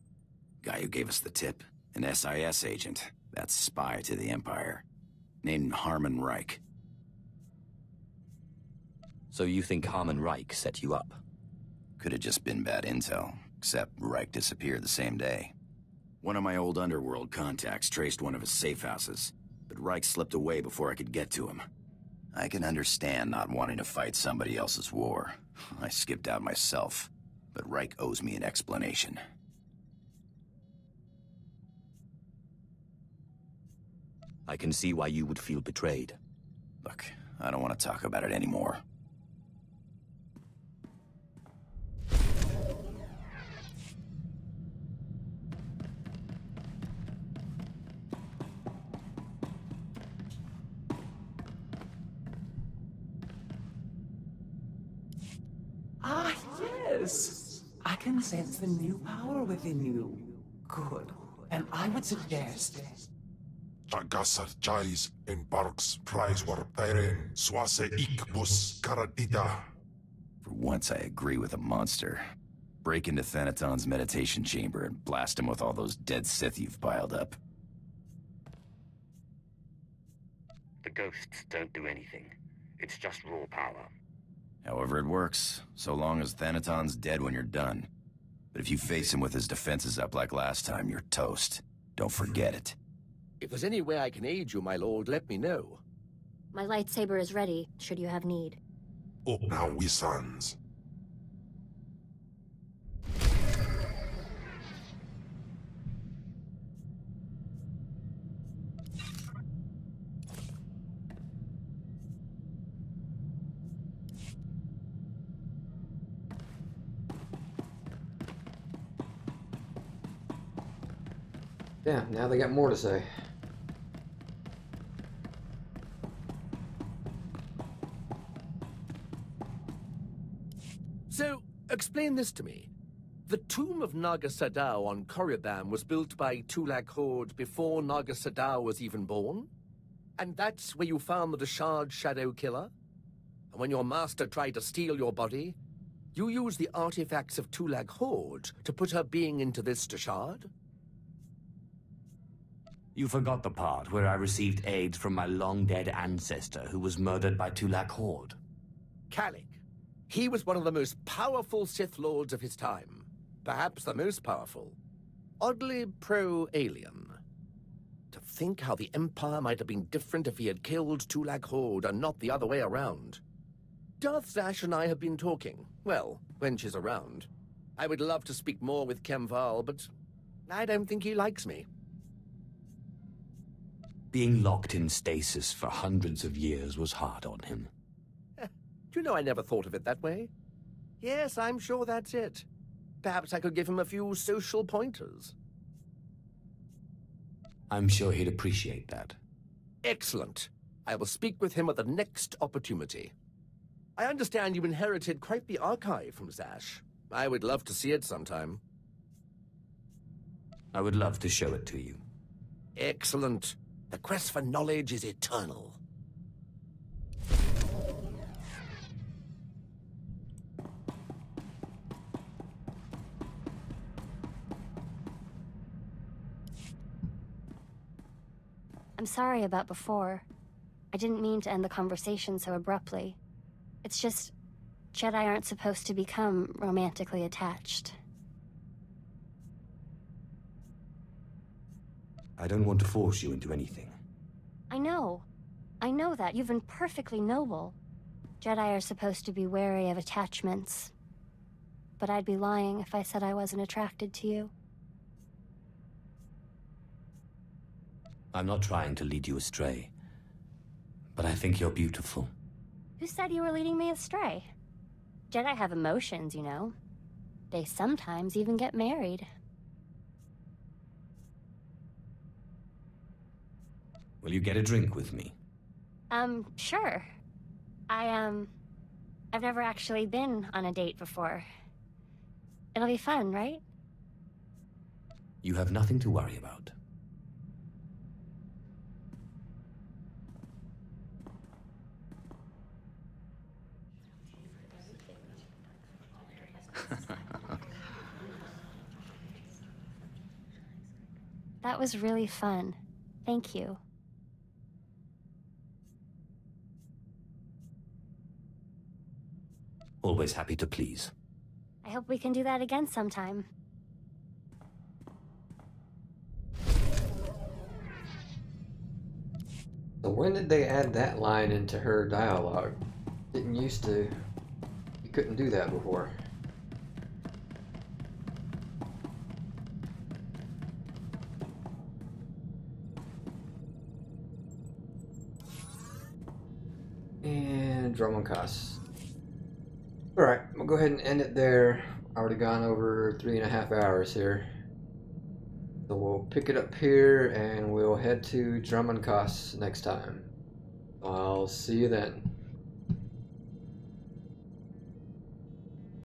Guy who gave us the tip, an SIS agent. That's spy to the Empire. Named Harmon Reich. So you think Harmon Reich set you up? Could have just been bad intel, except Reich disappeared the same day. One of my old underworld contacts traced one of his safe houses, but Reich slipped away before I could get to him. I can understand not wanting to fight somebody else's war. I skipped out myself, but Reich owes me an explanation. I can see why you would feel betrayed. Look, I don't want to talk about it anymore. Ah, yes! I can sense the new power within you. Good. And I would suggest... Tagasar Jais embarks prize war Tyren Swase Ikbus Karadita. For once I agree with a monster. Break into Thanaton's meditation chamber and blast him with all those dead Sith you've piled up. The ghosts don't do anything. It's just raw power. However it works, so long as Thanaton's dead when you're done. But if you face him with his defenses up like last time, you're toast. Don't forget it. If there's any way I can aid you, my lord, let me know. My lightsaber is ready, should you have need. Up now, we sons. Yeah, now they got more to say. So, explain this to me. The tomb of Naga Sadow on Korriban was built by Tulak Horde before Naga Sadow was even born? And that's where you found the Deshard Shadow Killer? And when your master tried to steal your body, you used the artifacts of Tulak Horde to put her being into this Deshard? You forgot the part where I received aid from my long-dead ancestor who was murdered by Tulak Horde. Kalik. He was one of the most powerful Sith Lords of his time. Perhaps the most powerful. Oddly pro-alien. To think how the Empire might have been different if he had killed Tulak Horde and not the other way around. Darth Zash and I have been talking. Well, when she's around. I would love to speak more with Kemval, but I don't think he likes me. Being locked in stasis for hundreds of years was hard on him. Do you know I never thought of it that way? Yes, I'm sure that's it. Perhaps I could give him a few social pointers. I'm sure he'd appreciate that. Excellent. I will speak with him at the next opportunity. I understand you inherited quite the archive from Zash. I would love to see it sometime. I would love to show it to you. Excellent. The quest for knowledge is eternal. I'm sorry about before. I didn't mean to end the conversation so abruptly. It's just, Jedi aren't supposed to become romantically attached. I don't want to force you into anything. I know. I know that. You've been perfectly noble. Jedi are supposed to be wary of attachments. But I'd be lying if I said I wasn't attracted to you. I'm not trying to lead you astray, but I think you're beautiful. Who said you were leading me astray? Jedi have emotions, you know. They sometimes even get married. Will you get a drink with me? Sure. I've never actually been on a date before. It'll be fun, right? You have nothing to worry about. That was really fun. Thank you. Always happy to please. I hope we can do that again sometime. So when did they add that line into her dialogue? Didn't used to. You couldn't do that before. And Drummond Costs. Alright, we'll go ahead and end it there. Already gone over 3.5 hours here. So we'll pick it up here and we'll head to Drummond Costs next time. I'll see you then.